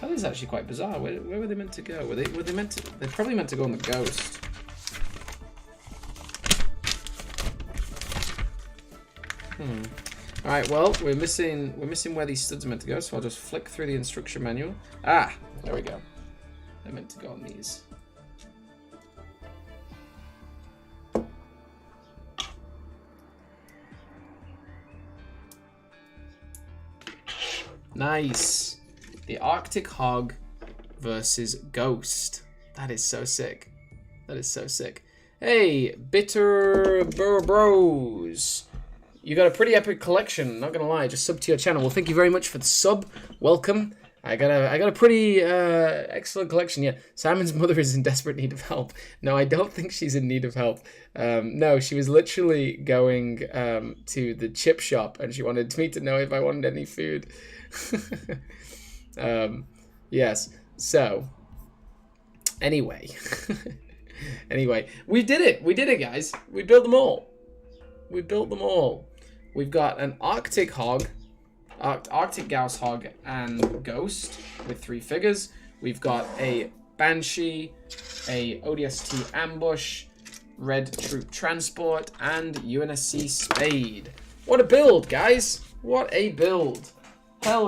That is actually quite bizarre. Where were they meant to go? Were they meant to? They're probably meant to go on the Ghost. All right. Well, we're missing where these studs are meant to go. So I'll just flick through the instruction manual. Ah, there we go. They're meant to go on these. Nice. The Arctic Hog versus Ghost. That is so sick. That is so sick. Hey, Bitter Bros. You got a pretty epic collection, not gonna lie. Just sub to your channel. Well, thank you very much for the sub. Welcome. I got a pretty excellent collection. Yeah, Simon's mother is in desperate need of help. No, I don't think she's in need of help. No, she was literally going to the chip shop, and she wanted me to know if I wanted any food. Yes. So, anyway, we did it. We did it, guys. We built them all. We built them all. We've got an Arctic Hog. Arctic Gauss Hog and Ghost with 3 figures. We've got a Banshee, a ODST Ambush, Red Troop Transport, and UNSC Spade. What a build, guys! What a build! Hell